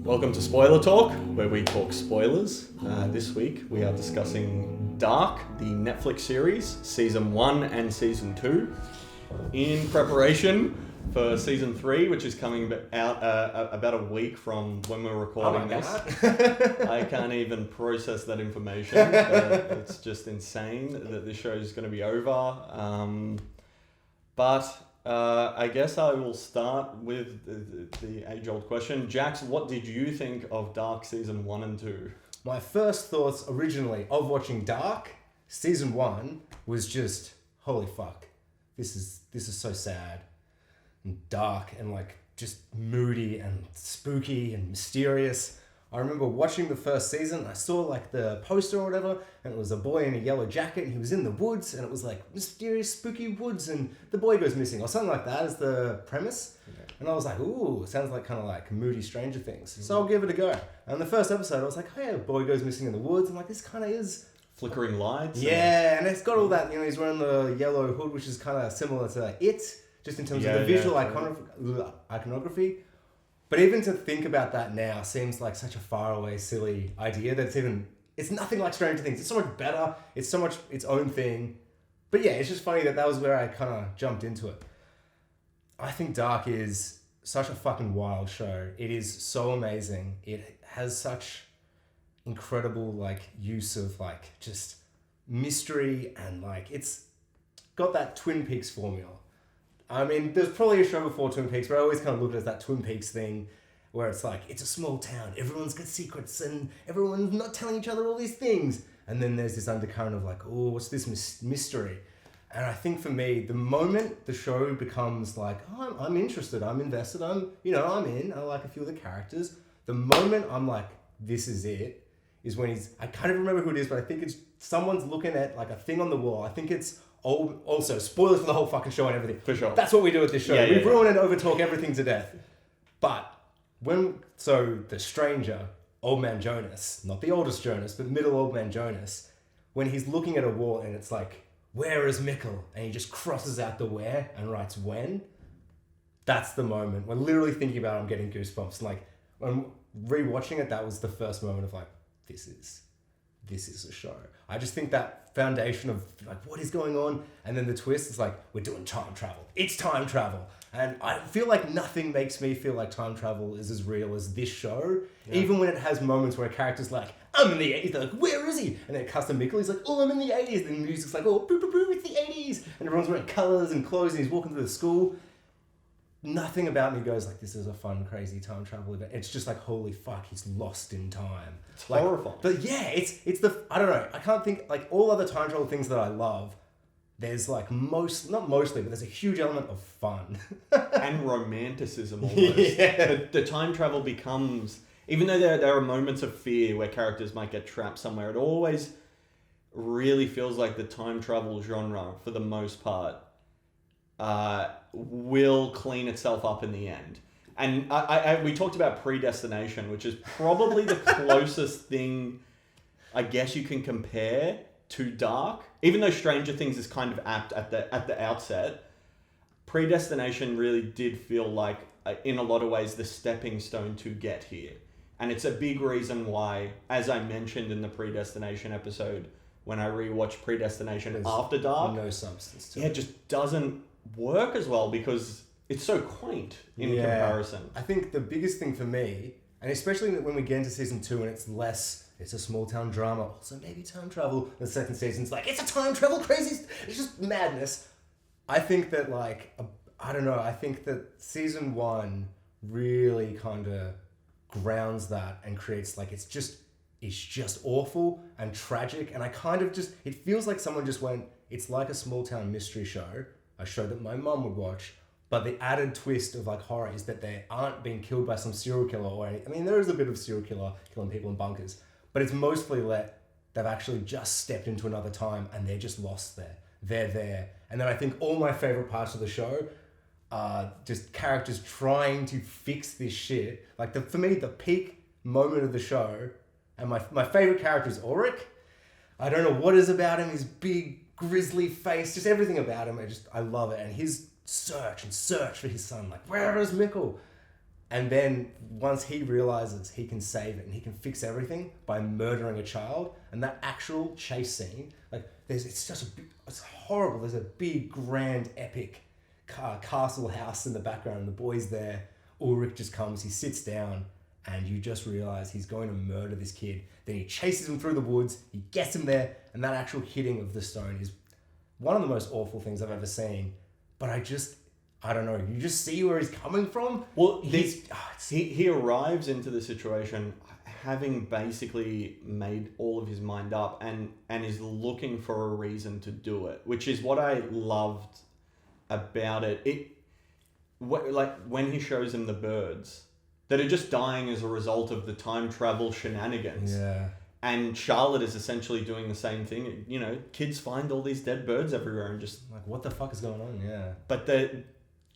Welcome to Spoiler Talk, where we talk spoilers. This week we are discussing Dark, the Netflix series, Season 1 and Season 2, in preparation for Season 3, which is coming out about a week from when we're recording this. I can't even process that information. It's just insane that this show is going to be over. But I guess I will start with the age-old question. Jax, what did you think of Dark Season 1 and 2? My first thoughts originally of watching Dark, Season 1, was just, holy fuck, this is so sad and dark and like just moody and spooky and mysterious. I remember watching the first season, I saw like the poster or whatever, and it was a boy in a yellow jacket and he was in the woods and it was like mysterious, spooky woods and the boy goes missing or something like that as the premise. Okay. And I was like, ooh, sounds like kind of like moody Stranger Things. Mm-hmm. So I'll give it a go. And the first episode, I was like, oh yeah, a boy goes missing in the woods. I'm like, this kind of is... Flickering lights. Yeah, and it's got all that, he's wearing the yellow hood, which is kind of similar to It, just in terms of the visual iconography. But even to think about that now seems like such a faraway, silly idea that it's nothing like Stranger Things. It's so much better. It's so much its own thing. But yeah, it's just funny that was where I kind of jumped into it. I think Dark is such a fucking wild show. It is so amazing. It has such incredible like use of like just mystery and like it's got that Twin Peaks formula. I mean, there's probably a show before Twin Peaks, but I always kind of look at it as that Twin Peaks thing where it's like, it's a small town, everyone's got secrets and everyone's not telling each other all these things. And then there's this undercurrent of like, oh, what's this mystery? And I think for me, the moment the show becomes like, oh, I'm interested, I'm invested, I'm in, I like a few of the characters. The moment I'm like, this is it, is when I can't even remember who it is, but I think it's someone's looking at like a thing on the wall. I think it's also spoilers for the whole fucking show and everything. For sure. That's what we do with this show. We ruin and overtalk everything to death. But the stranger, old man Jonas, not the oldest Jonas, but middle old man Jonas, when he's looking at a wall and it's like, where is Mikkel? And he just crosses out the where and writes when. That's the moment. When literally thinking about it, I'm getting goosebumps. And like when rewatching it, that was the first moment of like, this is a show. I just think that foundation of like what is going on, and then the twist is like we're doing time travel. It's time travel, and I feel like nothing makes me feel like time travel is as real as this show. Yeah. Even when it has moments where a character's like, I'm in the 80s, they're like, where is he? And then it cuts to Mikkel, he's like, oh, I'm in the 80s. And the music's like, oh, boo, boo, boo, it's the 80s. And everyone's wearing colours and clothes, and he's walking through the school. Nothing about me goes like, this is a fun, crazy time travel event. It's just like, holy fuck, he's lost in time. It's like, horrifying. But yeah, it's I don't know. I can't think, like all other time travel things that I love, there's like not mostly, but there's a huge element of fun. And romanticism almost. Yeah. The time travel becomes, even though there are moments of fear where characters might get trapped somewhere, it always really feels like the time travel genre, for the most part, will clean itself up in the end. And we talked about Predestination, which is probably the closest thing I guess you can compare to Dark. Even though Stranger Things is kind of apt at the outset, Predestination really did feel like, in a lot of ways, the stepping stone to get here. And it's a big reason why, as I mentioned in the Predestination episode, when I rewatched Predestination after Dark, no substance to it just doesn't work as well because it's so quaint in comparison. I think the biggest thing for me, and especially when we get into season 2 and it's a small town drama, also maybe time travel, the second season's like, it's a time travel crazy, it's just madness. I think that I think that season 1 really kind of grounds that and creates like, it's just awful and tragic. And I kind of it feels like someone just went, it's like a small town mystery show, a show that my mum would watch, but the added twist of like horror is that they aren't being killed by some serial killer or anything. I mean, there is a bit of serial killer killing people in bunkers, but it's mostly they've actually just stepped into another time and they're just lost there. They're there. And then I think all my favorite parts of the show are just characters trying to fix this shit. Like for me, the peak moment of the show, and my favorite character is Ulrich. I don't know what is about him, his big grisly face, just everything about him. I love it. And his search for his son, like, where is Mikkel? And then once he realizes he can save it and he can fix everything by murdering a child, and that actual chase scene, like it's horrible. There's a big, grand, epic castle house in the background, and the boy's there. Ulrich just comes, he sits down, and you just realize he's going to murder this kid. Then he chases him through the woods, he gets him there, and that actual hitting of the stone is one of the most awful things I've ever seen. But I don't know, you just see where he's coming from. Well, he arrives into the situation having basically made all of his mind up and is looking for a reason to do it, which is what I loved about it. Like when he shows him the birds that are just dying as a result of the time travel shenanigans. Yeah. And Charlotte is essentially doing the same thing. You know, kids find all these dead birds everywhere and just... Like, what the fuck is going on? Yeah. But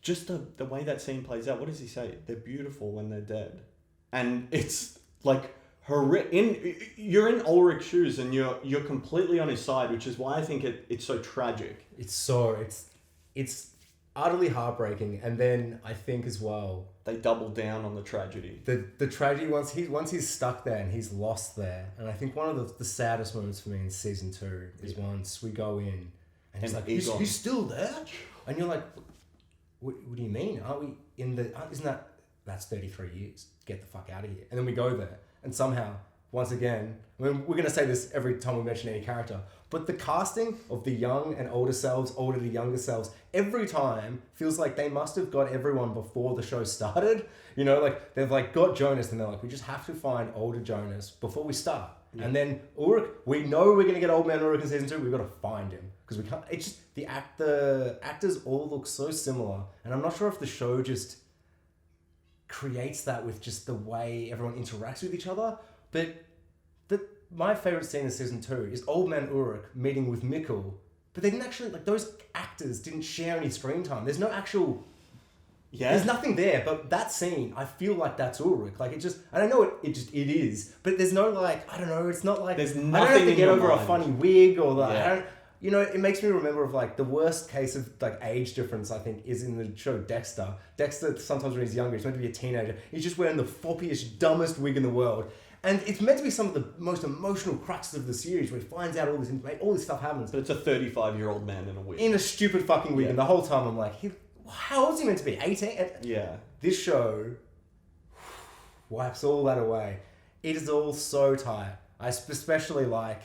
just the way that scene plays out, what does he say? They're beautiful when they're dead. And it's like... You're in Ulrich's shoes and you're completely on his side, which is why I think it's so tragic. It's utterly heartbreaking. And then I think as well... They double down on the tragedy. The tragedy, once he's stuck there and he's lost there, and I think one of the saddest moments for me in season 2 is once we go in and he's like, he's still there? And you're like, what do you mean? Aren't we in the... That's 33 years. Get the fuck out of here. And then we go there, and somehow, once again, I mean, we're going to say this every time we mention any character, but the casting of the young and older selves, older to younger selves, every time feels like they must have got everyone before the show started. You know, like they've like got Jonas and they're like, we just have to find older Jonas before we start. Yeah. And then Ulrich, we know we're going to get old man Ulrich in season 2. We've got to find him because we can't. It's just the actors all look so similar, and I'm not sure if the show just creates that with just the way everyone interacts with each other. But my favorite scene in season 2 is old man Ulrich meeting with Mikkel, but they didn't actually, like, those actors didn't share any screen time. There's no actual... Yeah. There's nothing there, but that scene, I feel like that's Ulrich. Like, it just... And I know it is, but there's no, like, I don't know, it's not like... There's nothing I don't have to get over mind. A funny wig or like... Yeah. I don't... You know, it makes me remember of, like, the worst case of, like, age difference, I think, is in the show Dexter. Dexter, sometimes when he's younger, he's meant to be a teenager. He's just wearing the foppiest, dumbest wig in the world. And it's meant to be some of the most emotional cruxes of the series, where he finds out all this information, all this stuff happens. But it's a 35-year-old man in a wig. In a stupid fucking wig. Yeah. And the whole time I'm like, how old is he meant to be? 18? Yeah. This show wipes all that away. It is all so tight. I especially like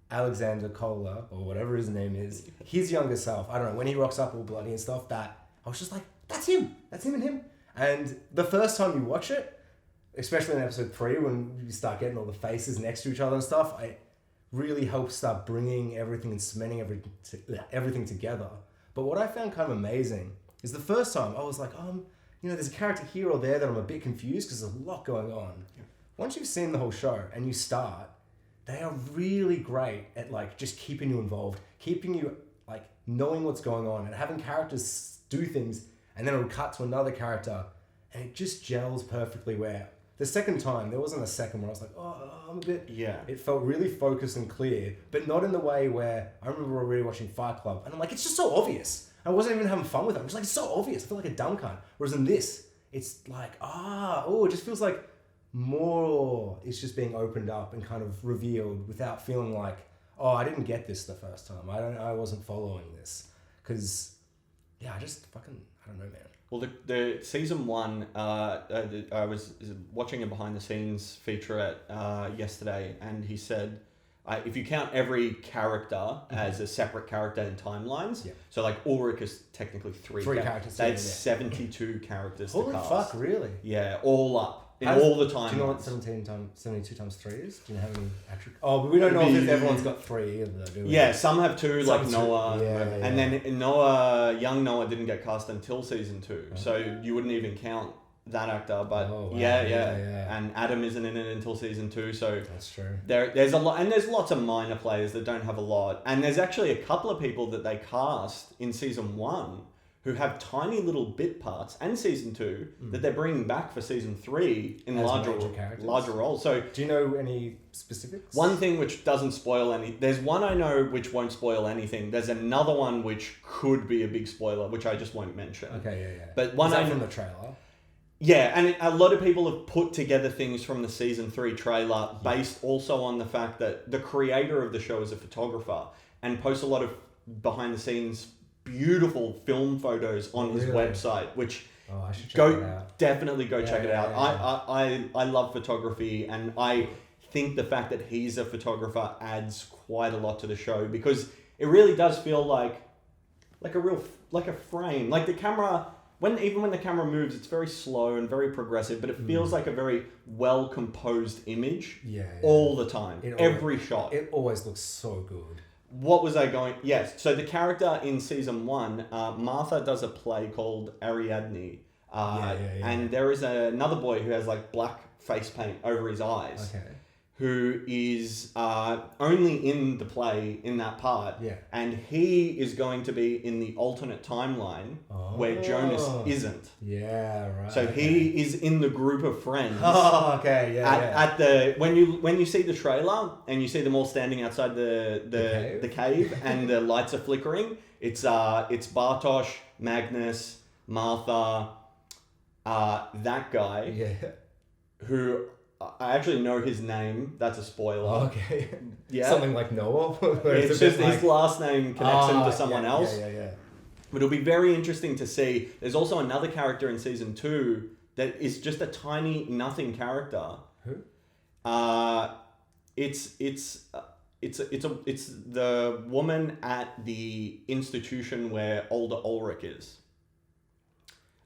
Alexander Kohler, or whatever his name is, his younger self. I don't know, when he rocks up all bloody and stuff, that I was just like, that's him. That's him and him. And the first time you watch it, especially in episode 3, when you start getting all the faces next to each other and stuff, it really helps start bringing everything and cementing everything together. But what I found kind of amazing is the first time I was like, you know, there's a character here or there that I'm a bit confused because there's a lot going on. Yeah. Once you've seen the whole show and you start, they are really great at, like, just keeping you involved, keeping you, like, knowing what's going on and having characters do things, and then it'll cut to another character and it just gels perfectly. Where the second time, there wasn't a second where I was like, I'm a bit... Yeah. It felt really focused and clear, but not in the way where... I remember already watching Fight Club, and I'm like, it's just so obvious. I wasn't even having fun with it. I'm just like, it's so obvious. I feel like a dumb cunt. Whereas in this, it's like, it just feels like more... It's just being opened up and kind of revealed without feeling like, I didn't get this the first time. I wasn't following this. Because, yeah, I don't know, man. Well, the season 1, I was watching a behind the scenes featurette yesterday, and he said, if you count every character as a separate character in timelines, so like Ulrich is technically three characters. That's 72 characters Holy to cast. Fuck, really? Yeah, all up. All the time. Do you know what 72 times 3 is? Do you know how many actually... but we don't know if everyone's got 3 either, do we? Yeah, some have 2, like Noah. Yeah. And then young Noah didn't get cast until season 2. So you wouldn't even count that actor. But yeah. And Adam isn't in it until season 2. So that's true. There's a lot, and there's lots of minor players that don't have a lot. And there's actually a couple of people that they cast in season 1 who have tiny little bit parts, and season 2 that they're bringing back for season 3 in larger roles. So, do you know any specifics? One thing which doesn't spoil any. There's one I know which won't spoil anything. There's another one which could be a big spoiler, which I just won't mention. Okay, yeah. But one is that from the trailer? Yeah, and a lot of people have put together things from the season 3 trailer based also on the fact that the creator of the show is a photographer and posts a lot of behind the scenes beautiful film photos on his website, which I should check it out. Definitely go check it out. Yeah. I love photography, and I think the fact that he's a photographer adds quite a lot to the show, because it really does feel like a frame. Like the camera, even when the camera moves, it's very slow and very progressive, but it feels like a very well composed image all the time. Every shot. It always looks so good. What was I going? Yes. So the character in season 1, Martha does a play called Ariadne. And there is another boy who has like black face paint over his eyes. Okay. Who is only in the play in that part. Yeah. And he is going to be in the alternate timeline where Jonas isn't. Yeah, right. So he is in the group of friends. Oh, okay, At the when you see the trailer and you see them all standing outside the cave and the lights are flickering, it's Bartosz, Magnus, Martha, that guy. Yeah. Who I actually know his name. That's a spoiler. Okay. Yeah. Something like Noah. It's just his last name connects him to someone else. Yeah. But it'll be very interesting to see. There's also another character in season 2 that is just a tiny nothing character. Who? It's the woman at the institution where Older Ulrich is.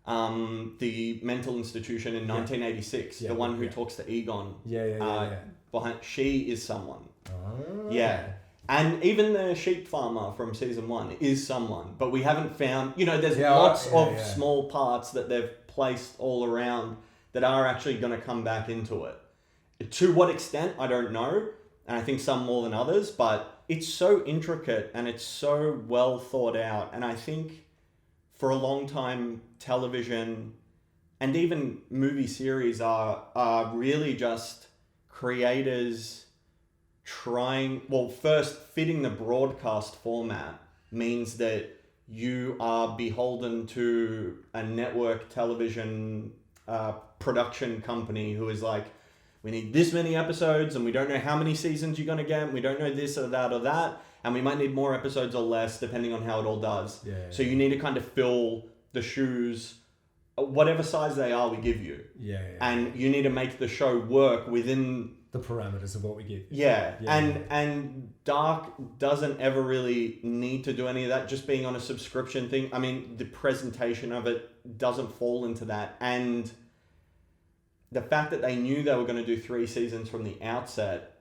The mental institution in 1986, the one who talks to Egon. Behind, she is someone. Oh. Yeah. And even the sheep farmer from season 1 is someone, but we haven't found, there's lots of small parts that they've placed all around that are actually going to come back into it. To what extent, I don't know. And I think some more than others, but it's so intricate and it's so well thought out. And I think for a long time, television and even movie series are really just creators first fitting the broadcast format means that you are beholden to a network television production company who is like, we need this many episodes and we don't know how many seasons you're going to get, and we don't know this or that, and we might need more episodes or less depending on how it all does. So you need to kind of fill the shoes, whatever size they are, we give you. And you need to make the show work within the parameters of what we give. And Dark doesn't ever really need to do any of that, just being on a subscription thing. I mean, the presentation of it doesn't fall into that. And the fact that they knew they were going to do 3 seasons from the outset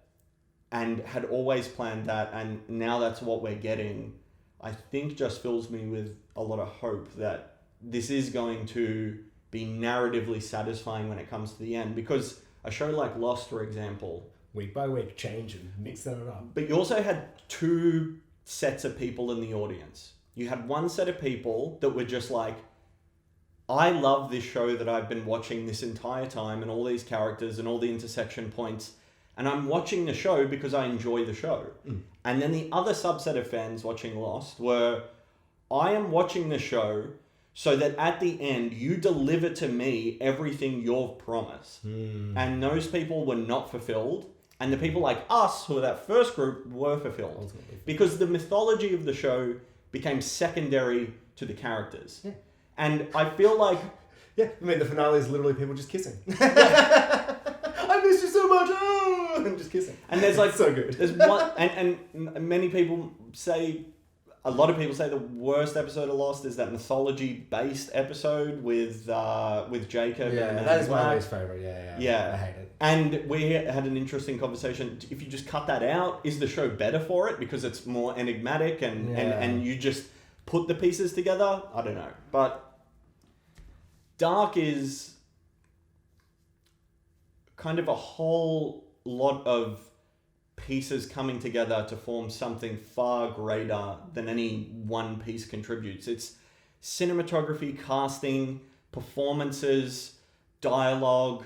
and had always planned that, and now that's what we're getting, I think just fills me with a lot of hope that this is going to be narratively satisfying when it comes to the end. Because a show like Lost, for example, week by week, change and mixing it up. But you also had 2 sets of people in the audience. You had one set of people that were just like, I love this show that I've been watching this entire time and all these characters and all the intersection points, and I'm watching the show because I enjoy the show. And then the other subset of fans watching Lost were, I am watching the show so that at the end you deliver to me everything you've promised. And those people were not fulfilled, and the people like us, who were that first group, were fulfilled. Ultimately. Because the mythology of the show became secondary to the characters. And I feel like... I mean, the finale is literally people just kissing. I miss you so much! Oh! And just kissing. And there's like... so good. There's one... And many people say... A lot of people say the worst episode of Lost is that mythology-based episode with Jacob. Yeah, and that is my least favourite. Yeah. I hate it. And we had an interesting conversation. If you just cut that out, is the show better for it? Because it's more enigmatic and you just put the pieces together? I don't know. But Dark is kind of a whole lot of pieces coming together to form something far greater than any one piece contributes. It's cinematography, casting, performances, dialogue,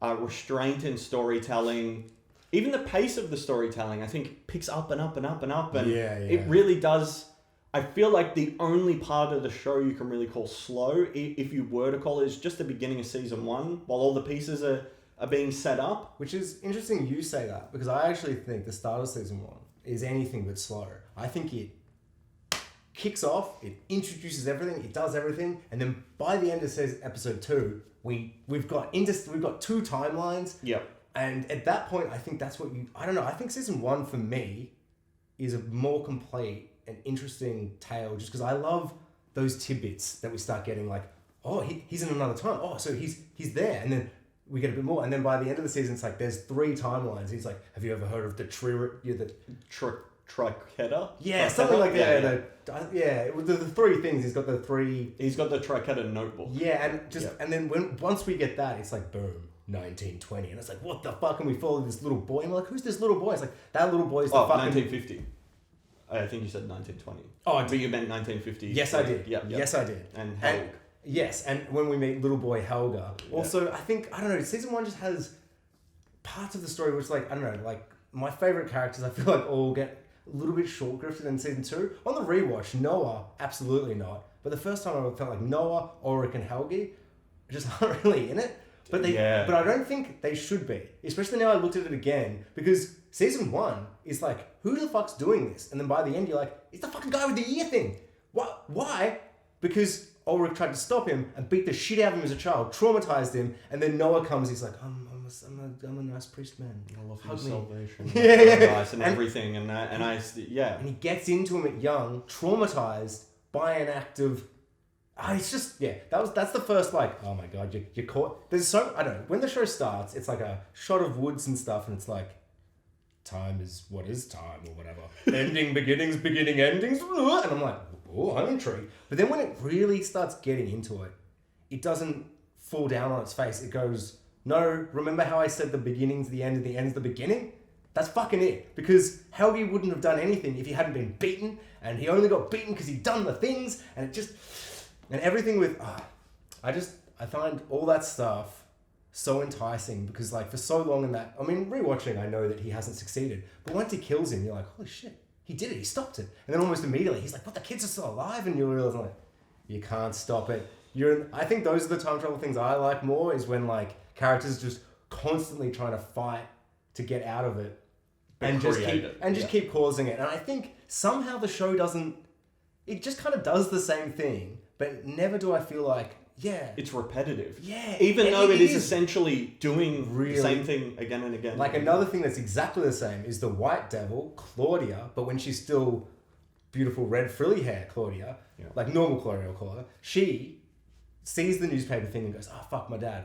restraint in storytelling. Even the pace of the storytelling, I think, picks up and up and up and up. And it really does I feel like the only part of the show you can really call slow, if you were to call it, is just the beginning of season 1, while all the pieces are being set up. Which is interesting you say that, because I actually think the start of season 1 is anything but slow. I think it kicks off, it introduces everything, it does everything, and then by the end of episode 2, we've got 2 timelines. Yep. And at that point, I think that's what I don't know, I think season 1 for me is a more complete and interesting tale, just because I love those tidbits that we start getting, like, oh, he's in another time. Oh, so he's there. And then we get a bit more. And then by the end of the season, it's like, there's 3 timelines. He's like, have you ever heard of the Triqueta? Yeah, something like that. Yeah, the 3 things. He's got the 3... He's got the Triqueta notebook. Yeah, and then once we get that, it's like, boom, 1920. And it's like, what the fuck? And we follow this little boy. And we're like, who's this little boy? It's like, that little boy is the fucking... 1950. I think you said 1920. Oh, but you meant 1950. Yes, I did. Yep. Yes, I did. And Helg. Yes, and when we meet little boy Helga. Also, I think, I don't know, season 1 just has parts of the story which, like, I don't know, like, my favourite characters, I feel like all get a little bit short-grifted in season 2. On the rewatch, Noah, absolutely not. But the first time I felt like Noah, Ulrich, and Helgi just aren't really in it. But but I don't think they should be. Especially now I looked at it again, because season 1 is like, who the fuck's doing this? And then by the end you're like, it's the fucking guy with the ear thing. What? Why? Because Ulrich tried to stop him and beat the shit out of him as a child, traumatized him, and then Noah comes, he's like, I'm a nice priest man. I love your salvation. Yeah. And everything, and And he gets into him at young, traumatized by an act of... it's just, that's the first, like, oh my god, you're caught. There's so, I don't know, when the show starts, it's like a shot of woods and stuff, and it's like, time is what is time, or whatever. Ending, beginnings, beginning, endings, and I'm like, oh, I'm intrigued. But then when it really starts getting into it, it doesn't fall down on its face. It goes, no, remember how I said the beginning's the end and the end's the beginning? That's fucking it. Because Helgi wouldn't have done anything if he hadn't been beaten, and he only got beaten because he'd done the things, and it just... And everything with... I find all that stuff so enticing, because, like, for so long in that... I mean, rewatching, I know that he hasn't succeeded. But once he kills him, you're like, holy shit, he did it, he stopped it. And then almost immediately, he's like, what, the kids are still alive? And you realize, like, you can't stop it. I think those are the time travel things I like more, is when, like, characters just constantly trying to fight to get out of it. And just keep causing it. And I think somehow the show doesn't... It just kind of does the same thing, but never do I feel like, it's repetitive. Yeah. Even though it is essentially doing the same thing again and again. Like, another thing that's exactly the same is the White Devil, Claudia, but when she's still beautiful red frilly hair Claudia, like normal Claudia will call her, she sees the newspaper thing and goes, oh fuck, my dad,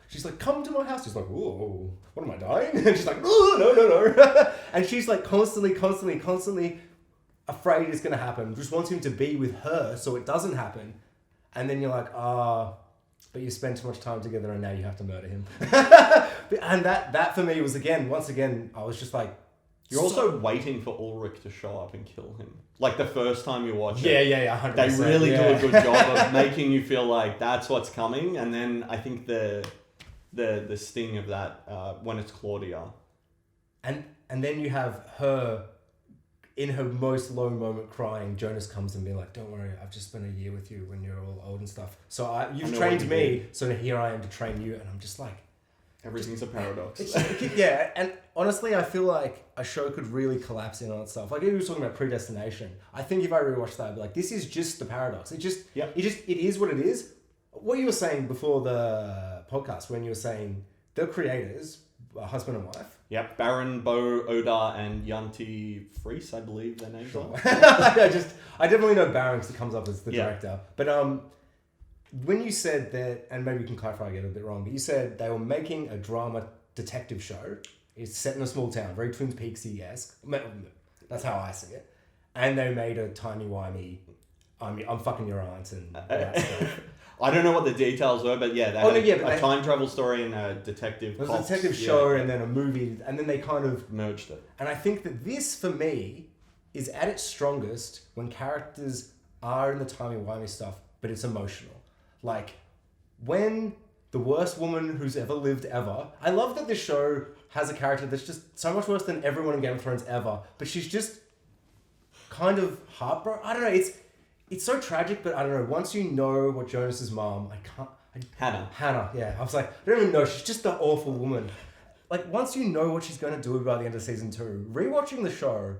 she's like, come to my house. She's like, oh, what am I dying? And she's like, oh, no. And she's like constantly afraid it's going to happen, just wants him to be with her so it doesn't happen. And then you're like, but you spend too much time together and now you have to murder him. And that for me was, once again, I was just like... You're also waiting for Ulrich to show up and kill him. Like, the first time you watch it. Yeah, 100%. They really do a good job of making you feel like that's what's coming. And then I think the sting of that, when it's Claudia. And then you have her... In her most low moment crying, Jonas comes and being like, don't worry, I've just spent a year with you when you're all old and stuff. So you've trained me, so here I am to train you. And I'm just like... Everything's a paradox. And honestly, I feel like a show could really collapse in on itself. Like, you were talking about Predestination. I think if I rewatched that, I'd be like, this is just the paradox. It is what it is. What you were saying before the podcast, when you were saying the creators, husband and wife. Yep, Baran, Odar and Jantje Friese, I believe their names are. I definitely know Baran because it comes up as the director. But when you said that, and maybe you can clarify, I get it a bit wrong, but you said they were making a drama detective show. It's set in a small town, very Twin Peaksy-esque. That's how I see it. And they made a timey-wimey, I'm fucking your aunt and all that stuff. I don't know what the details were, but they had a time travel story and a detective. It was a detective show and then a movie, and then they kind of merged it. And I think that this, for me, is at its strongest when characters are in the timey-wimey stuff, but it's emotional. Like, when the worst woman who's ever lived ever... I love that this show has a character that's just so much worse than everyone in Game of Thrones ever, but she's just kind of heartbroken. I don't know. It's so tragic, but I don't know. Once you know what Jonas's mom, Hannah, yeah. I was like, I don't even know. She's just an awful woman. Like, once you know what she's going to do by the end of season 2, rewatching the show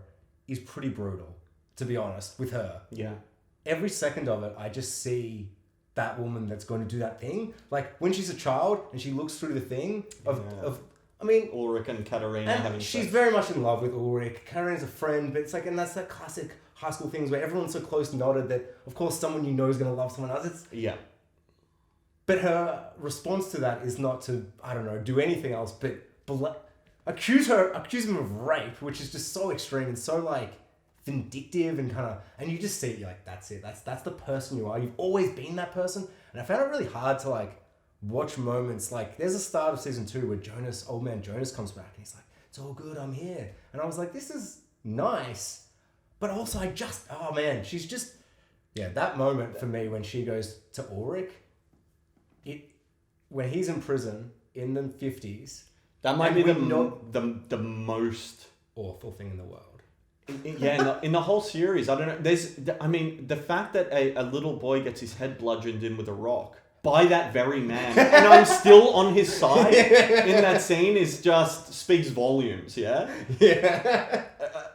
is pretty brutal, to be honest, with her. Yeah. Every second of it, I just see that woman that's going to do that thing. Like, when she's a child and she looks through the thing I mean... Ulrich and Katarina having she's sex. very much in love with Ulrich. Katarina's a friend, but it's like... And that's that classic high school things where everyone's so close knotted that, of course, someone you know is going to love someone else. Yeah. But her response to that is not to, I don't know, do anything else, but accuse him of rape, which is just so extreme and so, like, vindictive and kind of... And you just see, like, that's it. That's the person you are. You've always been that person. And I found it really hard to, like, watch moments like there's a start of season 2 where old man Jonas comes back and he's like, it's all good, I'm here. And I was like, this is nice. But also she's just, that moment for me when she goes to Ulrich, when he's in prison in the 50s. That might be the most awful thing in the world. In the whole series. I don't know. The fact that a little boy gets his head bludgeoned in with a rock by that very man, and I'm still on his side in that scene speaks volumes. Yeah.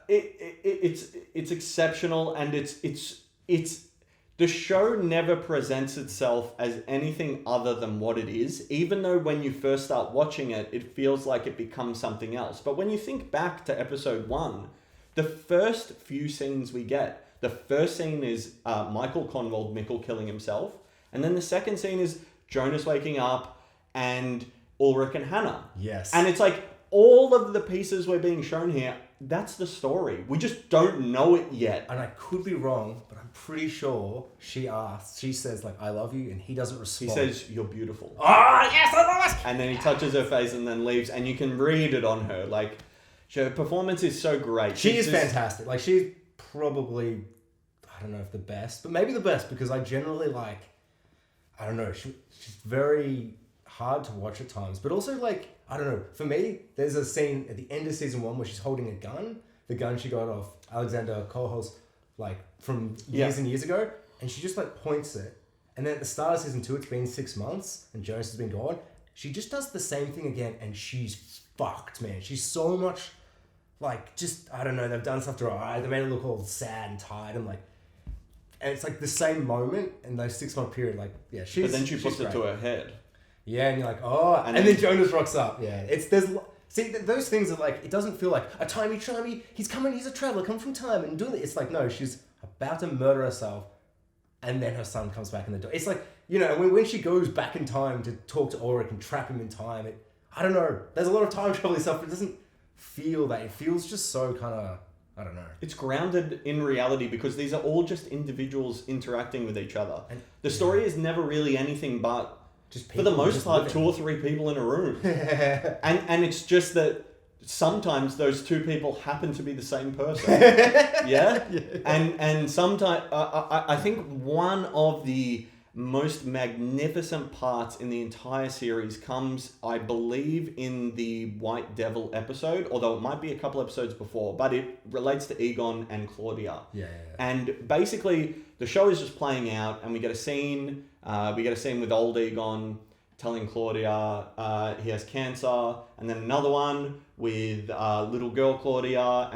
It's exceptional, and it's the show never presents itself as anything other than what it is, even though when you first start watching it, it feels like it becomes something else. But when you think back to episode 1, the first few scenes we get, the first scene is Michael Conwald Mikkel killing himself. And then the second scene is Jonas waking up and Ulrich and Hannah. Yes. And it's like all of the pieces we're being shown here, that's the story. We just don't know it yet. And I could be wrong, but I'm pretty sure she says, like, I love you, and he doesn't respond. He says, you're beautiful. Oh, yes, I love it! And then he touches her face and then leaves, and you can read it on her. Like, her performance is so great. She is fantastic. Like, she's probably, I don't know if the best, but maybe the best, because I generally like... I don't know, she's very hard to watch at times, but also, like, I don't know, for me, there's a scene at the end of season 1 where she's holding a gun, the gun she got off Alexander Kohlholz, like, from years and years ago, and she just, like, points it, and then at the start of season 2, it's been 6 months, and Jonas has been gone, she just does the same thing again, and she's fucked, man. She's so much, like, just, I don't know, they've done stuff to her eyes, they made her look all sad and tired, and, like, and it's like the same moment in those 6 month period, like, she's... But then she puts it to her head. Yeah, and you're like, oh, and then Jonas rocks up. Yeah, those things are like, it doesn't feel like a timey-trimey, he's a traveler, come from time and doing it. It's like, no, she's about to murder herself, and then her son comes back in the door. It's like, you know, when she goes back in time to talk to Ulrich and trap him in time, I don't know, there's a lot of time travel stuff, but it doesn't feel that. It feels just so kind of... I don't know. It's grounded in reality because these are all just individuals interacting with each other. And the story is never really anything but, just for the most part, 2 or 3 people in a room. and it's just that sometimes those 2 people happen to be the same person. Yeah? And sometimes, I think one of the most magnificent parts in the entire series comes, I believe, in the White Devil episode, although it might be a couple episodes before, but it relates to Egon and Claudia. Yeah. And basically, the show is just playing out, and we get a scene with old Egon telling Claudia he has cancer, and then another one with little girl Claudia,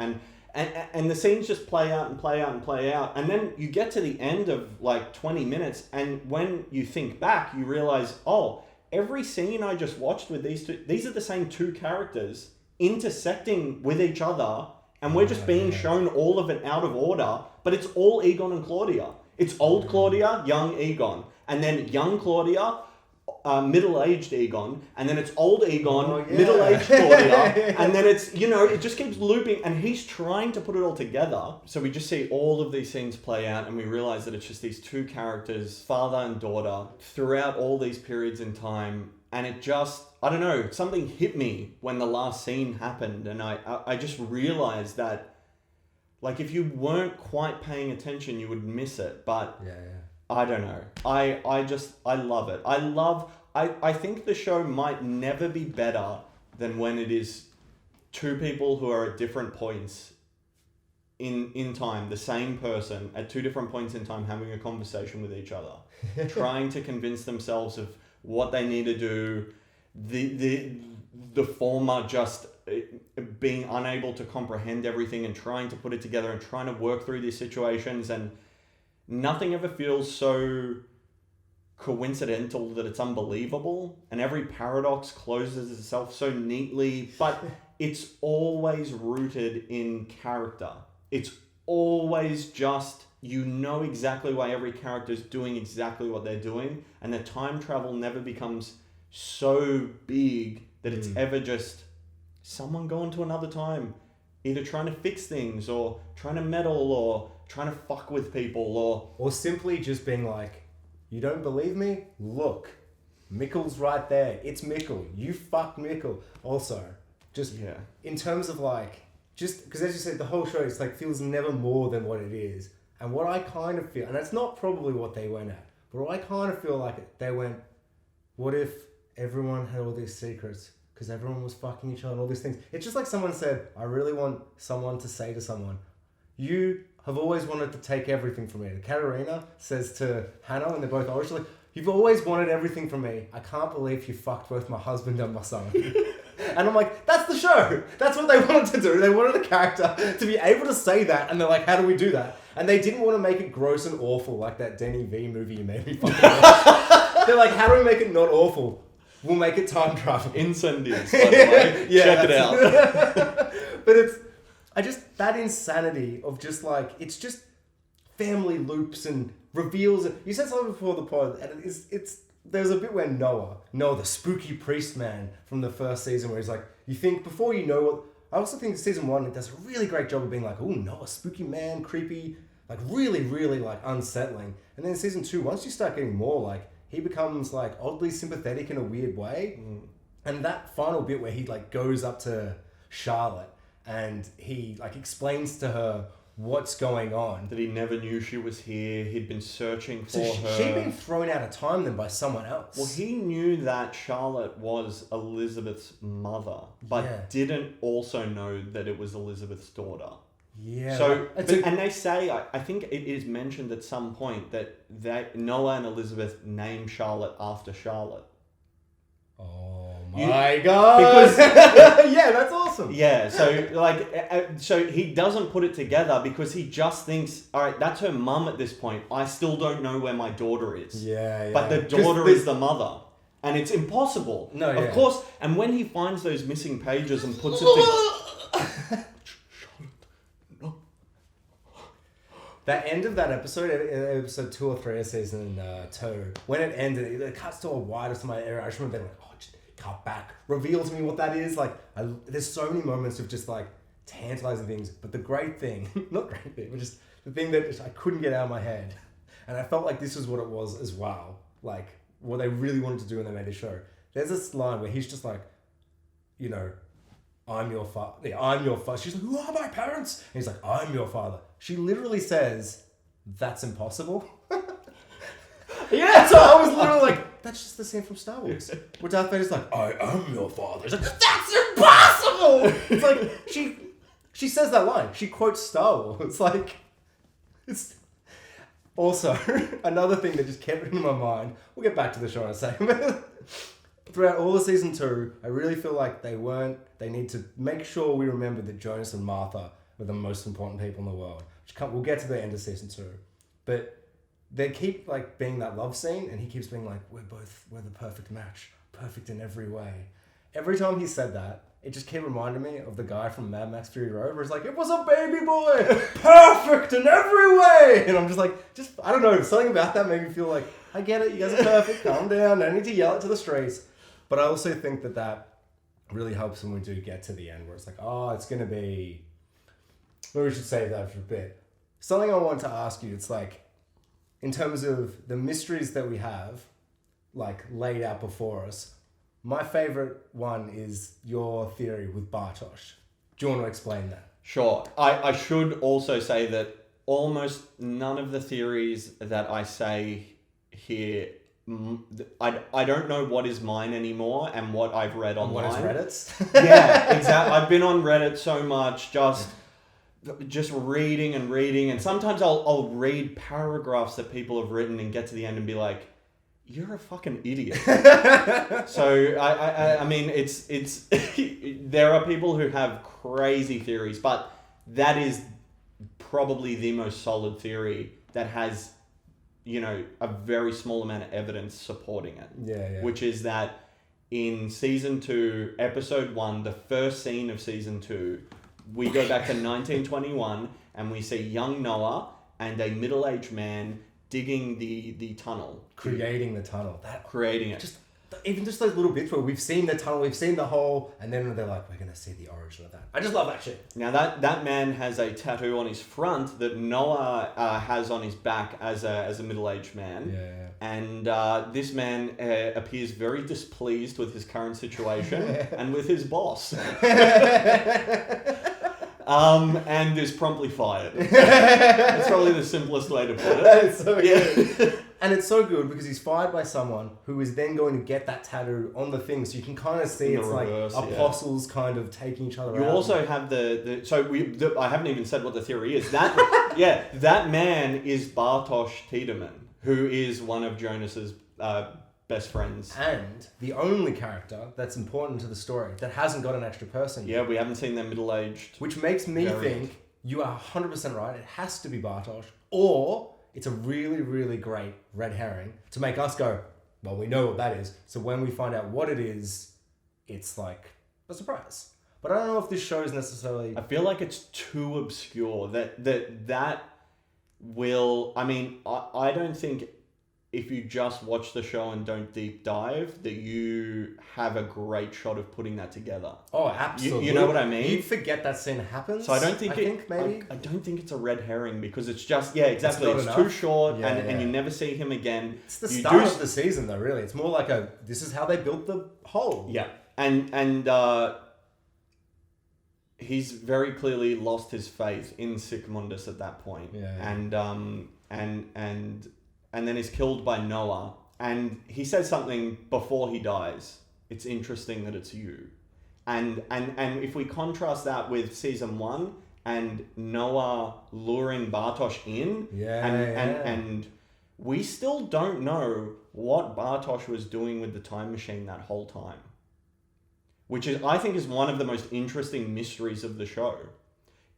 and the scenes just play out and play out and play out. And then you get to the end of like 20 minutes. And when you think back, you realize, oh, every scene I just watched with these are the same 2 characters intersecting with each other. And we're just being shown all of it out of order. But it's all Egon and Claudia. It's old Claudia, young Egon. And then young Claudia, middle-aged Egon, and then it's old Egon, middle-aged Claudia, and then it's, you know, it just keeps looping, and he's trying to put it all together. So we just see all of these scenes play out, and we realize that it's just these 2 characters, father and daughter, throughout all these periods in time, and it just, I don't know, something hit me when the last scene happened, and I just realized that, like, if you weren't quite paying attention, you would miss it, but... I don't know. I love it. I think the show might never be better than when it is 2 people who are at different points in time, the same person at two different points in time having a conversation with each other, trying to convince themselves of what they need to do. The former just being unable to comprehend everything and trying to put it together and trying to work through these situations, and nothing ever feels so coincidental that it's unbelievable, and every paradox closes itself so neatly, but it's always rooted in character. It's always just, you know exactly why every character is doing exactly what they're doing, and the time travel never becomes so big that it's ever just someone going to another time, either trying to fix things or trying to meddle or trying to fuck with people or simply just being like, you don't believe me? Look, Mikkel's right there. It's Mikkel. You fucked Mikkel. Also, just in terms of like, just because as you said, the whole show it's like feels never more than what it is. And what I kind of feel, and it's not probably what they went at, but what I kind of feel like they went, what if everyone had all these secrets because everyone was fucking each other and all these things? It's just like someone said, I really want someone to say to someone, you have always wanted to take everything from me. Katarina says to Hannah, and they're both Irish, like, you've always wanted everything from me. I can't believe you fucked both my husband and my son. And I'm like, that's the show. That's what they wanted to do. They wanted a character to be able to say that, and they're like, how do we do that? And they didn't want to make it gross and awful like that Denny V movie you made me fucking watch. They're like, how do we make it not awful? We'll make it time travel. Incendies, by the way. Check it out. But it's, that insanity of just like, it's just family loops and reveals. You said something before the pod, and there's a bit where Noah, the spooky priest man from the first season, where he's like, you think before you know what, I also think season 1, it does a really great job of being like, oh, Noah, spooky man, creepy, like really, really like unsettling. And then in season 2, once you start getting more like, he becomes like oddly sympathetic in a weird way. And that final bit where he like goes up to Charlotte and he like explains to her what's going on. That he never knew she was here. He'd been searching for her. She'd been thrown out of time then by someone else. Well, he knew that Charlotte was Elizabeth's mother, but didn't also know that it was Elizabeth's daughter. Yeah. So, and they say, I think it is mentioned at some point that Noah and Elizabeth named Charlotte after Charlotte. Oh my god! Because yeah, that's awesome. Yeah, so he doesn't put it together because he just thinks, all right, that's her mum at this point. I still don't know where my daughter is. Yeah. But the daughter is the mother, and it's impossible. No, of course. And when he finds those missing pages and puts it together. That end of that episode, episode 2 or 3 of season 2, when it ended, it cuts to a wider to my area. I just remember being like, oh, just cut back. Reveal to me what that is. Like, there's so many moments of just like tantalizing things. But the great thing, not great thing, but just the thing that just, I couldn't get out of my head. And I felt like this was what it was as well. Like, what they really wanted to do when they made the show. There's this line where he's just like, you know, I'm your father. Yeah, I'm your father. She's like, who are my parents? And he's like, I'm your father. She literally says, that's impossible. Yeah, so I was literally like, that's just the scene from Star Wars. Where Darth Vader's like, I am your father. He's like, that's impossible! It's like, she says that line. She quotes Star Wars. It's like, it's... Also, another thing that just kept in my mind, we'll get back to the show in a second, throughout all of season 2, I really feel like they need to make sure we remember that Jonas and Martha were the most important people in the world. We'll get to the end of season 2. But they keep like being that love scene, and he keeps being like, we're the perfect match. Perfect in every way. Every time he said that, it just kept reminding me of the guy from Mad Max Fury Road, where he's like, it was a baby boy! Perfect in every way! And I'm just like, I don't know, something about that made me feel like, I get it, you guys are perfect, calm down, no need to yell it to the streets. But I also think that really helps when we do get to the end, where it's like, oh, it's going to be... Maybe we should save that for a bit. Something I want to ask you, it's like, in terms of the mysteries that we have, like, laid out before us, my favourite one is your theory with Bartosz. Do you want to explain that? Sure. I should also say that almost none of the theories that I say here... I don't know what is mine anymore and what I've read online. What is Reddit's? Yeah, exactly. I've been on Reddit so much, just just reading and reading, and sometimes I'll read paragraphs that people have written and get to the end and be like, you're a fucking idiot. So I mean, it's there are people who have crazy theories, but that is probably the most solid theory that has, you know, a very small amount of evidence supporting it. Yeah. Which is that in season 2, episode 1, the first scene of season 2, we go back to 1921 and we see young Noah and a middle-aged man digging the tunnel. Creating the tunnel. Creating it. Even just those little bits where we've seen the tunnel, we've seen the hole, and then they're like, we're going to see the origin of that. I just love that shit. Now, that man has a tattoo on his front that Noah has on his back as a middle-aged man. Yeah. And this man appears very displeased with his current situation and with his boss. And is promptly fired. That's probably the simplest way to put it. That is so good. And it's so good because he's fired by someone who is then going to get that tattoo on the thing. So you can kind of see it's reverse, like apostles kind of taking each other out. You also have I haven't even said what the theory is. That man is Bartosz Tiedemann, who is one of Jonas's best friends. And the only character that's important to the story that hasn't got an extra person yet. Yeah, we haven't seen them middle-aged. Which makes me think you are 100% right. It has to be Bartosz. Or it's a really, really great red herring to make us go, well, we know what that is. So when we find out what it is, it's like a surprise. But I don't know if this show is necessarily... I feel like it's too obscure that will... I mean, I don't think... if you just watch the show and don't deep dive, that you have a great shot of putting that together. Oh, absolutely. You know what I mean? You'd forget that scene happens. So I don't think I don't think it's a red herring because it's just, exactly. It's too short and you never see him again. It's the start of the season though, really. It's more like this is how they built the hole. Yeah. And he's very clearly lost his faith in Sigmundus at that point. Yeah. And then is killed by Noah. And he says something before he dies. It's interesting that it's you. And if we contrast that with season 1 and Noah luring Bartosz in, and we still don't know what Bartosz was doing with the time machine that whole time. Which is, I think, is one of the most interesting mysteries of the show.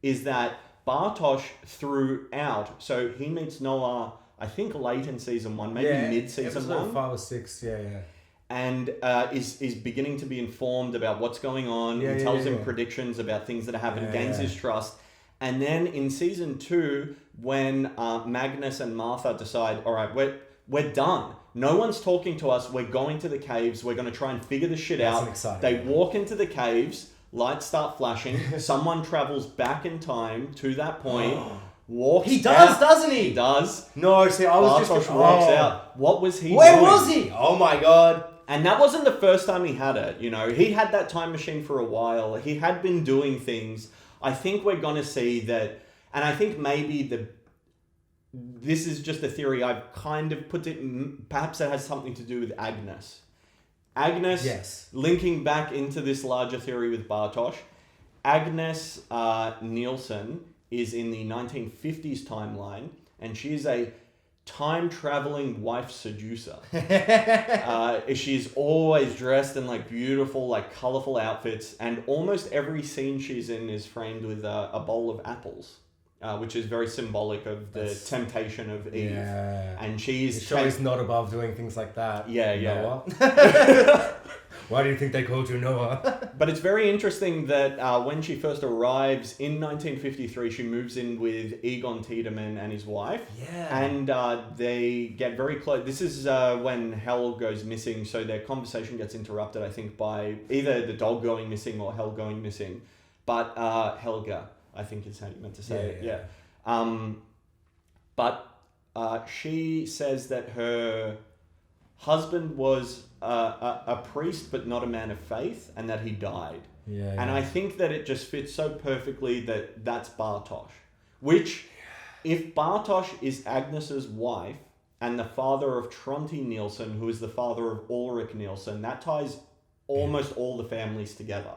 Is that Bartosz throughout, so he meets Noah, I think late in season 1, maybe mid-season 1. 5 or 6, And is beginning to be informed about what's going on. He tells him predictions about things that happen, gains his trust. And then in season 2, when Magnus and Martha decide, all right, we're done. No one's talking to us. We're going to the caves. We're going to try and figure this shit out. They walk into the caves. Lights start flashing. Someone travels back in time to that point. Walks he does, out. Doesn't he? He does. No, see, I was Bartosz just... walks out. What was he Where doing? was he? Oh my god. And that wasn't the first time he had it, you know. He had that time machine for a while. He had been doing things. I think we're going to see that... And I think maybe this is just a theory. I've kind of put it... Perhaps it has something to do with Agnes. Agnes, linking back into this larger theory with Bartosz. Agnes Nielsen is in the 1950s timeline, and she is a time-traveling wife seducer. She's always dressed in like beautiful, like colorful outfits, and almost every scene she's in is framed with a bowl of apples, which is very symbolic of the temptation of Eve. Yeah. And she's... The show is not above doing things like that. Noah. Why do you think they called you Noah? But it's very interesting that when she first arrives in 1953, she moves in with Egon Tiedemann and his wife. Yeah. And they get very close. This is when Hel goes missing, so their conversation gets interrupted, I think, by either the dog going missing or Hel going missing. But Helga, I think is how you meant to say it. Yeah. But she says that her husband was a priest but not a man of faith, and that he died. And I think that it just fits so perfectly that that's Bartosz. Which, if Bartosz is Agnes's wife and the father of Tronti Nielsen, who is the father of Ulrich Nielsen, that ties almost all the families together.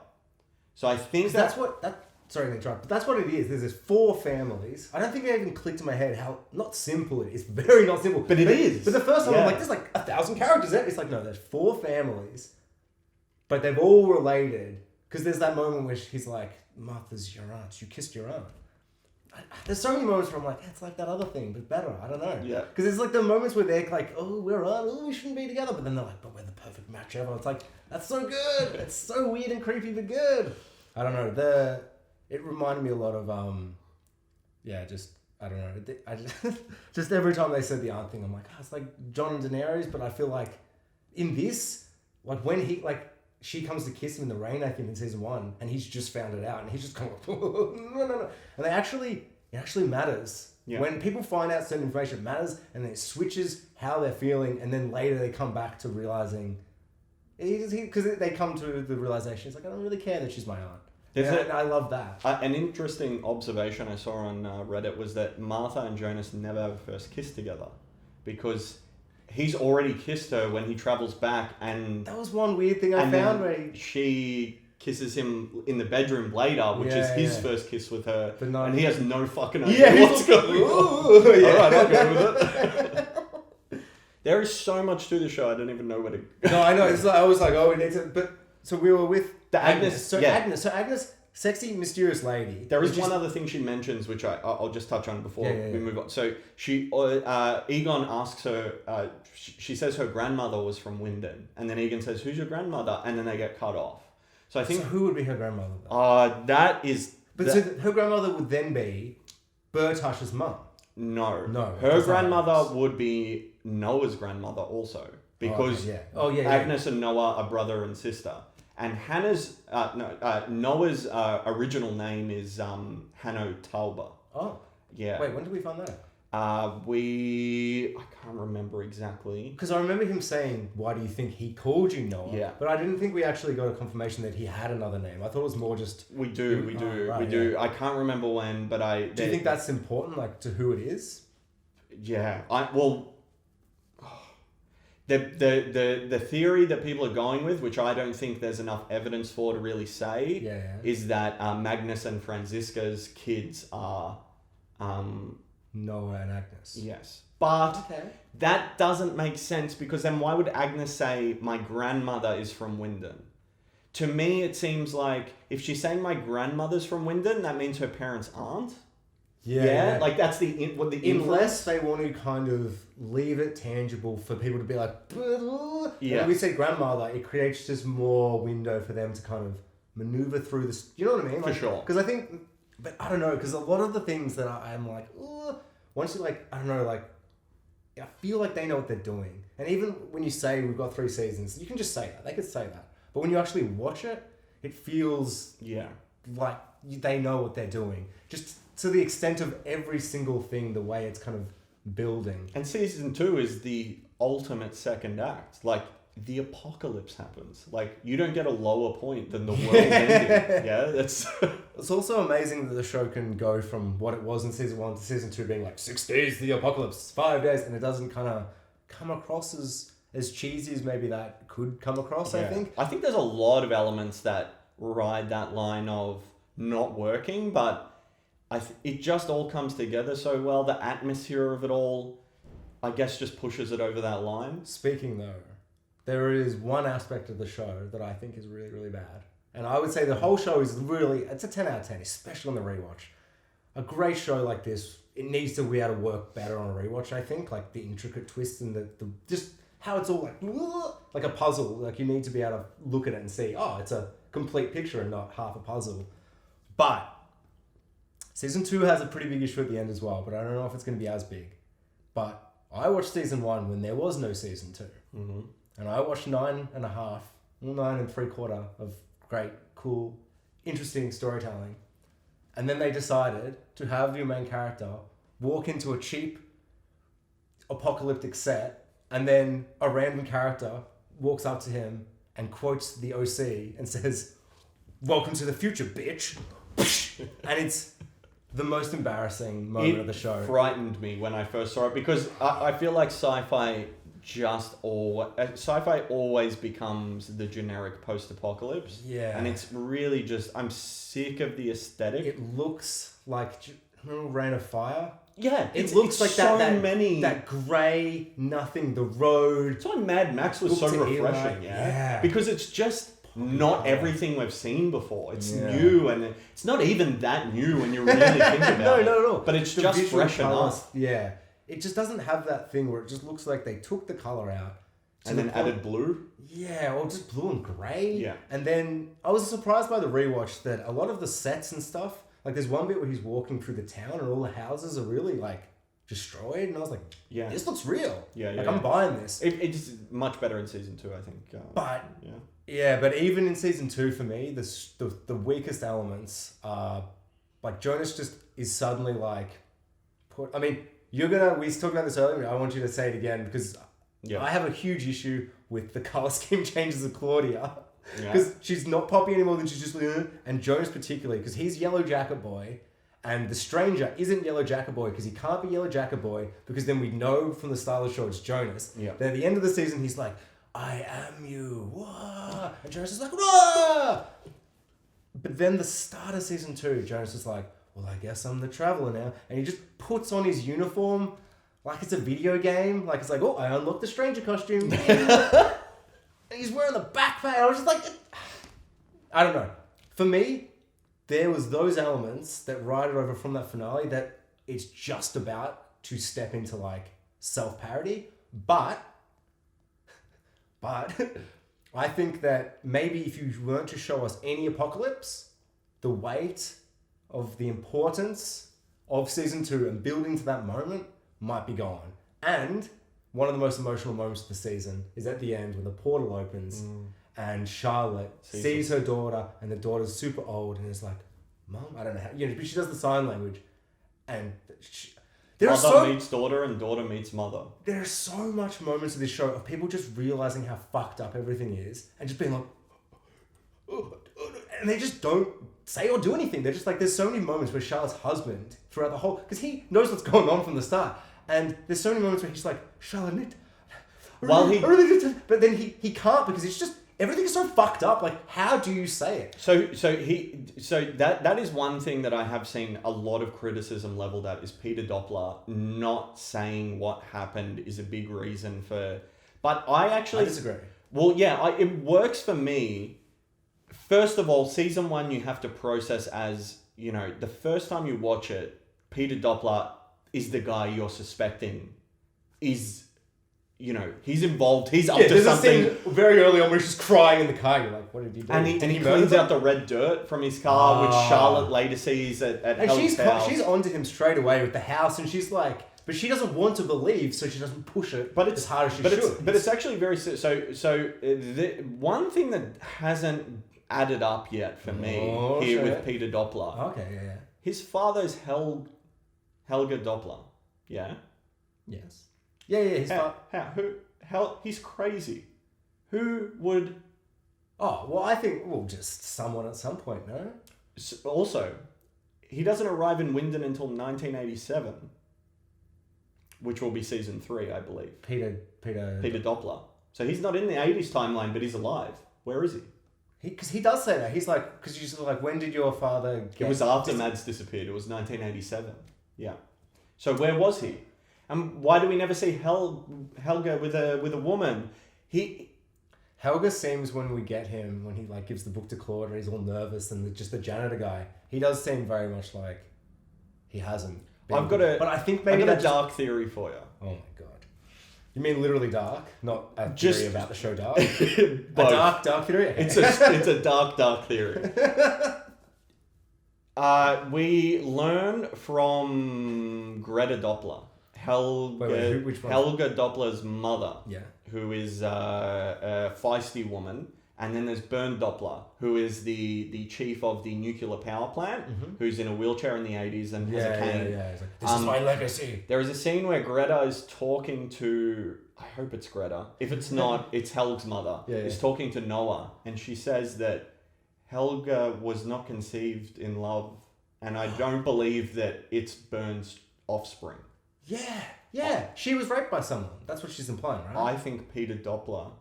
So I think that's what sorry to interrupt, but that's what it is. There's this 4 families. I don't think it even clicked in my head how not simple it is. Very not simple. But it is. But the first time I'm like, there's like 1,000 characters there. It's like, no, there's 4 families, but they've all related. Because there's that moment where he's like, Martha's your aunt. You kissed your aunt. There's so many moments where I'm like, it's like that other thing, but better. I don't know. Yeah. Because it's like the moments where they're like, oh, we're on. Oh, we shouldn't be together. But then they're like, but we're the perfect match ever. It's like, that's so good. It's so weird and creepy, but good. I don't know. It reminded me a lot of, I don't know. I just every time they said the aunt thing, I'm like, it's like Jon and Daenerys. But I feel like in this, like when she comes to kiss him in the rain, I think in season 1, and he's just found it out, and he's just kind of no. And it actually matters. Yeah. When people find out certain information, it matters, and then it switches how they're feeling, and then later they come back to realizing, because they come to the realization, it's like, I don't really care that she's my aunt. And I love that. An interesting observation I saw on Reddit was that Martha and Jonas never have a first kiss together, because he's already kissed her when he travels back, and that was one weird thing I found where she kisses him in the bedroom later, which is his first kiss with her, and he has no fucking idea what's going on. Yeah. Alright, I'll go with it. There is so much to the show, I don't even know where to go. No, I know. It's like, I was like, oh, we need to. But so we were with Agnes. Agnes, sexy, mysterious lady. There is one other thing she mentions, which I'll just touch on before we move on. So Egon asks her, she says her grandmother was from Winden. And then Egon says, who's your grandmother? And then they get cut off. So I think... So who would be her grandmother? That is... So her grandmother would then be Bertosh's mum. No. Her grandmother would be Noah's grandmother also. Because Agnes and Noah are brother and sister. And Hannah's, Noah's original name is Hanno Talbot. Oh. Yeah. Wait, when did we find that out? I can't remember exactly. Because I remember him saying, why do you think he called you Noah? Yeah. But I didn't think we actually got a confirmation that he had another name. I thought it was more just... We do. I can't remember when, but Do you think that's important, like, to who it is? Yeah. The theory that people are going with, which I don't think there's enough evidence for to really say, is that Magnus and Franziska's kids are... Noah and Agnes. Yes. But that doesn't make sense, because then why would Agnes say, my grandmother is from Winden? To me, it seems like if she's saying my grandmother's from Winden, that means her parents aren't. Yeah. Like that's unless they want to kind of leave it tangible for people to be like, yeah. When we say grandmother, it creates just more window for them to kind of maneuver through this. You know what I mean? For sure. Because I think, but I don't know, because a lot of the things that I'm like, once you like, I don't know, like, I feel like they know what they're doing. And even when you say we've got 3 seasons, you can just say that. They could say that. But when you actually watch it, it feels like they know what they're doing. Just to the extent of every single thing, the way it's kind of building. And season 2 is the ultimate second act. Like, the apocalypse happens. Like, you don't get a lower point than the world ending. Yeah, that's... It's also amazing that the show can go from what it was in season 1 to season 2 being like 6 days to the apocalypse, 5 days, and it doesn't kind of come across as cheesy as maybe that could come across, I think. I think there's a lot of elements that ride that line of not working, but it just all comes together so well. The atmosphere of it all, I guess, just pushes it over that line. Speaking though, there is one aspect of the show that I think is really, really bad. And I would say the whole show is really, it's a 10 out of 10, especially on the rewatch. A great show like this, it needs to be able to work better on a rewatch, I think. Like the intricate twists and the just how it's all like a puzzle. Like you need to be able to look at it and see, it's a complete picture and not half a puzzle. But season 2 has a pretty big issue at the end as well, but I don't know if it's going to be as big. But I watched season 1 when there was no season 2. Mm-hmm. And I watched 9 3/4 of great, cool, interesting storytelling. And then they decided to have your main character walk into a cheap apocalyptic set, and then a random character walks up to him and quotes the OC and says, "Welcome to the future, bitch." And it's the most embarrassing moment of the show. It frightened me when I first saw it, because I feel like sci-fi sci-fi always becomes the generic post-apocalypse. Yeah. And it's really just, I'm sick of the aesthetic. It looks like, remember Rain of Fire? Yeah, It looks like so that many. that grey, nothing, the road. That's why Mad Max was so refreshing, yeah? Because it's just not everything we've seen before. It's new, and it's not even that new when you really think about it. No. But it's the just visual fresh enough. Yeah. It just doesn't have that thing where it just looks like they took the colour out. And then added blue? Yeah, or just blue and grey. Yeah. And then I was surprised by the rewatch that a lot of the sets and stuff, like there's one bit where he's walking through the town and all the houses are really like destroyed, and I was like, this looks real. I'm buying this. It's much better in season 2, I think. But even in season 2 for me, the weakest elements are like Jonas just is suddenly like we talked about this earlier, I want you to say it again because I have a huge issue with the colour scheme changes of Claudia. Because she's not poppy anymore than she's just and Jonas particularly, because he's Yellow Jacket Boy, and the stranger isn't Yellow Jacket Boy because he can't be Yellow Jacket Boy, because then we know from the style of the show it's Jonas. Then at the end of the season he's like, I am you, wah! And Jonas is like, wah! But then the start of season 2, Jonas is like, well, I guess I'm the Traveller now, and he just puts on his uniform like it's a video game, like it's like, oh, I unlocked the stranger costume. And he's wearing the backpack. I was just like, I don't know. For me, there was those elements that ride it over from that finale that it's just about to step into like self-parody. But I think that maybe if you weren't to show us any apocalypse, the weight of the importance of season 2 and building to that moment might be gone. And one of the most emotional moments of the season is at the end when the portal opens and Charlotte sees her daughter, and the daughter's super old and is like, Mom, I don't know how, but she does the sign language, and mother meets daughter and daughter meets mother. There are so much moments of this show of people just realizing how fucked up everything is and just being like, and they just don't say or do anything. They're just like, there's so many moments where Charlotte's husband throughout the whole, because he knows what's going on from the start. And there's so many moments where he's like, Charlotte, but then he can't, because it's just, everything is so fucked up. Like, how do you say it? So that is one thing that I have seen a lot of criticism leveled at, is Peter Doppler not saying what happened is a big reason for, but I disagree. Well, yeah, it works for me. First of all, season 1, you have to process as, the first time you watch it, Peter Doppler is the guy you're suspecting is, he's involved. He's up to something. A scene very early on where he's just crying in the car. You're like, what did he do? And he cleans out the red dirt from his car, which Charlotte later sees at Helen's house. She's onto him straight away with the house, and she's like, but she doesn't want to believe, so she doesn't push it as hard as she should. But it's actually very... So the one thing that hasn't added up yet for me with Peter Doppler. Okay, yeah. His father's Helga Doppler. Yeah? Yes. Yeah, his father... he's crazy. Who would... Oh, well, I think... Well, just someone at some point, no? Also, he doesn't arrive in Winden until 1987, which will be season 3, I believe. Peter Doppler. So he's not in the 80s timeline, but he's alive. Where is he? Because he does say that. He's like... Because you're like, when did your father get... It was after Mads disappeared. It was 1987. Yeah. So where was he? And why do we never see Helga with a woman? Helga seems, when we get him, when he like gives the book to Claude and he's all nervous, and just the janitor guy, he does seem very much like he hasn't been. But I think maybe I've got a dark theory for you. Oh my god. You mean literally dark? Not a theory about the show Dark? A dark theory? Okay. It's a dark theory. We learn from Greta Doppler, Helga Doppler's mother, who is a feisty woman, and then there's Bernd Doppler, who is the chief of the nuclear power plant, who's in a wheelchair in the 80s and has a cane. He's like, this is my legacy. There is a scene where Greta is talking to, I hope it's Greta. If it's not, it's Helg's mother. Is talking to Noah, and she says that Helga was not conceived in love, and I don't believe that it's Bernd's offspring. Yeah. She was raped by someone. That's what she's implying, right? I think Peter Doppler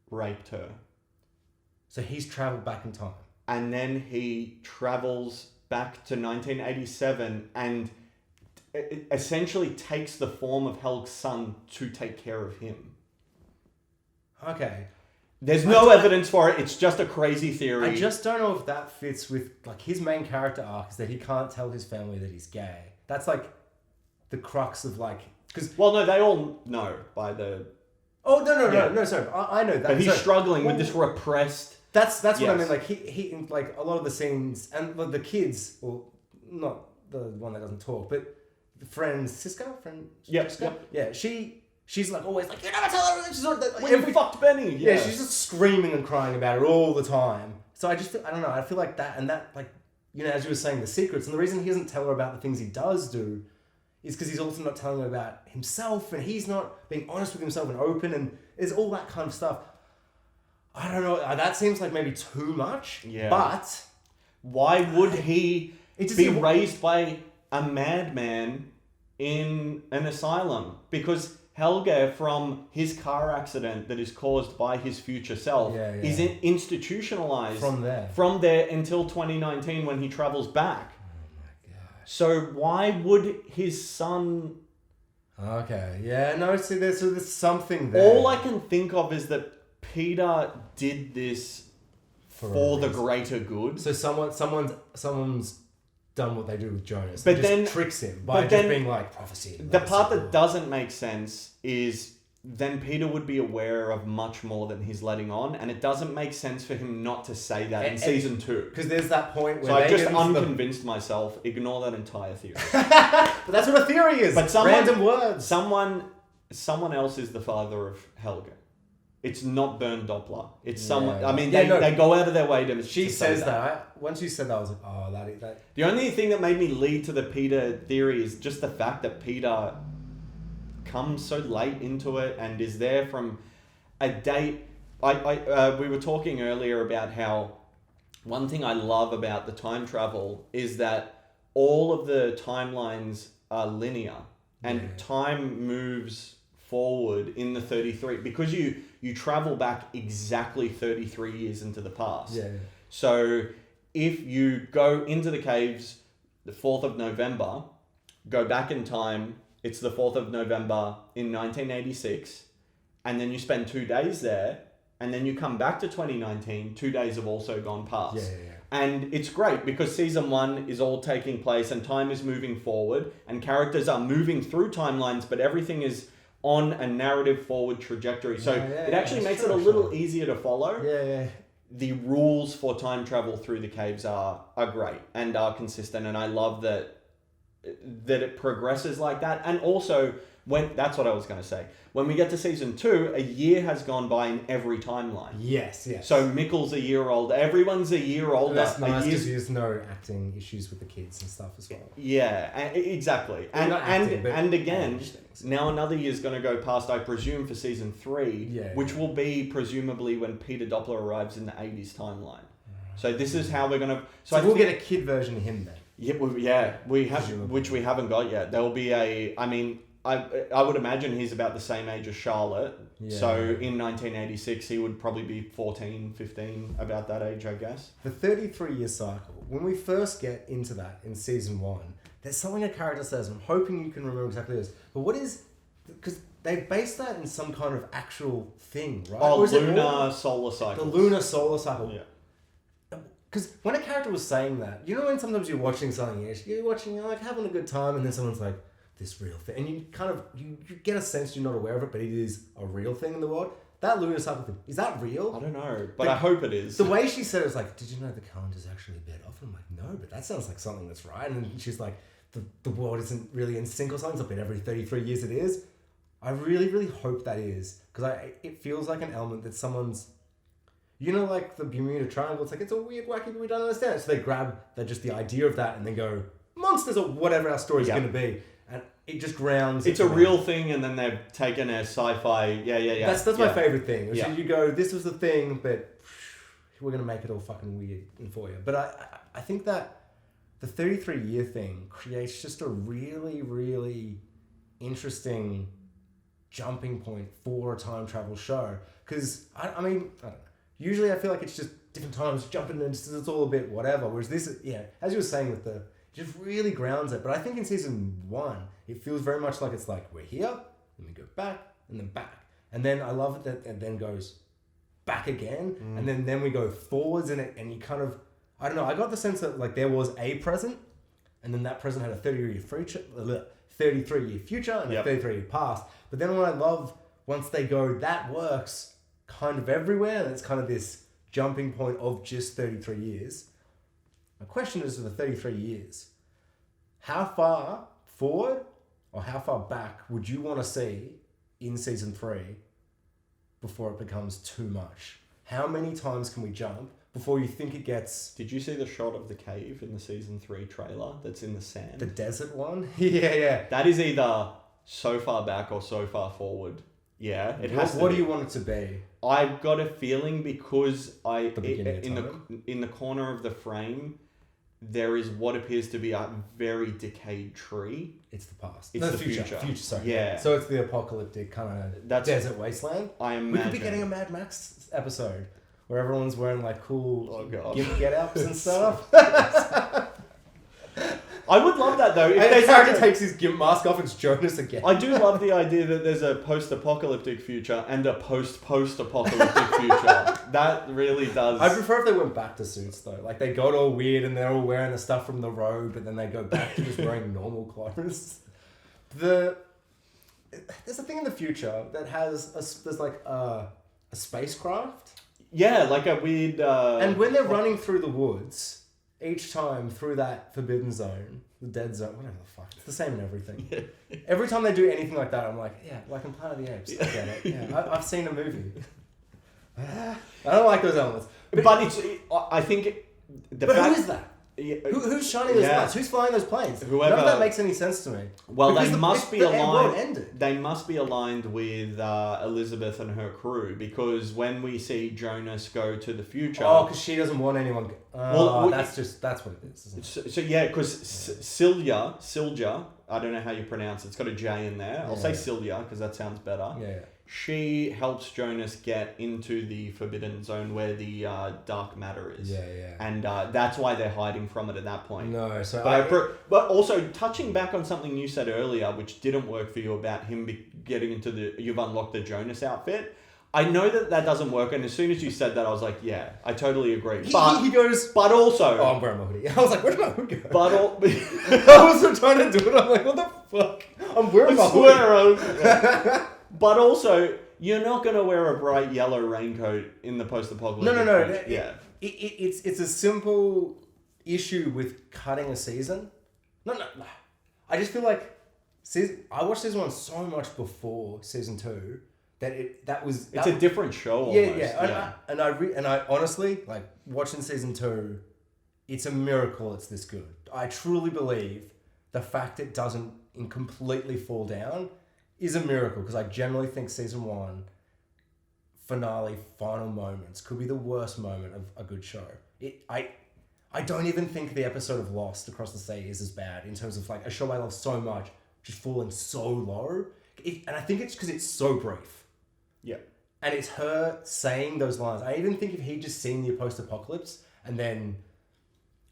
raped her. So he's travelled back in time. And then he travels back to 1987 and essentially takes the form of Helg's son to take care of him. Okay. There's no evidence for it. It's just a crazy theory. I just don't know if that fits with like his main character arc is that he can't tell his family that he's gay. That's like the crux of like because no, they all know by the. Oh no! Sorry, I know that. But he's struggling with this repressed. That's what I mean. Like he in like a lot of the scenes and the kids, or not the one that doesn't talk, but Francisca. Yeah. She's like always like, you never tell her. She's sort of like, fucked Benny. Yeah, she's just screaming and crying about it all the time. So I just feel, I don't know. I feel like that and that like as you were saying, the secrets and the reason he doesn't tell her about the things he does do is because he's also not telling her about himself and he's not being honest with himself and open and there's all that kind of stuff. I don't know. That seems like maybe too much. Yeah. But why would he be raised by a madman in an asylum? Because Helge, from his car accident that is caused by his future self, is institutionalized from there until 2019 when he travels back. Oh my god! So why would his son? Okay, yeah, no. See, there's something there. All I can think of is that Peter did this for the greater good. So someone's done what they do with Jonas. But just then tricks him by just being like prophecy. The part that doesn't make sense is then Peter would be aware of much more than he's letting on, and it doesn't make sense for him not to say that in season 2. Because there's that point where so I just unconvinced myself. Ignore that entire theory. But that's what a theory is. But random words. Someone else is the father of Helge. It's not Bernd Doppler. It's someone. I mean, they go out of their way to. She says that. Once you said that, I was like, oh, that. The only thing that made me lead to the Peter theory is just the fact that Peter comes so late into it and is there from a date. We were talking earlier about how one thing I love about the time travel is that all of the timelines are linear and time moves forward in the 33 because you travel back exactly 33 years into the past. So if you go into the caves the 4th of November, go back in time, it's the 4th of November in 1986, and then you spend 2 days there, and then you come back to 2019, 2 days have also gone past. And it's great because season 1 is all taking place and time is moving forward and characters are moving through timelines, but everything is on a narrative forward trajectory. So it actually makes it a little easier to follow. The rules for time travel through the caves are great and are consistent, and I love that it progresses like that. And also, that's what I was going to say. When we get to season 2, a year has gone by in every timeline. Yes. So Mikkel's a year older. Everyone's a year older. That's nice because there's no acting issues with the kids and stuff as well. Yeah, exactly. And again, now another year's going to go past, I presume, for season 3, which will be presumably when Peter Doppler arrives in the 80s timeline. So this is how we're going to... So we'll get a kid version of him then. We have, which we haven't got yet. There will be I would imagine he's about the same age as Charlotte. So in 1986, he would probably be 14, 15, about that age, I guess. The 33-year cycle, when we first get into that in season 1, there's something a character says, I'm hoping you can remember exactly this, but what is... Because they based that in some kind of actual thing, right? Oh, lunar solar cycle. The lunar solar cycle. Yeah. Because when a character was saying that, you know when sometimes you're watching something, you're like having a good time, and then someone's like, this real thing, and you kind of you get a sense you're not aware of it, but it is a real thing in the world. That lunar cycle thing, is that real? I don't know, but I hope it is. The way she said it was like, did you know the calendar's actually a bit off? And I'm like, no, but that sounds like something that's right. And then she's like, the world isn't really in sync or something. It's like every 33 years it is. I really, really hope that is, because it feels like an element that someone's, like the Bermuda Triangle. It's like, it's a weird, wacky, but we don't understand it. So they grab just the idea of that and then go, monsters or whatever our story's going to be. And it just grounds... It's a real thing, and then they've taken a sci-fi... That's my favourite thing. You go, this was the thing, but we're going to make it all fucking weird for you. But I think that the 33-year thing creates just a really, really interesting jumping point for a time travel show. Because, I mean, I don't know. Usually I feel like it's just different times, jumping and it's all a bit whatever. Whereas this, as you were saying with it just really grounds it. But I think in season 1, it feels very much like it's like, we're here, and we go back, and then back. And then I love it that it then goes back again, and then we go forwards, and you kind of, I don't know, I got the sense that like there was a present, and then that present had a 33-year future, and a 33-year past. But then what I love, once they go, that works kind of everywhere, and it's kind of this jumping point of just 33 years. My question is, for the 33 years, how far forward or how far back would you want to see in season 3 before it becomes too much? How many times can we jump before you think it gets... Did you see the shot of the cave in the season 3 trailer that's in the sand? The desert one? Yeah. That is either so far back or so far forward. Yeah, it has to What be. do you want it to be? I've got a feeling because in the corner of the frame, there is what appears to be a very decayed tree. It's the past. It's the future. Sorry. Yeah. So it's the apocalyptic kind of desert wasteland. I imagine. We could be getting a Mad Max episode where everyone's wearing like cool get-ups and stuff. I would love that though. If the character takes his gimp mask off, it's Jonas again. I do love the idea that there's a post-apocalyptic future and a post-post-apocalyptic future. That really does. I prefer if they went back to suits though. Like they got all weird and they're all wearing the stuff from the road, but then they go back to just wearing normal clothes. There's a thing in the future that has there's like a spacecraft. Yeah, like a weird. And when they're running through the woods. Each time through that forbidden zone, the dead zone, whatever the fuck, it's the same in everything. Every time they do anything like that, I'm like, yeah, like in Planet of the Apes, I get it. Yeah, I've seen a movie. I don't like those elements. But I think who is that? Yeah. Who's shining those lights? Who's flying those planes? Whoever, none of that makes any sense to me. Well, they must be aligned. They must be aligned with Elizabeth and her crew, because when we see Jonas go to the future, because she doesn't want anyone. That's what it is. Isn't it? So yeah, because Silja, I don't know how you pronounce it. It's got a J in there. I'll say Silja because that sounds better. Yeah. She helps Jonas get into the forbidden zone where the dark matter is. Yeah. And that's why they're hiding from it at that point. No, so but also touching back on something you said earlier, which didn't work for you about him getting into you've unlocked the Jonas outfit. I know that doesn't work, and as soon as you said that, I was like, yeah, I totally agree. He goes, but also, I'm wearing my hoodie. I was like, where's my hoodie go? I was trying to do it. I'm like, what the fuck? I'm wearing my hoodie. But also, you're not going to wear a bright yellow raincoat in the post-apocalyptic. No. Yeah. It's a simple issue with cutting a season. No. I just feel like I watched season 1 so much before season 2 that it's a different show. Almost. Yeah. And I honestly, like, watching season 2, it's a miracle it's this good. I truly believe the fact it doesn't completely fall down is a miracle, because I generally think season 1 final moments could be the worst moment of a good show. I don't even think the episode of Lost Across the Sea is as bad in terms of like a show I love so much just falling so low. And I think it's because it's so brief. Yeah. And it's her saying those lines. I even think if he'd just seen the post-apocalypse and then...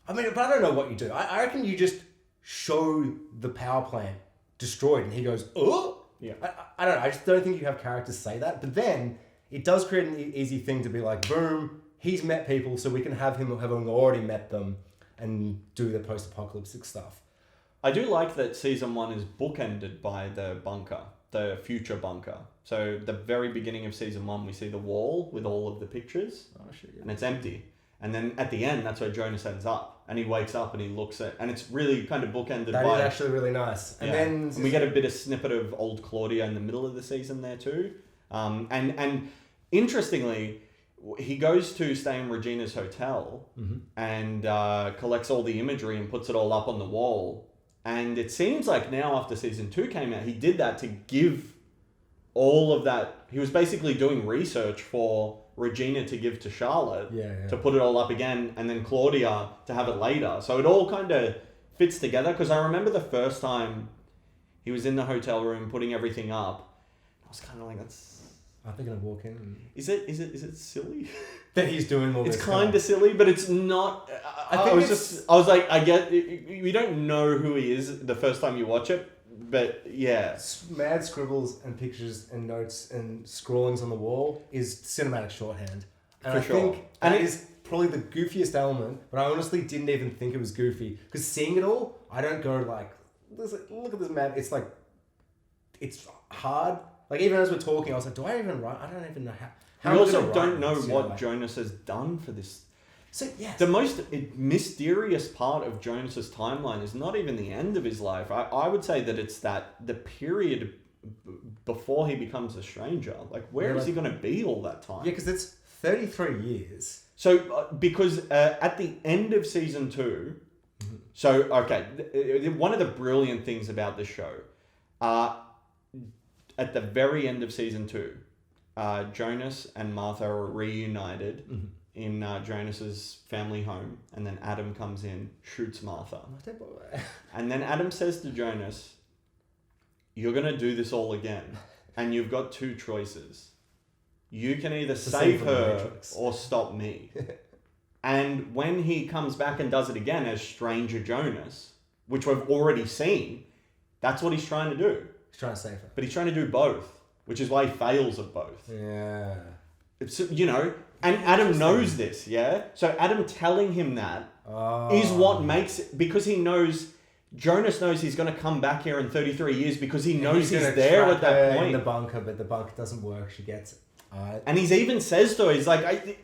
I mean, but I don't know what you do. I reckon you just show the power plant destroyed and he goes, oh! Yeah. I don't know. I just don't think you have characters say that. But then it does create an easy thing to be like, boom, he's met people, so we can have him having already met them and do the post-apocalyptic stuff. I do like that season 1 is bookended by the bunker, the future bunker. So the very beginning of season 1, we see the wall with all of the pictures. Oh, shit, yeah. And it's empty. And then at the end, that's where Jonas ends up. And he wakes up and he looks at... And it's really kind of bookended That by... is actually really nice. And we get a bit of snippet of old Claudia in the middle of the season there too. And interestingly, he goes to stay in Regina's hotel and collects all the imagery and puts it all up on the wall. And it seems like now after season 2 came out, he did that to give all of that... He was basically doing research for... Regina to give to Charlotte to put it all up again, and then Claudia to have it later. So it all kind of fits together, because I remember the first time He was in the hotel room putting everything up. I was kind of like, that's... I think I'm gonna walk in. Is it silly? That he's doing all this. It's kind of silly, but it's not. I was like, I get. You don't know who he is the first time you watch it, but yeah. Mad scribbles and pictures and notes and scrawlings on the wall is cinematic shorthand. And For I sure. think that is probably the goofiest element, but I honestly didn't even think it was goofy. Because seeing it all, I don't go like, look at this mad. It's like, it's hard. Like, even as we're talking, I was like, do I even write? I don't even know how. We also don't know what Jonas has done for this. So, yes. The most mysterious part of Jonas's timeline is not even the end of his life. I would say that it's the period before he becomes a stranger. Like, where is he going to be all that time? Yeah, because it's 33 years. So, because at the end of season 2, so, okay, one of the brilliant things about this show, at the very end of season 2, Jonas and Martha are reunited in Jonas's family home, and then Adam comes in, shoots Martha. And then Adam says to Jonas, you're going to do this all again, and you've got 2 choices. You can either save her or stop me. And when he comes back and does it again as Stranger Jonas, which we've already seen, that's what he's trying to do. He's trying to save her. But he's trying to do both, which is why he fails at both. Yeah. It's, and Adam knows this, yeah? So Adam telling him that is what makes it, because he knows, Jonas knows he's going to come back here in 33 years because he knows he's there at that point. In the bunker, but the bunker doesn't work. She gets... and he's even says to her, he's like,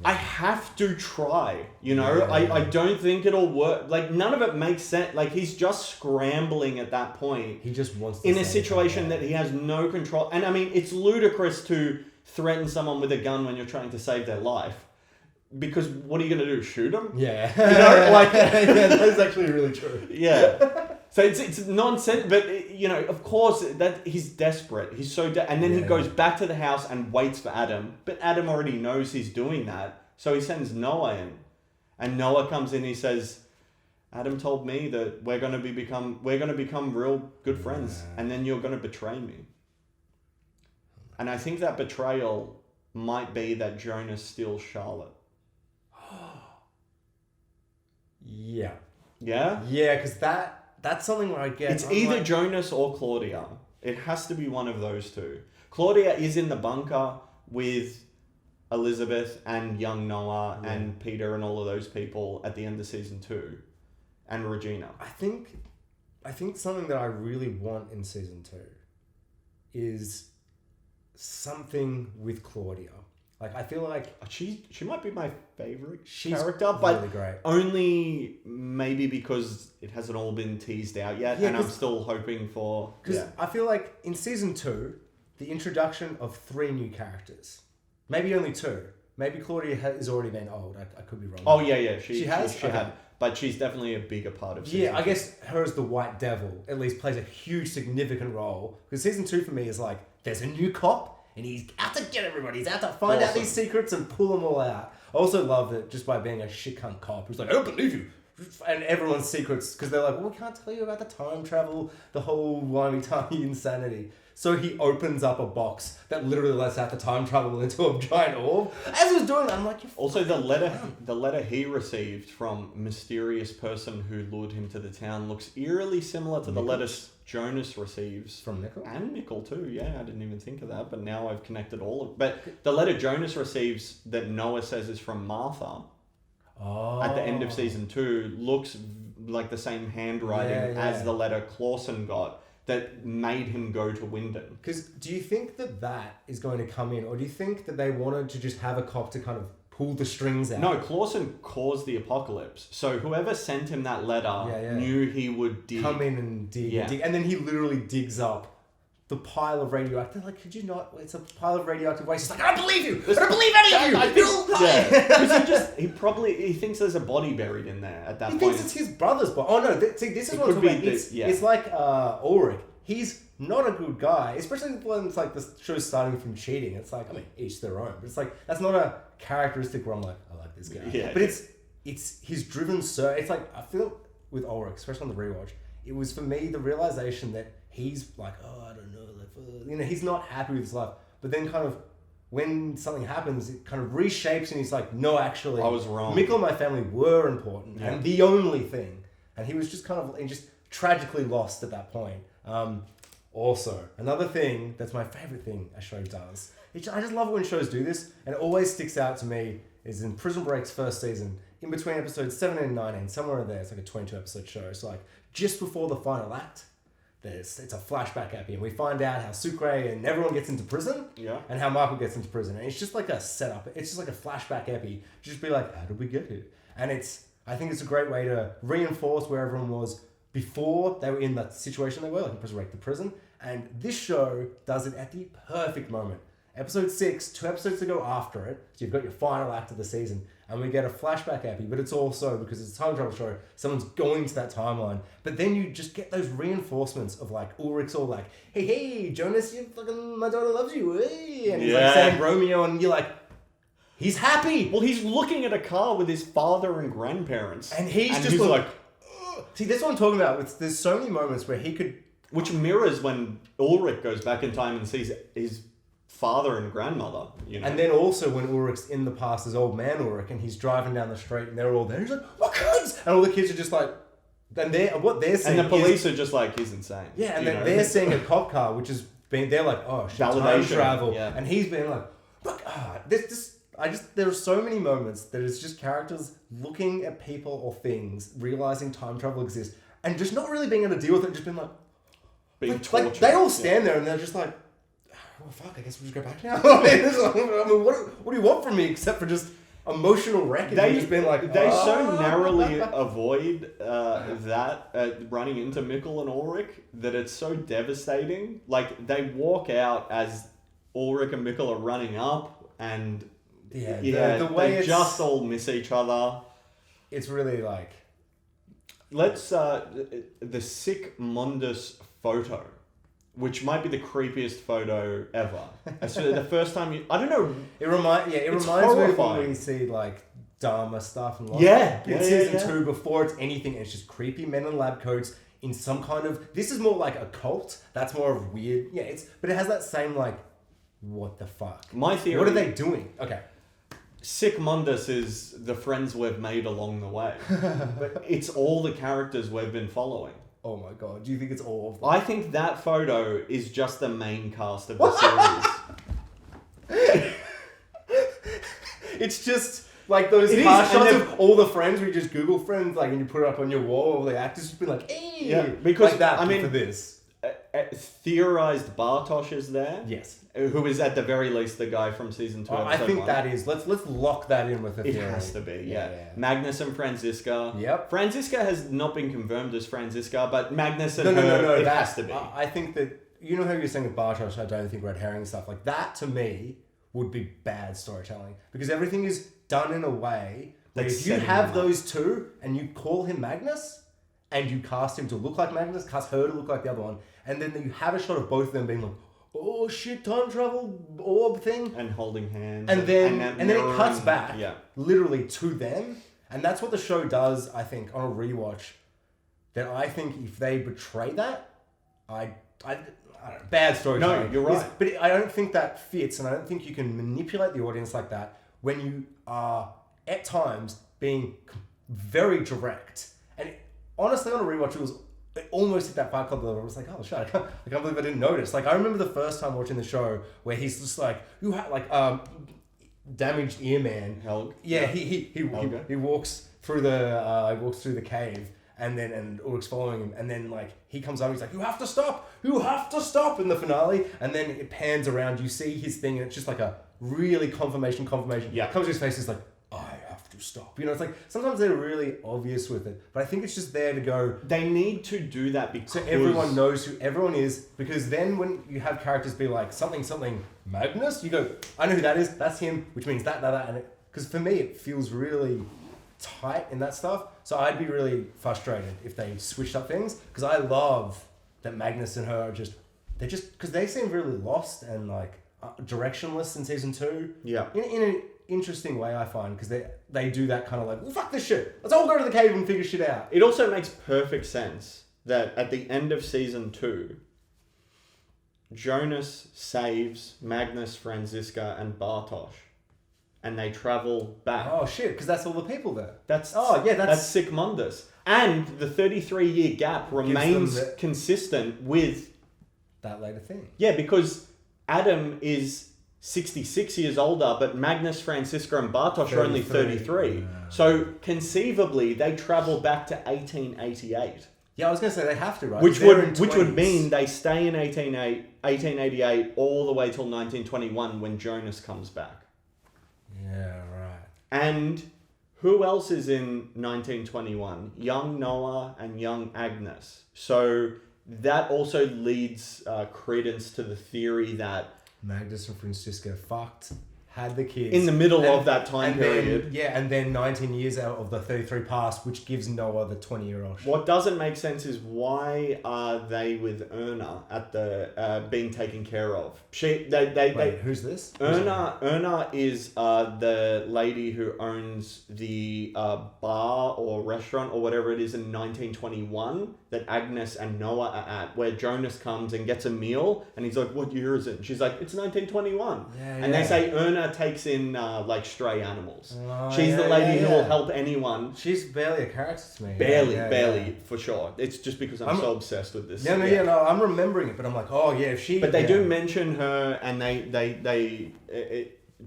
I have to try, I don't think it'll work. Like, none of it makes sense. Like, he's just scrambling at that point. He just wants to in a situation that he has no control. And I mean, it's ludicrous to threaten someone with a gun when you're trying to save their life. Because what are you going to do? Shoot them? Yeah. Yeah, that's actually really true. Yeah. So it's nonsense, but of course that he's desperate. He's so and then he goes back to the house and waits for Adam, but Adam already knows he's doing that, so he sends Noah in, and Noah comes in. And he says, "Adam told me that we're gonna become real good friends, and then you're gonna betray me." And I think that betrayal might be that Jonas steals Charlotte. Yeah. Yeah. Yeah, because that's something where I get... It's either Jonas or Claudia. It has to be one of those two. Claudia is in the bunker with Elizabeth and young Noah and Peter and all of those people at the end of season 2. And Regina. I think something that I really want in season 2 is something with Claudia. Like, I feel like... She might be my favourite She's character, but really great. Only maybe because it hasn't all been teased out yet, and I'm still hoping for... Because I feel like in season 2, the introduction of 3 new characters, maybe only 2. Maybe Claudia has already been old. I could be wrong. Oh, yeah. She has? She had. But she's definitely a bigger part of season 2. I guess her as the White Devil at least plays a huge, significant role. Because season 2 for me is like, there's a new cop, and he's out to get everybody. He's out to find out these secrets and pull them all out. I also love that just by being a shit cunt cop who's like, I don't believe you. And everyone's secrets, because they're like, well, we can't tell you about the time travel, the whole wimey-timey insanity. So he opens up a box that literally lets out the time travel into a giant orb. As he was doing that, I'm like, also, the letter he received from mysterious person who lured him to the town looks eerily similar to the letters Jonas receives from Nickel, and Nickel too. Yeah, I didn't even think of that, but now I've connected all of. But the letter Jonas receives that Noah says is from Martha. At the end of season 2 looks like the same handwriting as the letter Clausen got that made him go to Winden. Because do you think that is going to come in, or do you think that they wanted to just have a cop to kind of pull the strings out? No, Clausen caused the apocalypse. So whoever sent him that letter knew he would dig. Come in and dig, and then he literally digs up the pile of radioactive. Like, could you not? It's a pile of radioactive waste. He's like, I don't believe you. I don't believe any of you. Because he thinks there's a body buried in there at that point. He thinks it's his brother's body. Oh no! See, this is what I'm talking about. It's like Ulrich. He's not a good guy, especially when it's like the show's starting from cheating. It's like, I mean, each their own. But it's like, that's not a characteristic where I'm like, I like this guy. Yeah. But he's driven so... It's like, I feel with Ulrich, especially on the rewatch, it was for me the realization that he's like, oh, I don't know, like, you know, he's not happy with his life. But then kind of when something happens, it kind of reshapes and he's like, no, actually, I was wrong. Mikkel and my family were important and the only thing. And he was just kind of just tragically lost at that point. Also, another thing that's my favorite thing a show does. I just love it when shows do this, and it always sticks out to me is in Prison Break's first season, in between episodes 7 and 9, and somewhere in there, it's like a 22 episode show. So like just before the final act, it's a flashback epi, and we find out how Sucre and everyone gets into prison, and how Michael gets into prison, and it's just like a setup. It's just like a flashback epi. Just be like, how did we get here? And I think it's a great way to reinforce where everyone was before they were in that situation they were, like in Prison Break, the prison. And this show does it at the perfect moment. Episode 6, 2 episodes to go after it, so you've got your final act of the season, and we get a flashback epi, but it's also, because it's a time travel show, someone's going to that timeline, but then you just get those reinforcements of like, Ulrich's all like, hey, Jonas, my daughter loves you, hey, and he's like saying Romeo, and you're like, he's happy! Well, he's looking at a car with his father and grandparents. And he's like, ugh. See, that's what I'm talking about, there's so many moments where he could... Which mirrors when Ulrich goes back in time and sees his father and grandmother, you know. And then also when Ulrich's in the past as old man Ulrich, and he's driving down the street and they're all there, he's like, my kids! And all the kids are just like, what they're saying, and the police are just like, he's insane. Yeah, and they're seeing a cop car, which has been, they're like, oh shit, time travel. Yeah. And he's been like, look, there are so many moments that it's just characters looking at people or things, realizing time travel exists, and just not really being able to deal with it, just being like, like they all stand there and they're just like, well, fuck, I guess we'll just go back now. I mean, what do you want from me except for just emotional wrecking? They just been like, so narrowly avoid that running into Mikkel and Ulrich that it's so devastating. Like they walk out as Ulrich and Mikkel are running up, and the way they just all miss each other. It's really like, let's the sick Mundus photo, which might be the creepiest photo ever. So the first time I don't know. It reminds me of when we see like Dharma stuff and in season 2 before it's anything. It's just creepy men in lab coats in some kind of. This is more like a cult. That's more of weird. Yeah, but it has that same like, what the fuck? My theory. What are they doing? Okay. Sick Mundus is the friends we've made along the way. But it's all the characters we've been following. Oh my god, do you think it's all of them? I think that photo is just the main cast of the series. It's just like those shots of all the friends where you just Google friends, like, and you put it up on your wall, all the actors just be like, hey! Yeah, because like that, for this. Theorized Bartosz is there. Yes. Who is at the very least the guy from season 2. I think that is. Let's lock that in with a theory. It has to be, yeah. Magnus and Franziska. Yep. Franziska has not been confirmed as Franziska, but Magnus and no, it has to be. I think that, you know how you're saying with Bartosz, I don't think red herring and stuff, like that to me would be bad storytelling. Because everything is done in a way that if you have those two and you call him Magnus and you cast him to look like Magnus, cast her to look like the other one, and then you have a shot of both of them being like, oh shit, time travel orb thing, and holding hands, and then it cuts back, literally to them, and that's what the show does. I think on a rewatch, that I think if they betray that, I don't know, bad storytelling. No, you're right, but I don't think that fits, and I don't think you can manipulate the audience like that when you are at times being very direct. And honestly, on a rewatch, it almost hit that Fight Club level. I was like, oh shit, I can't believe I didn't notice. Like, I remember the first time watching the show where he's just like, you have like damaged ear man. Helg. Yeah, he walks through the cave, and Ulrich's following him, and then like he comes over, he's like, you have to stop in the finale, and then it pans around, you see his thing, and it's just like a really confirmation. Yeah, comes to his face, is like, I have to stop. You know, it's like sometimes they're really obvious with it, but I think it's just there to go. They need to do that because so everyone knows who everyone is. Because then when you have characters be like something Magnus, you go, I know who that is. That's him, which means that, and because for me it feels really tight in that stuff. So I'd be really frustrated if they switched up things, because I love that Magnus and her are just because they seem really lost and like directionless in season 2. Yeah, in an interesting way, I find, because they do that kind of like, well, fuck this shit, let's all go to the cave and figure shit out. It also makes perfect sense that at the end of season 2, Jonas saves Magnus, Franziska, and Bartosz, and they travel back. Oh shit! Because that's all the people there. That's Sic Mundus. And the 33-year gap remains consistent with that later thing. Yeah, because Adam is 66 years older, but Magnus, Franziska, and Bartosz are only 33. Yeah. So conceivably, they travel back to 1888. Yeah, I was going to say they have to, right? Which would mean they stay in 1888 all the way till 1921 when Jonas comes back. Yeah, right. And who else is in 1921? Young Noah and young Agnes. So that also leads credence to the theory that Magnus and Franziska fucked, had the kids. In the middle of that time period. And then 19 years out of the 33 passed, which gives Noah the 20-year-old. What doesn't make sense is why are they with Erna at the being taken care of? Wait, who's this? Erna is the lady who owns the bar or restaurant or whatever it is in 1921 that Agnes and Noah are at, where Jonas comes and gets a meal and he's like, "What year is it?" And she's like, "It's 1921." And they say Erna takes in like stray animals. She's the lady who will help anyone. She's barely a character to me. Barely, for sure. It's just because I'm so obsessed with this. No, I'm remembering it, but I'm like, oh yeah, if she. But they do mention her, and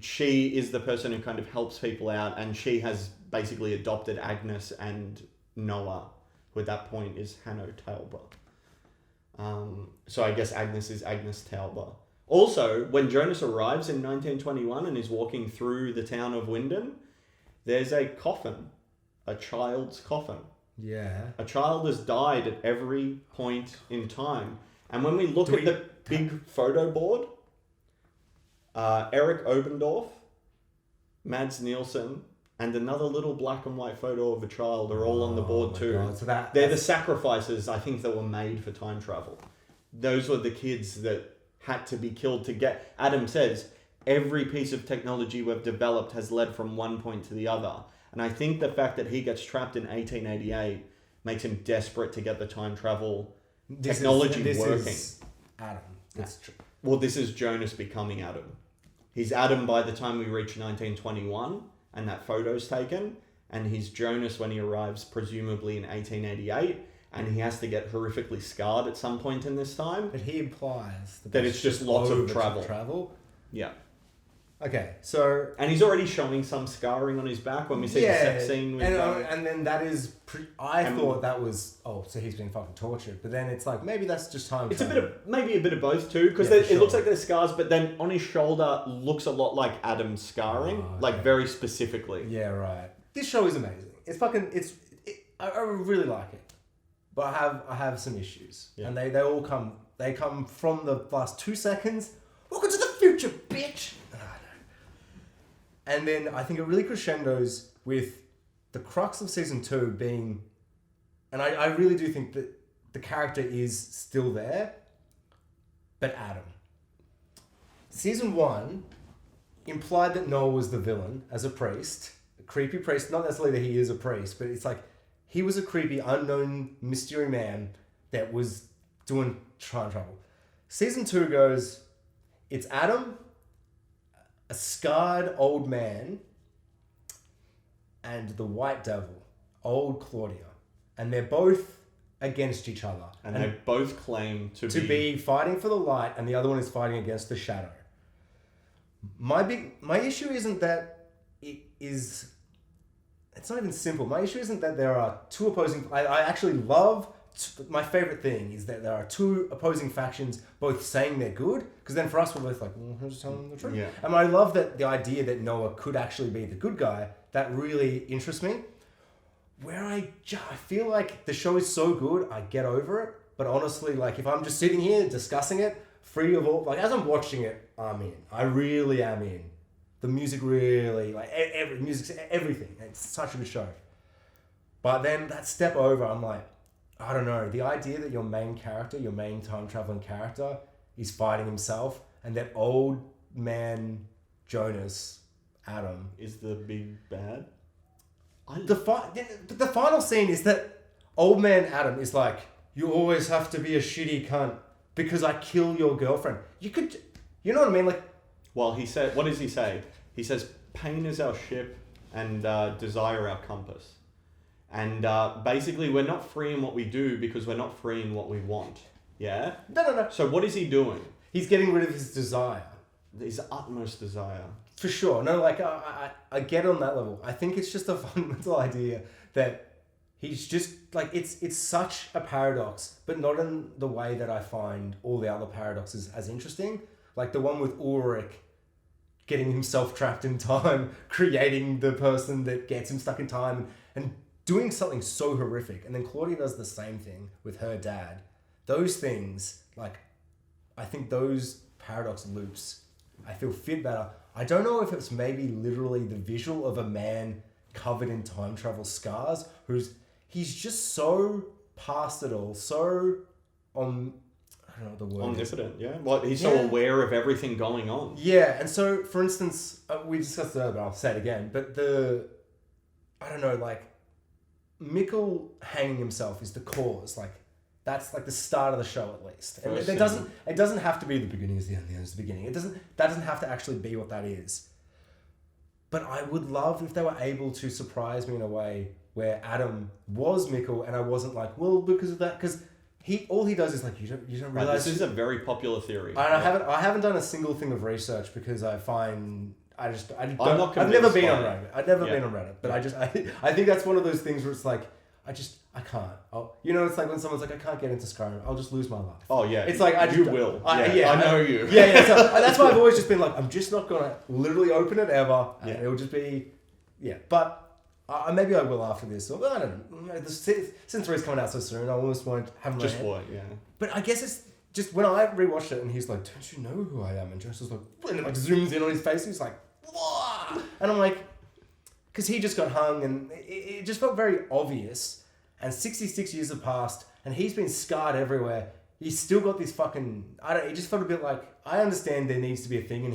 she is the person who kind of helps people out, and she has basically adopted Agnes and Noah, who at that point is Hanno Talbot. So I guess Agnes is Agnes Talbot. Also, when Jonas arrives in 1921 and is walking through the town of Winden, there's a coffin, a child's coffin. Yeah. A child has died at every point in time. And when we look at the big photo board, Eric Obendorf, Mads Nielsen, and another little black and white photo of a child are all on the board too. God. So they're the sacrifices, I think, that were made for time travel. Those were the kids that had to be killed to get... Adam says, every piece of technology we've developed has led from one point to the other. And I think the fact that he gets trapped in 1888 makes him desperate to get the time travel technology working. Is Adam. That's true. Well, this is Jonas becoming Adam. He's Adam by the time we reach 1921 and that photo's taken. And he's Jonas when he arrives, presumably in 1888. And he has to get horrifically scarred at some point in this time. But he implies that it's just lots of travel. Yeah. Okay, so... And he's already showing some scarring on his back when we see the sex scene. And then that is... I thought that was... Oh, so he's been fucking tortured. But then it's like, maybe that's just time. It's maybe a bit of both too. Because it looks like there's scars, but then on his shoulder looks a lot like Adam's scarring. Oh, okay. Like very specifically. Yeah, right. This show is amazing. It's fucking... I really like it. But I have some issues. Yeah. And they all come... They come from the last 2 seconds. Welcome to the future, bitch! And then I think it really crescendos with the crux of season 2 being... And I really do think that the character is still there, but Adam. Season 1 implied that Noah was the villain as a priest. A creepy priest. Not necessarily that he is a priest, but it's like he was a creepy, unknown, mystery man that was doing time travel. Season 2 goes, it's Adam, a scarred old man, and the white devil, old Claudia. And they're both against each other. And they both claim to be fighting for the light, and the other one is fighting against the shadow. My issue isn't that it's not even simple. My issue isn't that there are two opposing... I actually love... My favorite thing is that there are two opposing factions both saying they're good, because then for us we're both like, well, who's telling them the truth? Yeah. And I love that the idea that Noah could actually be the good guy, that really interests me. Where I feel like the show is so good, I get over it. But honestly, like if I'm just sitting here discussing it, free of all, like as I'm watching it, I'm in. I really am in. The music really, like music's everything. It's such a good show. But then that step over, I'm like, I don't know, the idea that your main character, your main time-traveling character, is fighting himself, and that old man Jonas, Adam... is the big bad? The final scene is that old man Adam is like, you always have to be a shitty cunt. because I kill your girlfriend. You could, you know what I mean? Like, Well, he said, what does he say? He says, pain is our ship and desire our compass. And basically, we're not free in what we do because we're not free in what we want. Yeah? no. So what is he doing? He's getting rid of his desire. His utmost desire. For sure. No, like, I get on that level. I think it's just a fundamental idea that he's just, like, it's such a paradox, but not in the way that I find all the other paradoxes as interesting. Like the one with Ulrich getting himself trapped in time, creating the person that gets him stuck in time, and doing something so horrific. And then Claudia does the same thing with her dad. Those things, like, I think those paradox loops, I feel fit better. I don't know if it's maybe literally the visual of a man covered in time travel scars he's just so past it all, so I don't know what the word omnipotent, yeah. Well, he's so aware of everything going on. Yeah, and so, for instance, we discussed it earlier, but I'll say it again, but I don't know, like, Mikkel hanging himself is the cause, like, that's like the start of the show at least. And it doesn't have to be the beginning is the end, the end is the beginning. That doesn't have to actually be what that is. But I would love if they were able to surprise me in a way where Adam was Mikkel and I wasn't like, well, because of that, because all he does is like, you don't realize. Right, this is a very popular theory. I haven't done a single thing of research because I find I've never been on Reddit. I've never been on Reddit, but I think that's one of those things where it's like I can't. It's like when someone's like, I can't get into Skyrim. I'll just lose my life. Oh yeah. It's like I will. I know you. Yeah. So that's why I've always just been like, I'm just not gonna literally open it ever. And it'll just be, But maybe I will after this. Or I don't know. Since 3's coming out so soon, I almost won't have my just hand. what, yeah. But I guess it's just when I rewatched it and he's like, don't you know who I am? And Joseph's like, and it like zooms in on his face and he's like, whoa! And I'm like, because he just got hung and it just felt very obvious. And 66 years have passed and he's been scarred everywhere. He's still got this fucking, it just felt a bit like, I understand there needs to be a thing and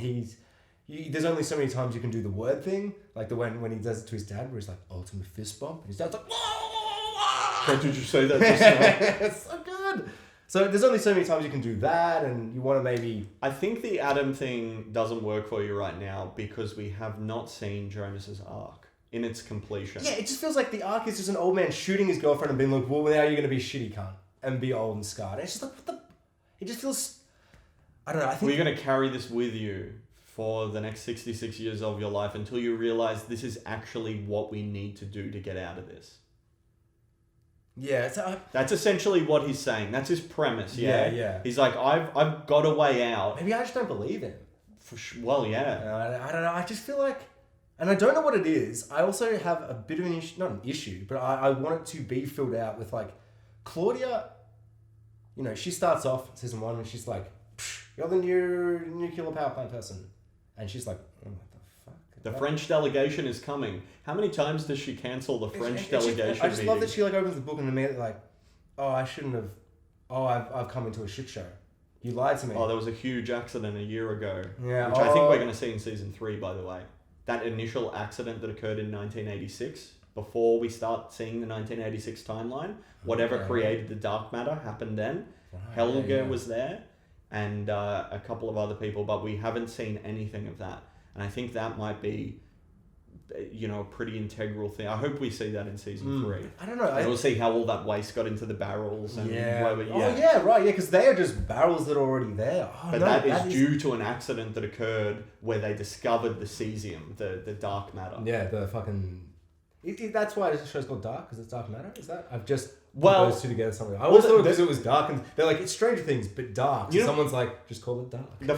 there's only so many times you can do the word thing. Like the when he does it to his dad where he's like, ultimate fist bump. And his dad's like, whoa! Did you say that just now? It's so good. So there's only so many times you can do that and you want to maybe... I think the Adam thing doesn't work for you right now because we have not seen Jonas's arc in its completion. Yeah, it just feels like the arc is just an old man shooting his girlfriend and being like, well, now you're going to be shitty cunt and be old and scarred. And it's just like, what the... It just feels... I don't know, I think... We're going to carry this with you for the next 66 years of your life until you realize this is actually what we need to do to get out of this. Yeah, that's essentially what he's saying. That's his premise. Yeah. He's like, I've got a way out. Maybe I just don't believe him. For sure. Well, yeah. I don't know. I just feel like, and I don't know what it is. I also have a bit of an issue, not an issue, but I want it to be filled out with like Claudia. You know, she starts off season 1 and she's like, "You're the new nuclear power plant person," and she's like, "Oh, what the fuck?" The French delegation is coming. How many times does she cancel the French delegation? I just love that she like opens the book and immediately like, "Oh, I shouldn't have. Oh, I've come into a shit show. You lied to me." Oh, there was a huge accident a year ago. Yeah. Which I think we're going to see in season 3, by the way. That initial accident that occurred in 1986, before we start seeing the 1986 timeline, whatever created the dark matter happened then. Right, Helge was there, and a couple of other people, but we haven't seen anything of that. And I think that might be, a pretty integral thing. I hope we see that in season 3. I don't know. And we'll see how all that waste got into the barrels. And because they are just barrels that are already there. Oh, but that is due to an accident that occurred where they discovered the cesium, the dark matter. Yeah, the fucking... that's why the show's called Dark, because it's dark matter? Is that? I've just... those two together something. I always thought because it was dark, and they're like, it's Stranger Things, but dark. So someone's like, just call it dark. The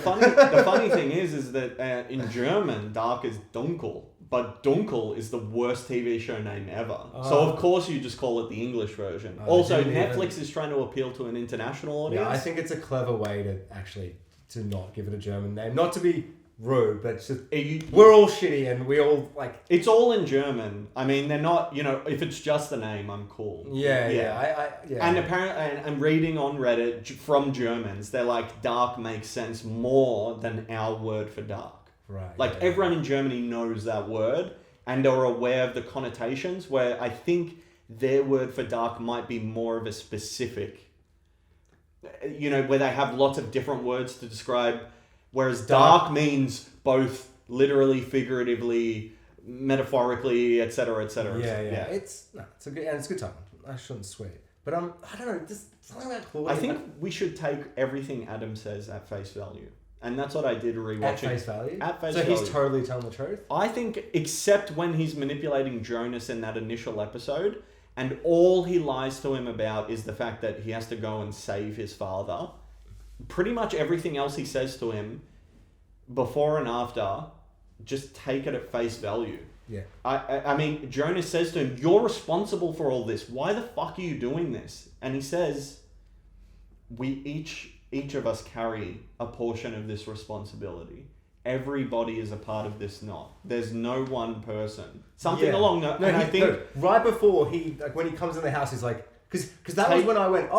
funny thing is that in German, dark is dunkel, but dunkel is the worst TV show name ever. So of course you just call it the English version. Also, Netflix is trying to appeal to an international audience. Yeah, I think it's a clever way to not give it a German name, not to be rude, but it's just, we're all shitty and we all like... It's all in German. I mean, they're not, if it's just the name, I'm cool. Yeah. And apparently, I'm reading on Reddit from Germans, they're like, dark makes sense more than our word for dark. Right. Like, everyone in Germany knows that word and are aware of the connotations, where I think their word for dark might be more of a specific where they have lots of different words to describe, whereas dark means both literally, figuratively, metaphorically, etc., etc. Yeah. It's a good time. I shouldn't swear, but I don't know. Just something about Claudia. I think we should take everything Adam says at face value, and that's what I did rewatching. At face value. So value. he's totally telling the truth. I think, except when he's manipulating Jonas in that initial episode, and all he lies to him about is the fact that he has to go and save his father. Pretty much everything else he says to him, before and after, just take it at face value. Yeah. I mean, Jonas says to him, "You're responsible for all this. Why the fuck are you doing this?" And he says, "We each of us carry a portion of this responsibility. Everybody is a part of this knot. There's no one person." Something along that. And I think right before when he comes in the house, he's like, because that was when I went,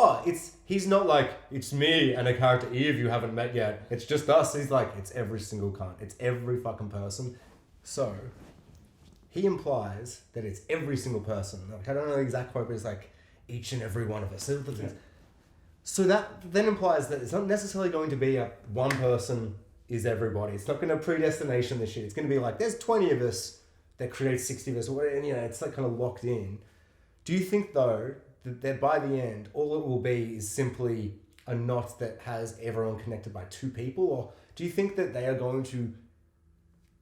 he's not like, it's me and a character Eve you haven't met yet. It's just us. He's like, it's every single cunt. It's every fucking person. So he implies that it's every single person. Like, I don't know the exact quote, but it's like each and every one of us. So that then implies that it's not necessarily going to be a one person is everybody. It's not going to predestination this shit. It's going to be like, there's 20 of us that creates 60 of us. And, it's like kind of locked in. Do you think, though, that by the end, all it will be is simply a knot that has everyone connected by two people? Or do you think that they are going to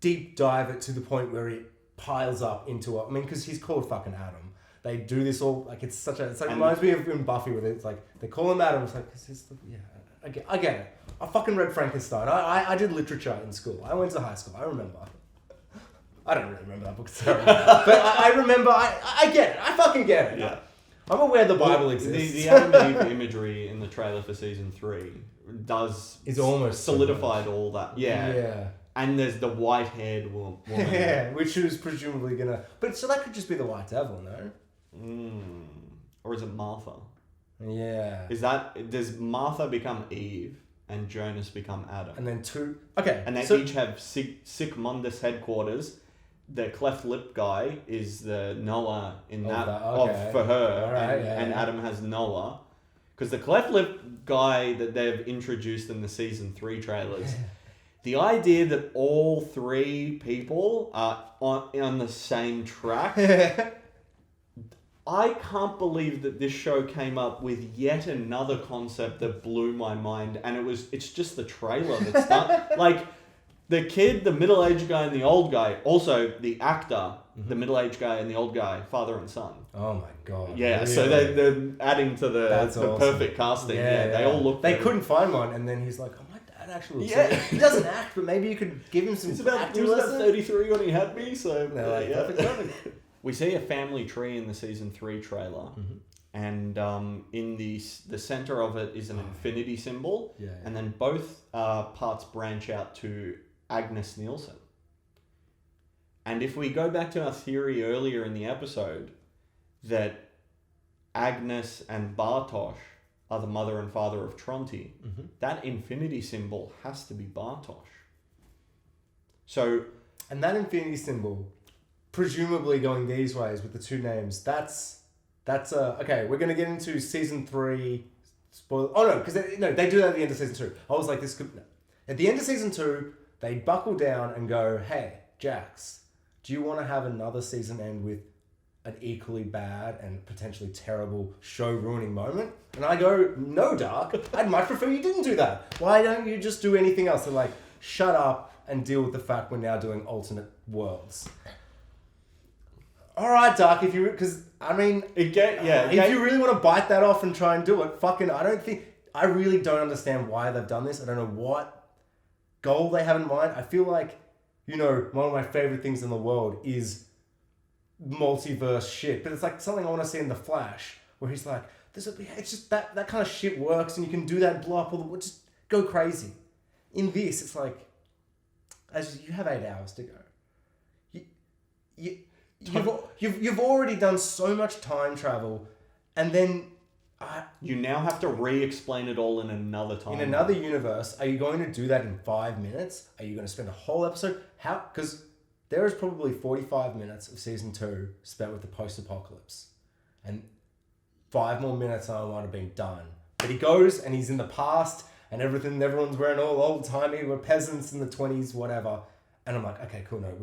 deep dive it to the point where it piles up into because he's called fucking Adam. They do this all, like, it's it reminds me of in Buffy where it's like, they call him Adam, it's like, I get it. I fucking read Frankenstein. I did literature in school. I went to high school. I remember. I don't really remember that book, sorry. But I remember, I get it. I fucking get it. Yeah. I'm aware the Bible exists. The Adam and Eve imagery in the trailer for season 3 is almost solidified all that. Yeah. And there's the white-haired woman. Yeah, which is presumably gonna... But so that could just be the White Devil, no? Or is it Martha? Yeah. Does Martha become Eve and Jonas become Adam? And then two... Okay. And they each have sick Mundus headquarters. The cleft lip guy is the Noah in for her. Right, and Adam has Noah. Because the cleft lip guy that they've introduced in the season 3 trailers... The idea that all 3 people are on the same track, I can't believe that this show came up with yet another concept that blew my mind, and it's just the trailer that's done. Like, the kid, the middle-aged guy, and the old guy, also the actor, the middle-aged guy and the old guy, father and son. Oh my god. Yeah, really? So they're adding to the awesome. perfect casting. Yeah, they all look... They couldn't find one, and then he's like, actually he doesn't act, but maybe you could give him some acting lessons. He was about 33 when he had me, so we see a family tree in the season 3 trailer, and in the center of it is an infinity symbol, and then both parts branch out to Agnes Nielsen. And if we go back to our theory earlier in the episode that Agnes and Bartosz are the mother and father of Tronte, that infinity symbol has to be Bartosz. So... And that infinity symbol, presumably going these ways with the 2 names, that's okay, we're going to get into season 3... Spoiler... Oh no, because they do that at the end of season 2. I was like, this could... No. At the end of season 2, they buckle down and go, hey, Jax, do you want to have another season end with an equally bad and potentially terrible show-ruining moment? And I go, no, Dark. I'd much prefer you didn't do that. Why don't you just do anything else? They're like, shut up and deal with the fact we're now doing alternate worlds. All right, Dark, if you... Because, I mean... if you really want to bite that off and try and do it, I really don't understand why they've done this. I don't know what goal they have in mind. I feel like, one of my favorite things in the world is multiverse shit, but it's like something I want to see in The Flash, where he's like, it's just that kind of shit works, and you can do that and blow up all the... Just go crazy. In this, it's like, you have 8 hours to go. You've already done so much time travel, and then you now have to re-explain it all in another time. In another universe, are you going to do that in 5 minutes? Are you going to spend a whole episode? How? Because there is probably 45 minutes of season 2 spent with the post-apocalypse, and 5 more minutes I might have been done But he goes and he's in the past and everyone's wearing all old-timey, we're peasants in the 20s, whatever. And I'm like, okay, cool, no,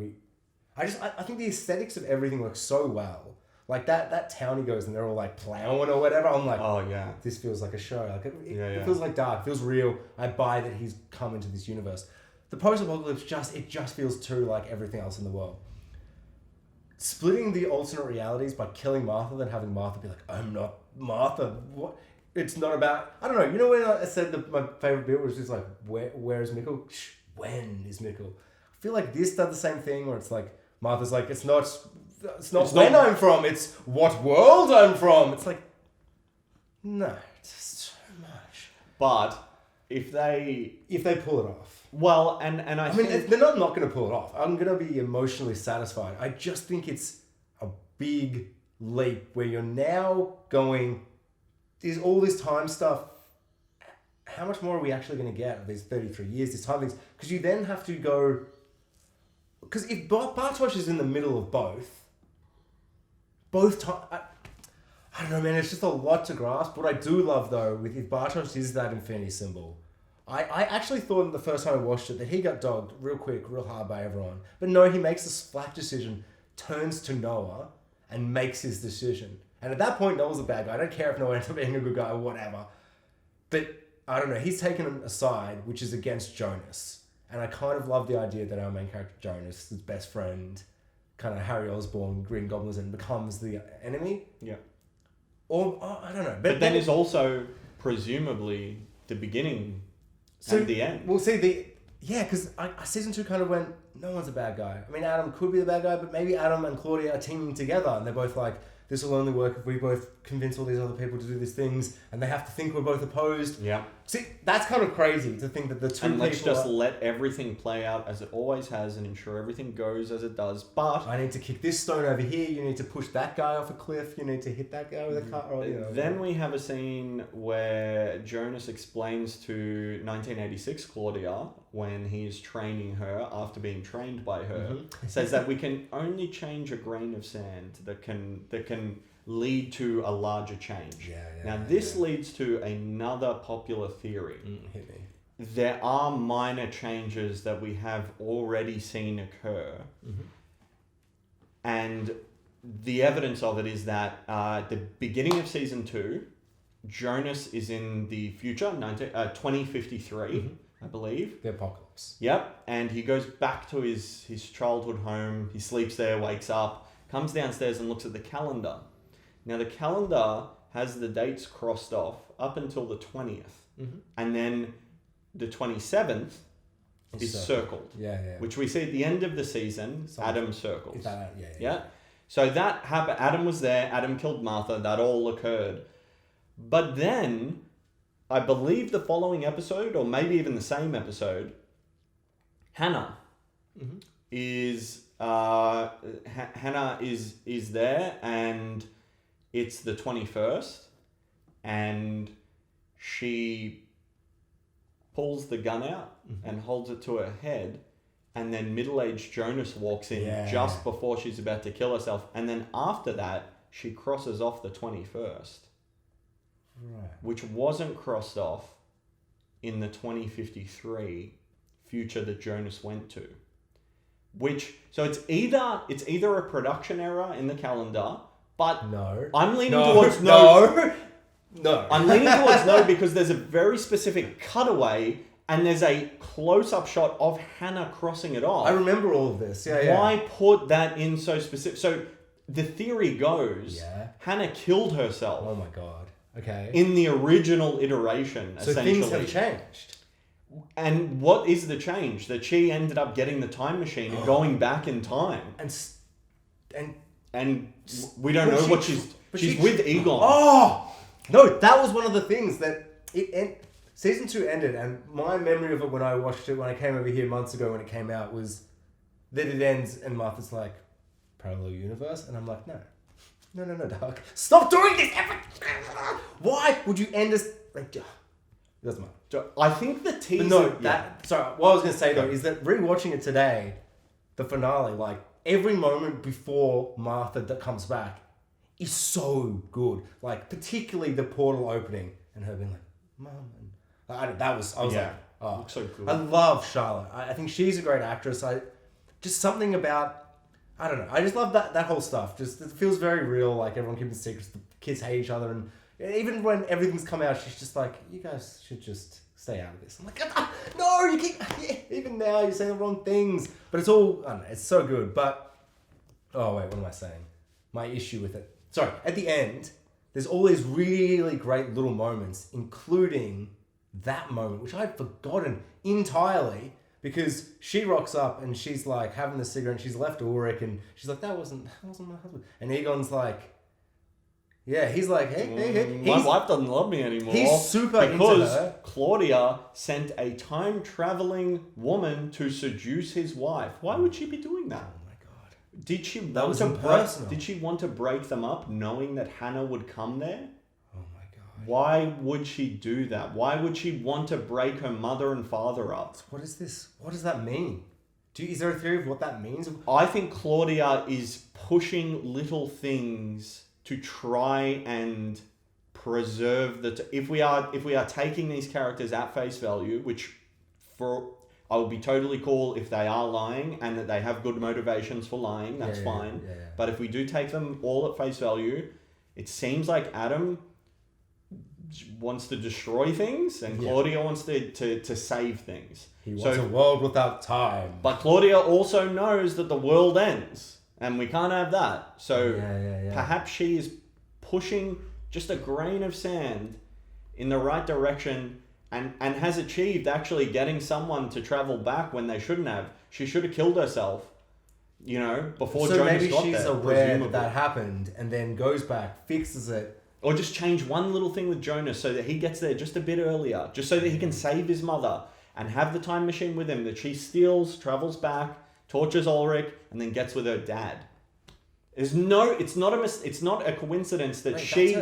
I think the aesthetics of everything works so well. Like that town he goes and they're all like plowing or whatever. I'm like, oh yeah, this feels like a show. Like it yeah. feels like dark, feels real. I buy that he's come into this universe. The post-apocalypse just feels too like everything else in the world. Splitting the alternate realities by killing Martha, then having Martha be like, I'm not Martha. What? It's not about. I don't know. You know when I said that my favorite bit was just like, where is Mikkel? When is Mikkel? I feel like this does the same thing, where it's like Martha's like, it's not when I'm from, it's what world I'm from. It's like, no, it's too much. But if they pull it off, well, and I mean, think they're not going to pull it off. I'm going to be emotionally satisfied. I just think it's a big leap where you're now going, there's all this time stuff. How much more are we actually going to get of these 33 years, these time things? Because you then have to go, because if Bartosz is in the middle of both time, I don't know, man, it's just a lot to grasp. What I do love, though, if Bartosz is that infinity symbol, I actually thought the first time I watched it that he got dogged real quick, real hard by everyone. But no, he makes this flat decision, turns to Noah, and makes his decision. And at that point, Noah's a bad guy. I don't care if Noah ends up being a good guy or whatever. But, I don't know, he's taken a side which is against Jonas. And I kind of love the idea that our main character, Jonas, his best friend, kind of Harry Osborn, Green Goblins, and becomes the enemy. Yeah. Or, I don't know. But then is also presumably the beginning and the end. We'll see because season 2 kind of went, no one's a bad guy. I mean, Adam could be the bad guy, but maybe Adam and Claudia are teaming together and they're both like, this will only work if we both convince all these other people to do these things, and they have to think we're both opposed. Yeah. See, that's kind of crazy to think that the two and let's people just let everything play out as it always has and ensure everything goes as it does. But I need to kick this stone over here. You need to push that guy off a cliff. You need to hit that guy with a car. Or, then we have a scene where Jonas explains to 1986 Claudia, when he is training her after being trained by her, says that we can only change a grain of sand that can lead to a larger change. Now this leads to another popular theory. Hit me. There are minor changes that we have already seen occur. And the evidence of it is that at the beginning of season 2, Jonas is in the future, 2053, I believe. The apocalypse. Yep. And he goes back to his childhood home. He sleeps there, wakes up, comes downstairs and looks at the calendar. Now, the calendar has the dates crossed off up until the 20th. And then the 27th is circled. Which we see at the end of the season, Adam circles. Yeah. So that happened. Adam was there. Adam killed Martha. That all occurred. But then, I believe the following episode, or maybe even the same episode, Hannah is Hannah is there, and it's the 21st, and she pulls the gun out and holds it to her head, and then middle-aged Jonas walks in just before she's about to kill herself, and then after that she crosses off the 21st. Right. Which wasn't crossed off in the 2053 future that Jonas went to. So it's either a production error in the calendar, but I'm leaning towards no. I'm leaning towards no, because there's a very specific cutaway and there's a close-up shot of Hannah crossing it off. I remember all of this. Why put that in so specific? So the theory goes, Hannah killed herself. Oh my god. Okay. In the original iteration, so essentially. So things have changed. And what is the change? That she ended up getting the time machine and going back in time. And we don't know what she's with Egon. Oh! No, that was one of the things that season 2 ended, and my memory of it when I watched it, when I came over here months ago when it came out, was that it ends and Martha's like, parallel universe? And I'm like, no, dog. Stop doing this! Why would you end this? Like, it doesn't matter. I think the teaser... But no, sorry, what I was going to say though is that rewatching it today, the finale, like every moment before Martha that comes back is so good. Like particularly the portal opening and her being like, Mum. And I was like, oh, looks so good. I love Charlotte. I think she's a great actress. Just something about, I don't know. I just love that whole stuff. Just it feels very real. Like everyone keeping secrets. The kids hate each other, and even when everything's come out, she's just like, you guys should just stay out of this. I'm like, no, you keep. Even now, you're saying the wrong things. But it's all, I don't know. It's so good. But oh wait, what am I saying? My issue with it. Sorry. At the end, there's all these really great little moments, including that moment, which I'd forgotten entirely. Because she rocks up and she's like having the cigarette and she's left Ulrich and she's like, that wasn't my husband. And Egon's like, yeah, he's like, hey. My wife doesn't love me anymore. He's super into because her. Claudia sent a time traveling woman to seduce his wife. Why would she be doing that? Oh my God. Did she That was want to break, impersonal. Did she want to break them up knowing that Hannah would come there? Oh my God. Why would she do that? Why would she want to break her mother and father up? What is this? What does that mean? Is there a theory of what that means? I think Claudia is pushing little things to try and preserve if we are taking these characters at face value, which I would be totally cool if they are lying and that they have good motivations for lying. That's fine. Yeah. But if we do take them all at face value, it seems like Adam wants to destroy things and Claudia wants to save things. He wants a world without time. But Claudia also knows that the world ends and we can't have that. So perhaps she is pushing just a grain of sand in the right direction and has achieved actually getting someone to travel back when they shouldn't have. She should have killed herself, before Jonas got there. So maybe she's aware presumably. that happened and then goes back, fixes it. Or just change one little thing with Jonas so that he gets there just a bit earlier, just so that he can save his mother and have the time machine with him that she steals, travels back, tortures Ulrich, and then gets with her dad. It's not a coincidence that she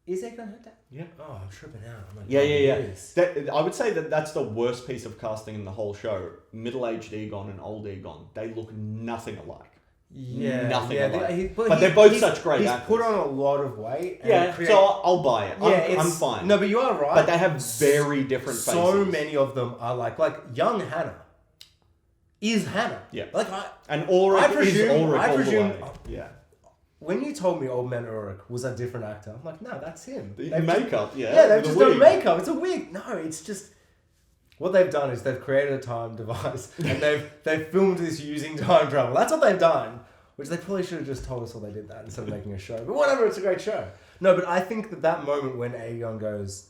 is Egon her dad? Yeah. Oh, I'm tripping out. I'm like, Yeah. I would say that's the worst piece of casting in the whole show. Middle-aged Egon and old Egon. They look nothing alike. Nothing alike. But they're both such great actors. He's put on a lot of weight. So I'll buy it. I'm fine. No, but you are right. But they have very different faces. So many of them are like young Hannah is Hannah. Yeah. And Ulrich is Ulrich I all presume, the way. Yeah. When you told me Old Man Ulrich was a different actor, I'm like, no, that's him. Makeup, Yeah, they've just done makeup. It's a wig. No, it's just... What they've done is they've created a time device and they've filmed this using time travel. That's what they've done. Which they probably should have just told us all they did that instead of making a show. But whatever, it's a great show. No, but I think that moment when Aegon goes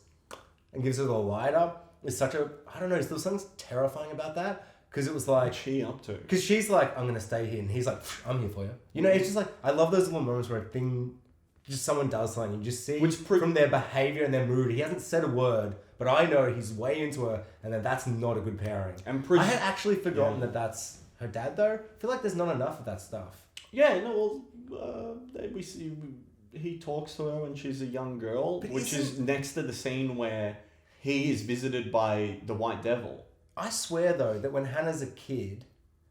and gives her the lighter is such a... I don't know, there was something terrifying about that. Because it was like... What's she up to? Because she's like, I'm going to stay here. And he's like, I'm here for you. It's just like... I love those little moments where just someone does something. You just see from their behavior and their mood. He hasn't said a word, but I know he's way into her. And then that's not a good pairing. I had actually forgotten that that's her dad, though. I feel like there's not enough of that stuff. Yeah, no, we see... He talks to her when she's a young girl, which is next to the scene where he is visited by the White Devil. I swear, though, that when Hannah's a kid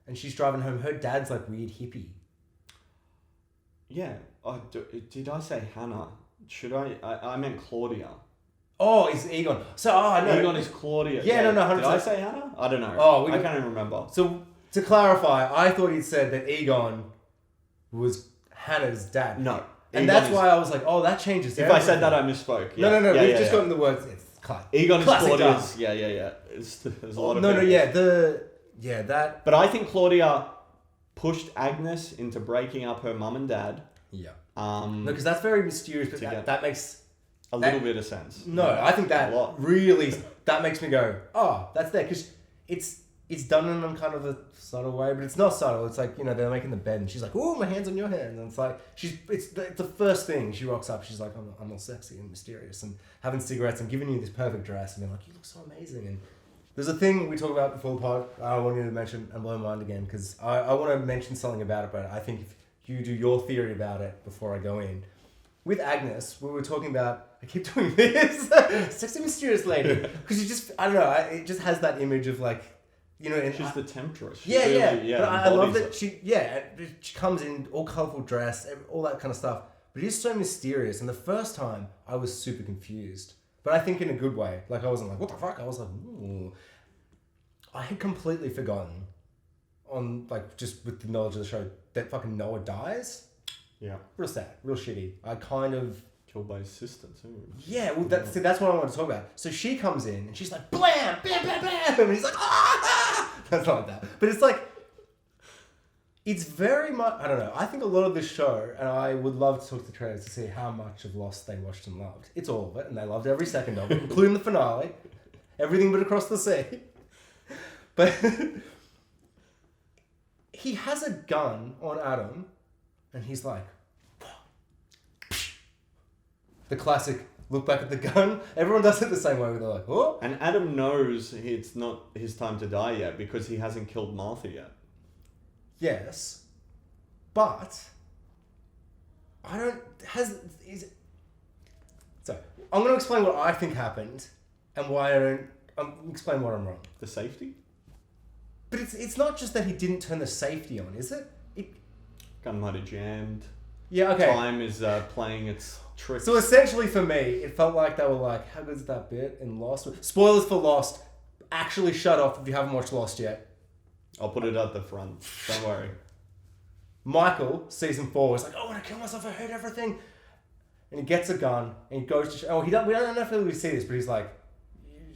and she's driving home, her dad's like weird hippie. Yeah. Did I say Hannah? Should I? I meant Claudia. Oh, it's Egon. So, I know. Egon is Claudia. Yeah, no, 100%. Did I say Hannah? I don't know. I can't even remember. So, to clarify, I thought he'd said that Egon was Hannah's dad. No. And that's why I was like, oh, that changes everything. If I said that, I misspoke. Yeah. No. We've just gotten the words. It's Egon is Claudia's. Yeah. There's a lot of that. But I think Claudia pushed Agnes into breaking up her mum and dad. Yeah. No, because that's very mysterious. But that makes a little bit of sense. No, I think that really that makes me go, oh, that's there because it's done in kind of a subtle way, but it's not subtle. It's like, they're making the bed and she's like, oh, my hand's on your hand. And it's like, it's the first thing she rocks up. She's like, I'm all sexy and mysterious and having cigarettes and giving you this perfect dress and being like, you look so amazing. And there's a thing we talk about before the pod I want you to mention and blow my mind again because I want to mention something about it, but I think if you do your theory about it before I go in. With Agnes, we were talking about, I keep doing this, sexy mysterious lady, because I don't know, it just has that image of like, she's the temptress. Yeah. But I love that she comes in all colourful dress, all that kind of stuff. But it is so mysterious. And the first time, I was super confused. But I think in a good way. Like, I wasn't like, what the fuck? I was like, ooh. I had completely forgotten on, like, just with the knowledge of the show, that fucking Noah dies. Yeah. Real sad. Real shitty. I kind of... Killed by his sister, too. Yeah, well, that's what I want to talk about. So she comes in, and she's like, blam, bam, bam, bam, and he's like, ah! That's not like that. But it's like, it's very much, I don't know, I think a lot of this show, and I would love to talk to the creators to see how much of Lost they watched and loved. It's all of it, and they loved every second of it, including the finale. Everything but Across the Sea. But he has a gun on Adam, and he's like, the classic look back at the gun. Everyone does it the same way. They're like, oh. And Adam knows it's not his time to die yet because he hasn't killed Martha yet. Yes. But I don't... So, I'm going to explain what I think happened and why I don't... explain what I'm wrong. The safety? But it's not just that he didn't turn the safety on, is it? Gun might have jammed. Yeah, okay. Time is playing its tricks. So essentially for me, it felt like they were like, how good is that bit in Lost? Spoilers for Lost. Actually shut off if you haven't watched Lost yet. I'll put it at the front. Don't worry. Michael, season 4, is like, oh, I want to kill myself. I heard everything. And he gets a gun and he goes to... we don't know if we see this, but he's like,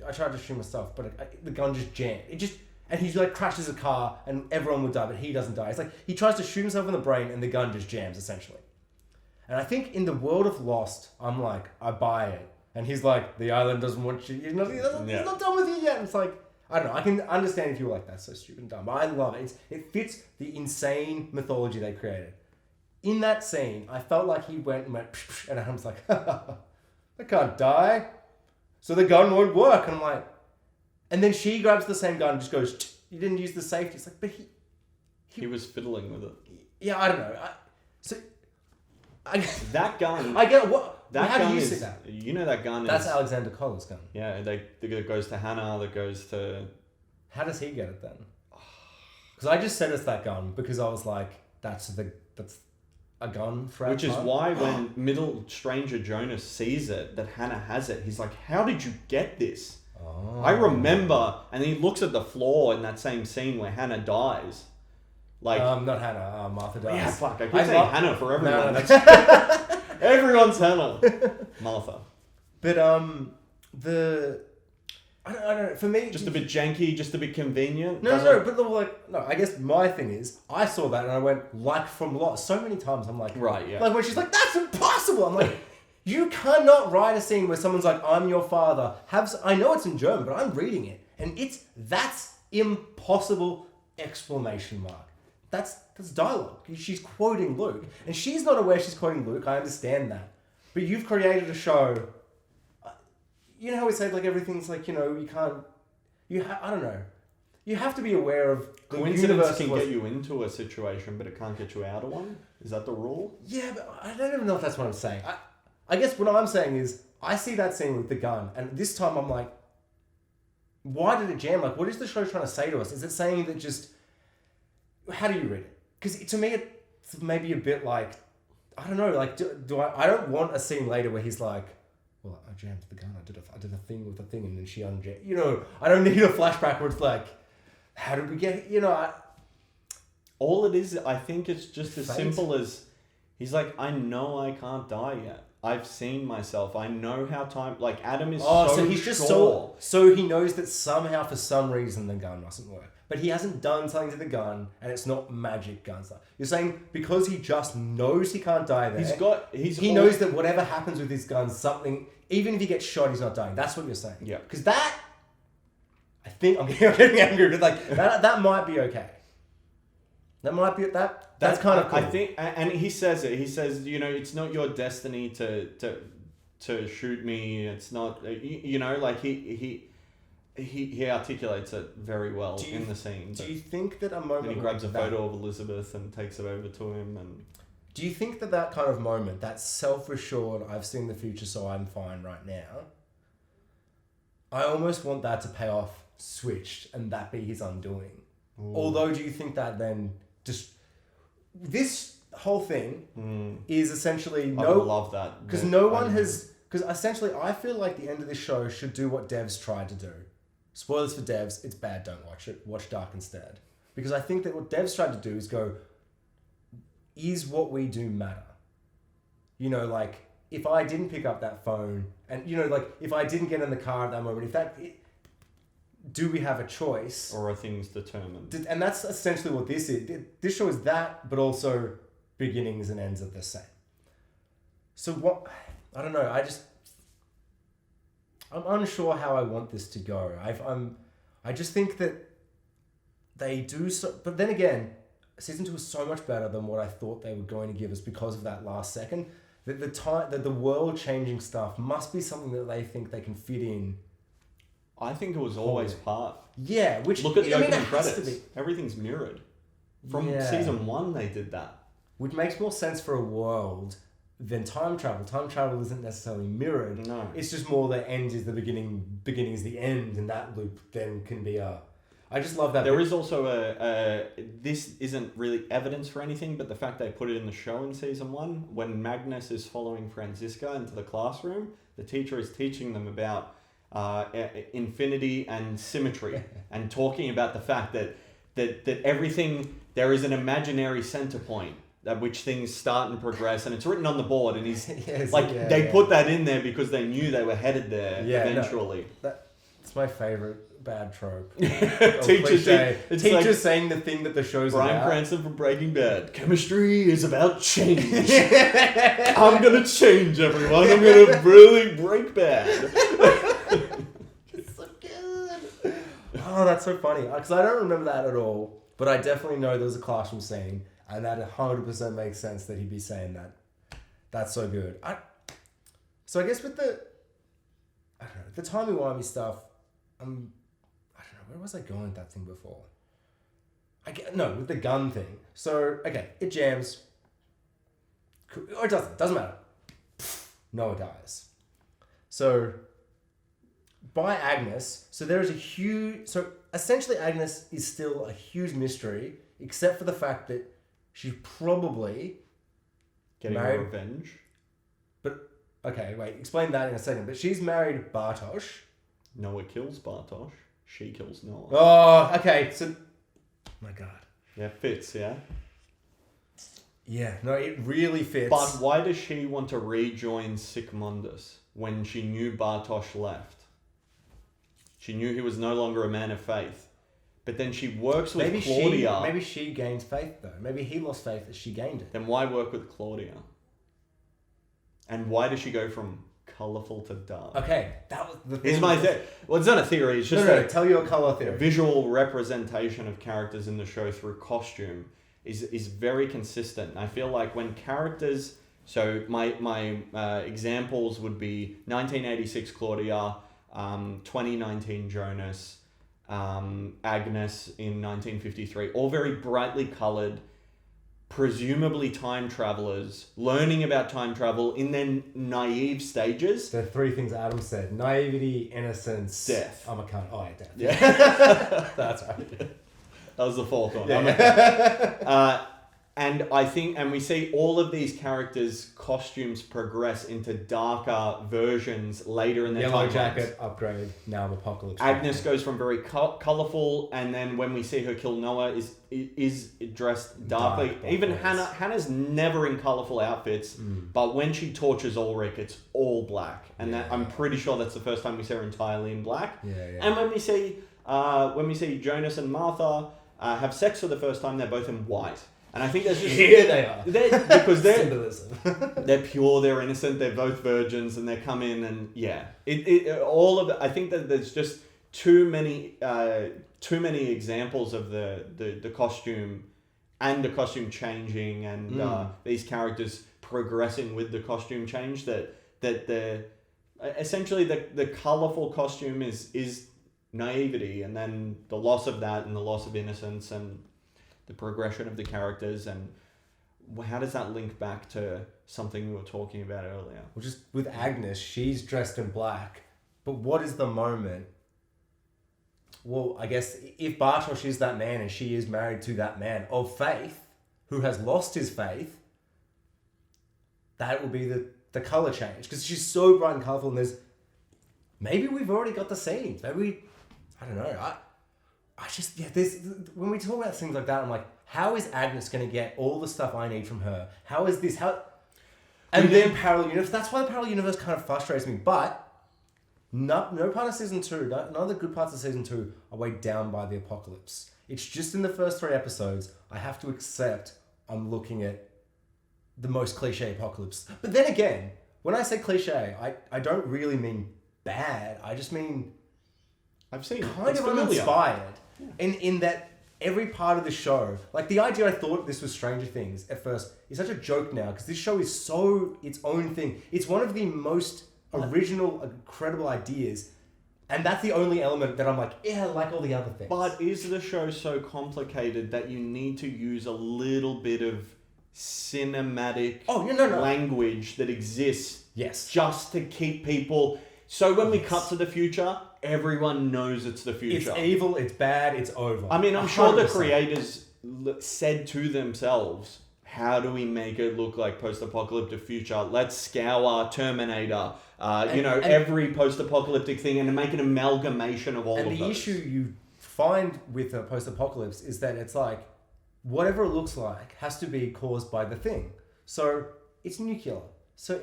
I tried to shoot myself, but the gun just jammed. And he like crashes a car and everyone would die, but he doesn't die. It's like he tries to shoot himself in the brain and the gun just jams, essentially. And I think in the world of Lost, I'm like, I buy it. And he's like, the island doesn't want you. He's not done with you yet. And it's like, I don't know. I can understand if you're like, that's so stupid and dumb. But I love it. It fits the insane mythology they created. In that scene, I felt like he went, psh, psh, and Adam's like, I can't die. So the gun won't work. And I'm like, and then she grabs the same gun and just goes, you didn't use the safety. It's like, but he was fiddling with it. Yeah, I don't know. That gun. I get what. That how gun do you is, see that? You know that gun That's is... Alexander Coller's gun. Yeah, that goes to Hannah, that goes to... How does he get it then? Because I just said it's that gun because I was like, that's a gun for Which is why when middle stranger Jonas sees it, that Hannah has it, he's like, how did you get this? Oh. I remember, and he looks at the floor in that same scene where Hannah dies. Like, not Hannah, Martha dies. Yeah, fuck, I keep saying Hannah for everyone. No, Everyone's Hannah. Martha. But, I don't know, for me... Just a bit janky, just a bit convenient. I guess my thing is, I saw that and I went, like from Lost, so many times I'm like... Right, yeah. Like when she's like, that's impossible! I'm like, you cannot write a scene where someone's like, I'm your father. I know it's in German, but I'm reading it. And that's impossible, exclamation mark. That's dialogue. She's quoting Luke. And she's not aware she's quoting Luke, I understand that. But you've created a show... You know how we say like everything's like, you know, you can't... I don't know. You have to be aware of... The coincidence can get you into a situation, but it can't get you out of one? Is that the rule? Yeah, but I don't even know if that's what I'm saying. I guess what I'm saying is, I see that scene with the gun, and this time I'm like, why did it jam? Like, what is the show trying to say to us? Is it saying that just... How do you read it? Because to me, it's maybe a bit like... I don't know, like, I don't want a scene later where he's like... Well, I jammed the gun. I did a thing with the thing, and then she unjammed. You know, I don't need a flashback where it's like, how did we get? You know, all it is, I think, it's just as Fate. simple as he's like, I know I can't die yet. I've seen myself. I know how time. Like Adam is so he's just sure. so he knows that somehow, for some reason, the gun mustn't work. But he hasn't done something to the gun, and it's not magic gun stuff. You're saying because he just knows he can't die there. He knows that whatever happens with his gun, something. Even if he gets shot, he's not dying. That's what you're saying. Yeah. Because that, I think I'm getting angry, but like that might be okay. That might be that's kind of cool. I think, and he says it. He says, you know, it's not your destiny to shoot me. It's not, you know, like he articulates it very well in the scene. Do you think that a moment... And he grabs a photo of Elizabeth and takes it over to him. And do you think that kind of moment, that self-assured, I've seen the future so I'm fine right now, I almost want that to pay off switched and that be his undoing. Ooh. Although, do you think that then just... This whole thing is essentially... I would love that. Because no one has Because essentially, I feel like the end of this show should do what devs tried to do. Spoilers for devs, it's bad, don't watch it. Watch Dark instead. Because I think that what devs tried to do is go, is what we do matter? You know, like, if I didn't pick up that phone, and, you know, like, if I didn't get in the car at that moment, do we have a choice? Or are things determined? And that's essentially what this is. This show is that, but also beginnings and ends are the same. So what... I don't know. I'm unsure how I want this to go. I just think that they do so. But then again, season 2 is so much better than what I thought they were going to give us because of that last second. That the world changing stuff must be something that they think they can fit in. I think it was always part. Yeah, which look at the opening it has credits. to be. Everything's mirrored. From season 1, they did that. Which makes more sense for a world than time travel. Time travel isn't necessarily mirrored. No. It's just more the end is the beginning is the end, and that loop then can be a... I just love that. There is also this isn't really evidence for anything, but the fact they put it in the show in season 1, when Magnus is following Franziska into the classroom, the teacher is teaching them about infinity and symmetry and talking about the fact that everything, there is an imaginary center point at which things start and progress, and it's written on the board, and he's they put that in there because they knew they were headed there eventually. It's my favorite bad trope. Teachers like, saying the thing that the show's Bryan about. Cranston from Breaking Bad. Chemistry is about change. I'm gonna change everyone. I'm gonna really break bad. It's so good. Oh, that's so funny. Because I don't remember that at all, but I definitely know there was a classroom scene. And that 100% makes sense that he'd be saying that. That's so good. So I guess with the timey-wimey stuff, I don't know, where was I going with that thing before? With the gun thing. So, okay, it jams. Or it doesn't matter. Noah dies. So, by Agnes, so there is so essentially Agnes is still a huge mystery, except for the fact that she's probably getting married, revenge. But, okay, wait, explain that in a second. But she's married Bartosz. Noah kills Bartosz. She kills Noah. Oh, okay, so... My God. Yeah, fits, yeah? Yeah, no, it really fits. But why does she want to rejoin Sigmundus when she knew Bartosz left? She knew he was no longer a man of faith. But then she works with Claudia. Maybe she gained faith, though. Maybe he lost faith as she gained it. Then why work with Claudia? And why does she go from colourful to dark? Okay, that was the thing. It's my theory. Well, it's not a theory. It's just tell your colour theory. Visual representation of characters in the show through costume is very consistent. I feel like when characters... So my examples would be 1986 Claudia, 2019 Jonas... Agnes in 1953, all very brightly coloured, presumably time travellers, learning about time travel in their naive stages. The 3 things Adam said: naivety, innocence, death. I'm a cunt. Oh, yeah, death. Yeah. That's right. That was the 4th one. Yeah. And I think, and we see all of these characters' costumes progress into darker versions later in their Yellow timelines. Jacket upgrade, now Apocalypse. Agnes goes from very colourful, and then when we see her kill Noah, is dressed darkly. Dark, even both Hannah's never in colourful outfits, but when she tortures Ulrich, it's all black, and that I'm pretty sure that's the first time we see her entirely in black. Yeah. And when we see Jonas and Martha have sex for the first time, they're both in white. And I think that's just... Here they are. Because they're... Symbolism. They're pure, they're innocent, they're both virgins, and they come in and, yeah. I think that there's just too many examples of the costume and the costume changing and these characters progressing with the costume change that the essentially the colourful costume is naivety, and then the loss of that and the loss of innocence and the progression of the characters, and how does that link back to something we were talking about earlier? Well, just with Agnes, she's dressed in black, but what is the moment? Well, I guess if Bartosz is that man and she is married to that man of faith who has lost his faith, that will be the color change because she's so bright and colorful. And maybe we've already got the scenes. I don't know. I just there's when we talk about things like that, I'm like, how is Agnes going to get all the stuff I need from her? How is this And then parallel universe. That's why the parallel universe kind of frustrates me. But no part of season 2, none of the good parts of season 2 are weighed down by the apocalypse. It's just in the first 3 episodes, I have to accept I'm looking at the most cliche apocalypse. But then again, when I say cliche, I don't really mean bad. I just mean I've seen kind of uninspired. In that every part of the show, like the idea I thought this was Stranger Things at first is such a joke now because this show is so its own thing. It's one of the most original, incredible ideas, and that's the only element that I'm like, yeah, I like all the other things. But is the show so complicated that you need to use a little bit of cinematic language that exists just to keep people... So when we cut to the future, everyone knows it's the future. It's evil, it's bad, it's over. I mean, I'm 100%. Sure the creators said to themselves, how do we make it look like post-apocalyptic future? Let's scour Terminator, every post-apocalyptic thing and make an amalgamation of all of those. And the issue you find with a post-apocalypse is that it's like, whatever it looks like has to be caused by the thing. So it's nuclear. So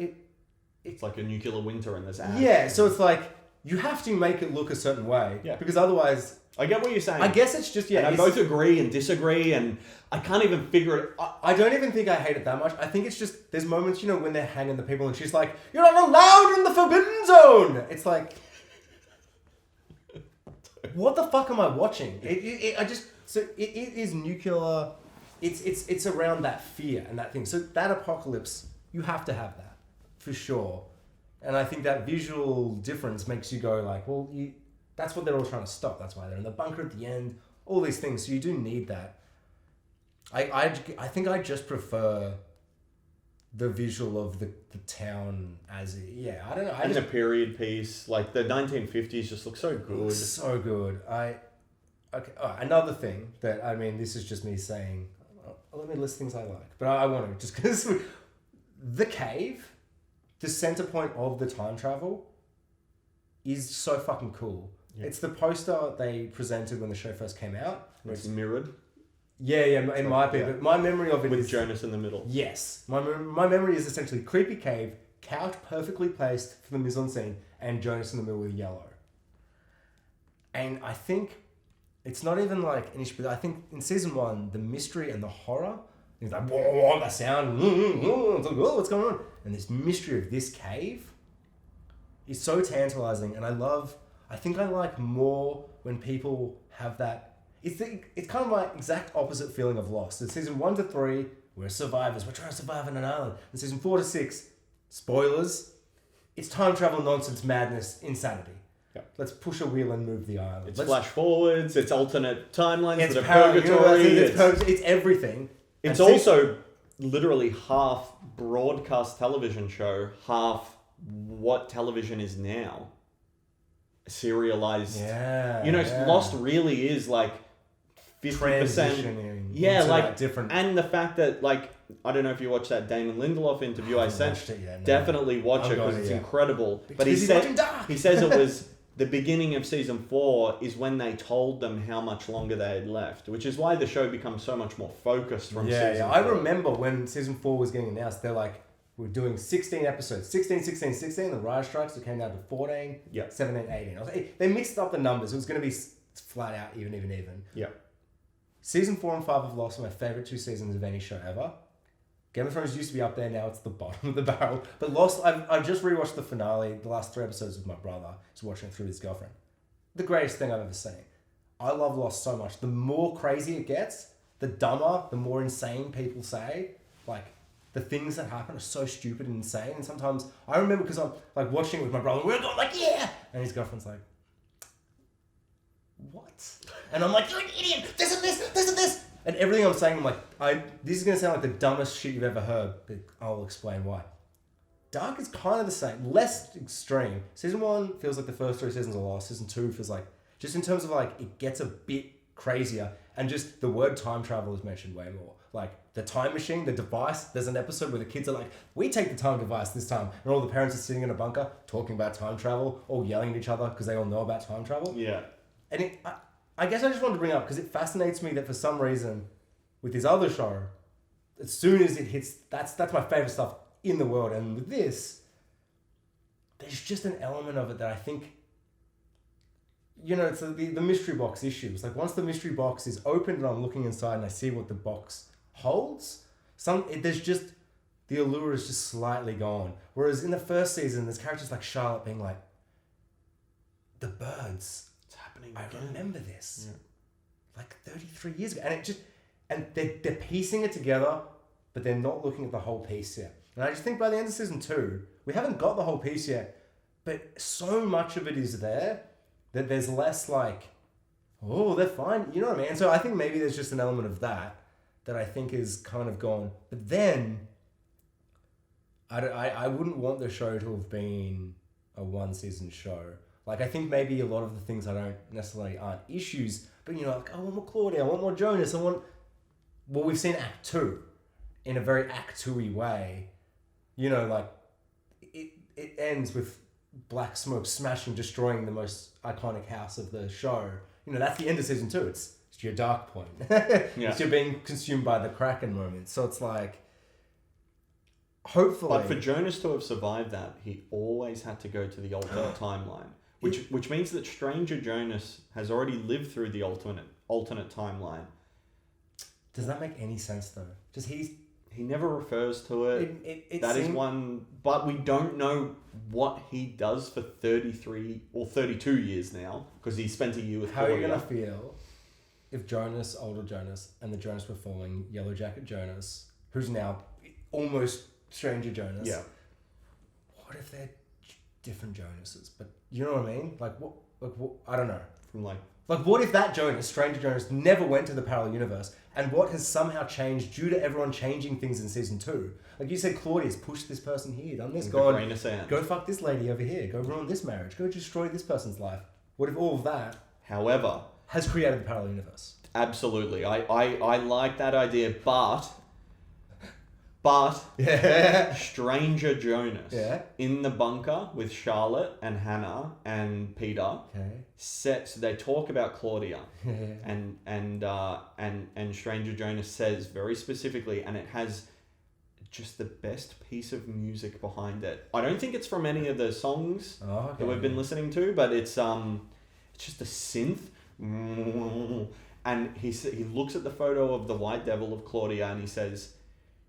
it's like a nuclear winter and there's ash. Yeah, so it's like, you have to make it look a certain way. Yeah. Because otherwise... I get what you're saying. I guess it's just, And I both agree and disagree and I can't even figure it... I don't even think I hate it that much. I think it's just, there's moments, when they're hanging the people and she's like, you're not allowed in the forbidden zone! It's like... what the fuck am I watching? It is nuclear... It's around that fear and that thing. So that apocalypse, you have to have that. For sure. And I think that visual difference makes you go like, well, that's what they're all trying to stop. That's why they're in the bunker at the end. All these things. So you do need that. I think I just prefer the visual of the town as I don't know. And the period piece, like the 1950s just looks so good. So good. Another thing that, I mean, this is just me saying, let me list things I like. But I want to, just because the cave... The center point of the time travel is so fucking cool. Yeah. It's the poster they presented when the show first came out. It's mirrored. Yeah, it might be. But my memory of it is... With Jonas in the middle. Yes. My memory is essentially creepy cave, couch perfectly placed for the mise-en-scene, and Jonas in the middle with yellow. And I think it's not even like an issue, but I think in season 1, the mystery and the horror... He's like, whoa, that sound, it's like, whoa, what's going on? And this mystery of this cave is so tantalizing. And I think I like more when people have that. It's kind of my exact opposite feeling of Lost. In season 1 to 3, we're survivors. We're trying to survive on an island. In season 4 to 6, spoilers, it's time travel nonsense, madness, insanity. Yep. Let's push a wheel and move the island. It's flash forwards, it's alternate timelines, it's purgatory. It's everything. It's also literally half broadcast television show, half what television is now. Serialized. Yeah. Lost really is like 50%. Transitioning. Yeah, like different. And the fact that, like, I don't know if you watched that Damon Lindelof interview I sent. Definitely watch it because it's incredible. But he says it was the beginning of season 4 is when they told them how much longer they had left, which is why the show becomes so much more focused from season 4. I remember when season 4 was getting announced, they're like, we're doing 16 episodes. 16, the writer strikes, it came down to 14, 17, 18. I was like, they mixed up the numbers. It was going to be flat out, even. Yeah. Season 4 and 5 of Lost are my favorite 2 seasons of any show ever. Game of Thrones used to be up there, now it's the bottom of the barrel. But Lost, I've just rewatched the finale, the last 3 episodes with my brother. He's watching it through his girlfriend. The greatest thing I've ever seen. I love Lost so much. The more crazy it gets, the dumber, the more insane people say. Like, the things that happen are so stupid and insane. And sometimes, I remember because I'm like watching it with my brother, we're going like, yeah! And his girlfriend's like, what? And I'm like, you're an idiot! This and this! And everything I'm saying, I'm like, this is going to sound like the dumbest shit you've ever heard, but I'll explain why. Dark is kind of the same, less extreme. Season 1 feels like the first 3 seasons are Lost. Season 2 feels like, just in terms of like, it gets a bit crazier. And just the word time travel is mentioned way more. like the time machine, the device. There's an episode where the kids are like, we take the time device this time. And all the parents are sitting in a bunker talking about time travel, all yelling at each other because they all know about time travel. Yeah. And I guess I just wanted to bring it up because it fascinates me that for some reason, with this other show, as soon as it hits, that's my favorite stuff in the world. And with this, there's just an element of it that I think, you know, it's the mystery box issue. It's like once the mystery box is opened and I'm looking inside and I see what the box holds, there's just, the allure is just slightly gone. Whereas in the first season, there's characters like Charlotte being like, the birds. It's happening I again. remember this. Yeah. Like 33 years ago. And it just, and they're piecing it together, but they're not looking at the whole piece yet. And I just think by the end of season 2, we haven't got the whole piece yet, but so much of it is there that there's less like, oh, they're fine. You know what I mean? And so I think maybe there's just an element of that I think is kind of gone. But then, I wouldn't want the show to have been a one-season show. Like, I think maybe a lot of the things I don't necessarily aren't issues, but, you know, like, I want more Claudia, I want more Jonas, well, we've seen Act 2 in a very Act 2-y way. You know, like, it ends with Black Smoke smashing, destroying the most iconic house of the show. You know, that's the end of season 2. It's your dark point. Yeah. It's you're being consumed by the Kraken moment. So it's like, hopefully... But for Jonas to have survived that, he always had to go to the alternate timeline. Which means that Stranger Jonas has already lived through the alternate timeline. Does that make any sense though? Just he never refers to it. That seemed... is one, but we don't know what he does for 33 or 32 years now because he spent a year with How Claudia. are you gonna feel if Jonas, older Jonas, and the Jonas we're following, Yellow Jacket Jonas, who's now almost Stranger Jonas? Yeah. What if they're different Jonases? But you know what I mean? Like what? I don't know. From like what if that Jonas, Stranger Jonas, never went to the parallel universe, and what has somehow changed due to everyone changing things in season 2? Like you said, Claudia's pushed this person here, done this, go fuck this lady over here, go ruin this marriage, go destroy this person's life. What if all of that, however, has created the parallel universe? Absolutely. I like that idea, but yeah. Stranger Jonas in the bunker with Charlotte and Hannah and Peter so they talk about Claudia and Stranger Jonas says very specifically, and it has just the best piece of music behind it. I don't think it's from any of the songs that we've been listening to, but it's just a synth. And he looks at the photo of the White Devil of Claudia and he says,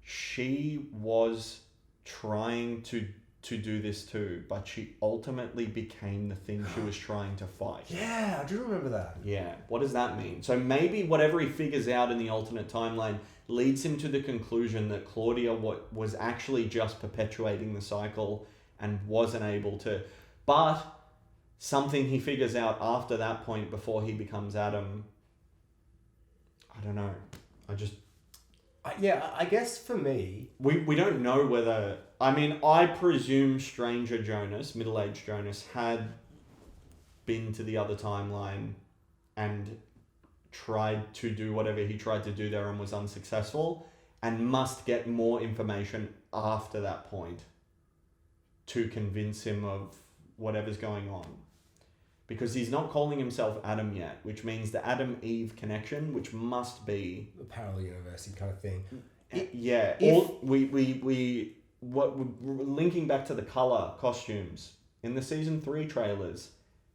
she was trying to do this too, but she ultimately became the thing she was trying to fight. Yeah, I do remember that. Yeah, what does that mean? So maybe whatever he figures out in the alternate timeline leads him to the conclusion that Claudia was actually just perpetuating the cycle and wasn't able to. But something he figures out after that point before he becomes Adam, I don't know. I guess for me... We don't know whether... I mean, I presume Stranger Jonas, middle-aged Jonas, had been to the other timeline and tried to do whatever he tried to do there and was unsuccessful, and must get more information after that point to convince him of whatever's going on. Because he's not calling himself Adam yet, which means the Adam-Eve connection, which must be... a parallel university kind of thing. Linking back to the colour costumes, in the season 3 trailers,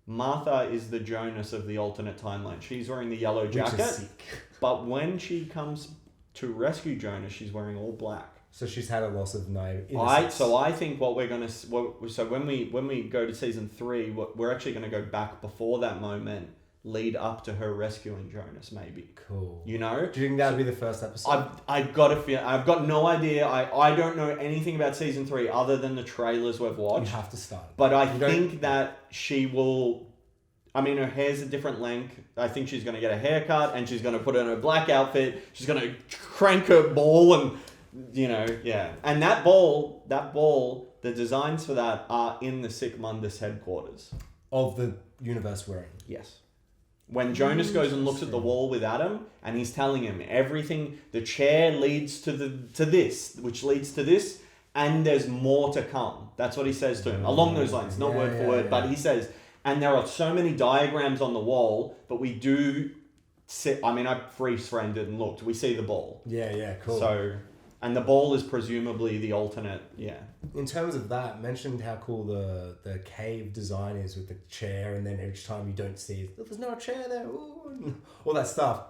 Martha is the Jonas of the alternate timeline. She's wearing the yellow jacket, which is sick. But when she comes to rescue Jonas, she's wearing all black. So she's had a loss of So I think what we're gonna when we go to season 3, we're actually gonna go back before that moment, lead up to her rescuing Jonas. Maybe. Cool. You know? Do you think that would be the first episode? I've got no idea. I don't know anything about season 3 other than the trailers we've watched. You have to start. But I think that she will. I mean, her hair's a different length. I think she's gonna get a haircut and she's gonna put on her black outfit. She's gonna crank her ball and. You know, yeah. And that ball, the designs for that are in the Sick Mundus headquarters. Of the universe we're in. Yes. When Jonas goes and looks at the wall with Adam, and he's telling him everything, the chair leads to this, which leads to this, and there's more to come. That's what he says to him. Along those lines, not word for word, but he says, and there are so many diagrams on the wall, but we do see, I freeze-framed it and looked. We see the ball. Yeah, cool. So, and the ball is presumably the alternate, In terms of that, mentioned how cool the cave design is with the chair, and then each time you don't see it, there's no chair there, ooh, all that stuff.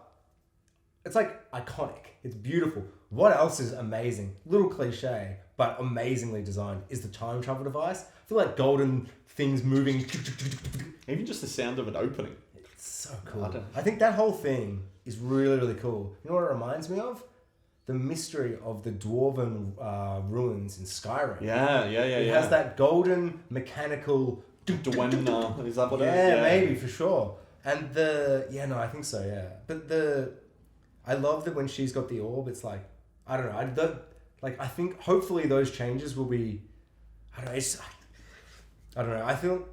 It's like iconic. It's beautiful. What else is amazing? Little cliche, but amazingly designed is the time travel device. I feel like golden things moving. Even just the sound of it opening. It's so cool. I think that whole thing is really, really cool. You know what it reminds me of? The mystery of the dwarven ruins in Skyrim. Yeah. It has that golden mechanical... Dwemer, is that what it is? Yeah, maybe, for sure. And I think so, yeah. But I love that when she's got the orb, it's like, I don't know, I think hopefully those changes will be, I don't know, I feel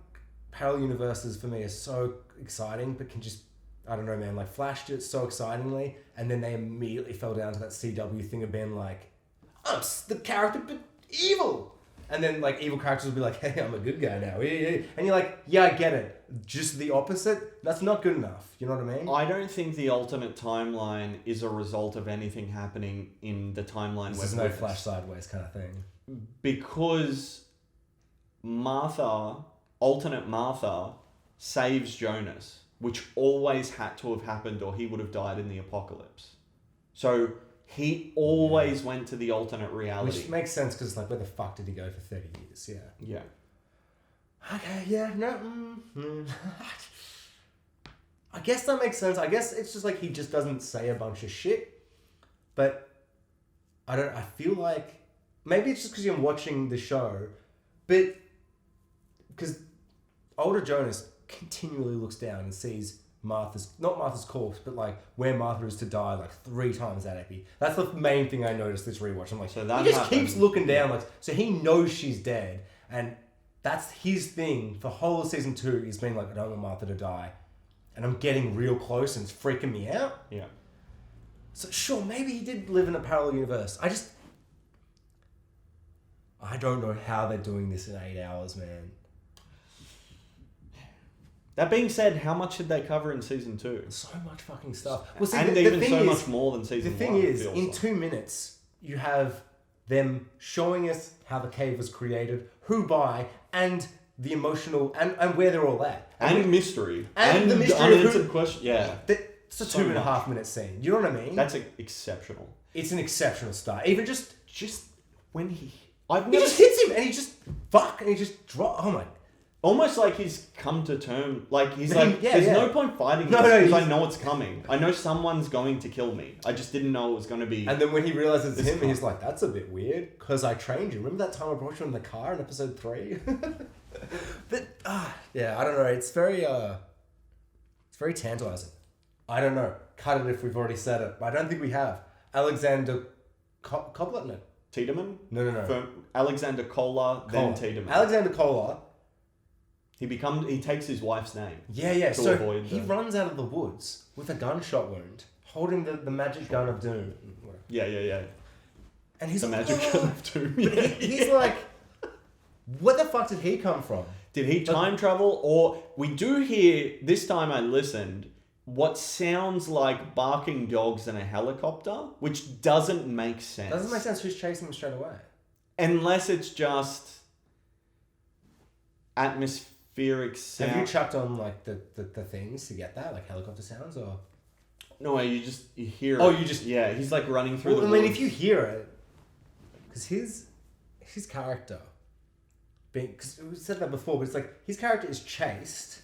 parallel universes for me are so exciting, but can just, I don't know, man, like flashed it so excitingly, and then they immediately fell down to that CW thing of being like, I'm the character, but evil. And then like evil characters will be like, hey, I'm a good guy now. And you're like, yeah, I get it. Just the opposite, that's not good enough. You know what I mean? I don't think the alternate timeline is a result of anything happening in the timeline. There's no flash sideways kind of thing. Because alternate Martha, saves Jonas, which always had to have happened or he would have died in the apocalypse. So he always went to the alternate reality. Which makes sense because like where the fuck did he go for 30 years? Yeah. Okay, yeah, no. I guess that makes sense. I guess it's just like he just doesn't say a bunch of shit. But I feel like maybe it's just because I'm watching the show, but because older Jonas continually looks down and sees not Martha's corpse, but like where Martha is to die like 3 times that epi. That's the main thing I noticed this rewatch. I'm like, so that he just keeps looking down, like, so he knows she's dead, and that's his thing for whole of season 2 is being like, I don't want Martha to die, and I'm getting real close and it's freaking me out. Yeah. So sure, maybe he did live in a parallel universe. I don't know how they're doing this in 8 hours, man. That being said, how much did they cover in season 2? So much fucking stuff. Well, see, and even so much more than season 1. The thing is, in 2 minutes, you have them showing us how the cave was created, who by, and the emotional, and where they're all at. And mystery. And the mystery unanswered question. Yeah. It's a 2.5 minute scene. You know what I mean? That's exceptional. It's an exceptional start. Even just when he just hits him and he just drops. Oh my. Almost like he's come to terms, like he's like, there's no point fighting this because I know it's coming. I know someone's going to kill me. I just didn't know it was going to be. And then when he realizes it's him, he's like, that's a bit weird because I trained you. Remember that time I brought you in the car in episode 3? But, I don't know. It's very tantalizing. I don't know. Cut it if we've already said it. But I don't think we have. Alexander Koblet? No. Tiedemann? No. Alexander Kohler, then Tiedemann. Alexander Kohler. He takes his wife's name. Yeah. So he runs out of the woods with a gunshot wound, holding the magic gun of doom. Yeah. And he's the magic gun of doom. Yeah. He's like, where the fuck did he come from? Did he time travel? Or we do hear, this time I listened, what sounds like barking dogs in a helicopter, which doesn't make sense. Doesn't make sense. Who's chasing him straight away? Unless it's just atmospheric sound. Have you chucked on like the things to get that, like helicopter sounds, or? No, you hear it. Oh, you just... Yeah, he's like running through the woods. I mean, if you hear it, because his character, because we said that before, but it's like his character is chased.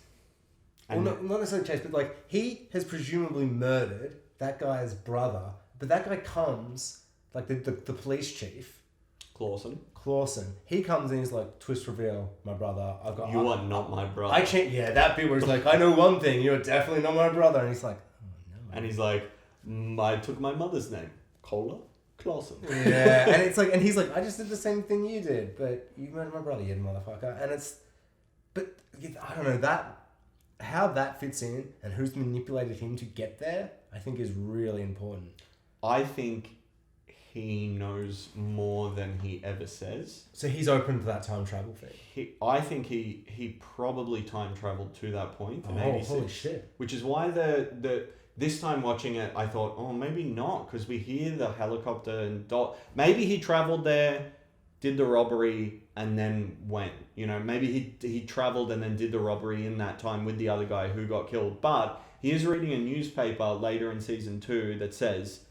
Well, not necessarily chased, but like he has presumably murdered that guy's brother, but that guy comes, like the police chief. Clawson. He comes in, he's like, twist reveal, my brother. You are not my brother. That bit where he's like, I know one thing, you're definitely not my brother. And he's like, oh no. And he's like, I took my mother's name. Clawson. Yeah, and it's like, and he's like, I just did the same thing you did, but you murdered my brother, you motherfucker. And but I don't know, that how that fits in and who's manipulated him to get there, I think is really important. I think he knows more than he ever says. So he's open to that time travel thing. I think he probably time traveled to that point in Oh, 86. holy shit. Which is why this time watching it, I thought, oh, maybe not, because we hear the helicopter and maybe he traveled there, did the robbery, and then went. You know, maybe he traveled and then did the robbery in that time with the other guy who got killed. But he is reading a newspaper later in season 2 that says,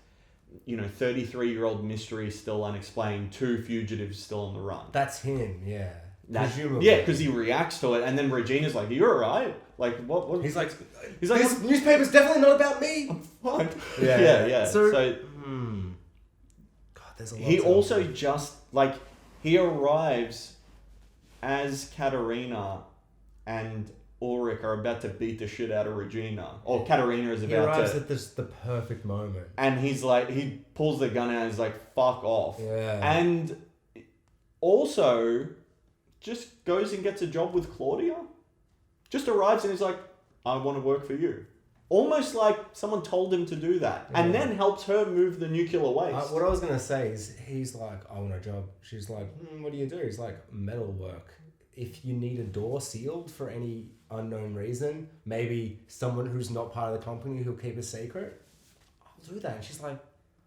33-year-old mystery still unexplained, 2 fugitives still on the run. That's him, yeah. Presumably. Yeah, because he reacts to it, and then Regina's like, "You're alright." Like, what? He's like, "This newspaper's definitely not about me." I'm fine. Yeah. So God, there's a lot. He also just he arrives as Katerina and Ulrich are about to beat the shit out of Regina, or Katerina is about to. He arrives at the perfect moment, and he's like, he pulls the gun out and he's like, "Fuck off!" Yeah, and also just goes and gets a job with Claudia. Just arrives and he's like, "I want to work for you." Almost like someone told him to do that, and then helps her move the nuclear waste. What I was gonna say is, he's like, "I want a job." She's like, "What do you do?" He's like, "Metal work. If you need a door sealed for any unknown reason, maybe someone who's not part of the company who'll keep a secret, I'll do that." And she's like,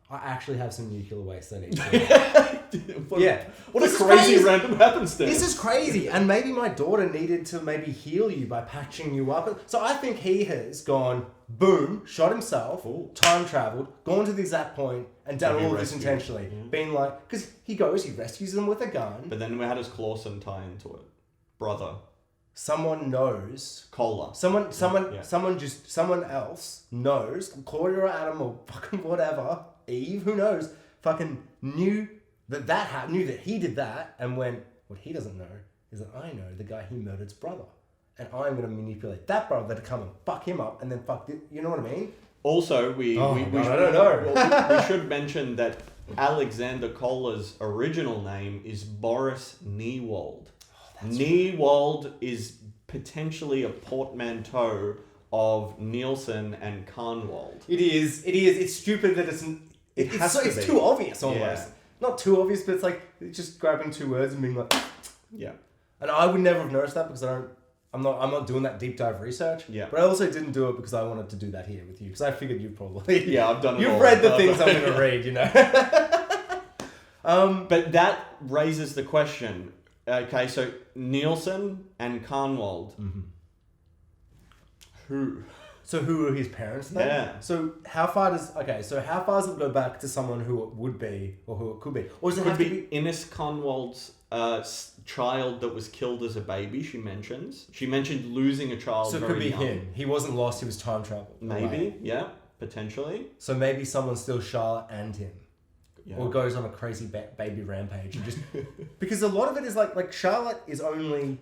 "I actually have some nuclear waste I need to What a crazy random happenstance. This is crazy. And maybe my daughter needed to maybe heal you by patching you up." So I think he has gone, boom, shot himself, time traveled, gone to the exact point, and done all of this intentionally. Being like, because he rescues them with a gun. But then how does Clawson tie into it? Brother. Someone knows. Cola. Someone else knows. Claudia or Adam or fucking whatever. Eve, who knows? Fucking knew that happened. Knew that he did that, and went. What he doesn't know is that I know the guy he murdered's brother, and I'm gonna manipulate that brother to come and fuck him up, and then fuck it. You know what I mean? Also, we should mention that Alexander Kohler's original name is Boris Niewald. Niewald is potentially a portmanteau of Nielsen and Kahnwald. It is. It's stupid that it's too obvious almost. Yeah. Not too obvious, but it's like just grabbing 2 words and being like, yeah. And I would never have noticed that because I'm not doing that deep dive research. Yeah. But I also didn't do it because I wanted to do that here with you because I figured you probably. Yeah, I've done it. You've read the things I'm going to read, you know. But that raises the question. Okay, so Nielsen and Kahnwald. Mm-hmm. Who? So who are his parents then? Yeah. So how far does it go back to someone who it would be or who it could be? Or does it have to be Ines Kahnwald's child that was killed as a baby? She mentioned losing a child. So it could be him. He wasn't lost. He was time traveled. Maybe. Yeah. Potentially. So maybe someone steals Charlotte and him. Yeah. Or goes on a crazy baby rampage and just because a lot of it is like Charlotte is only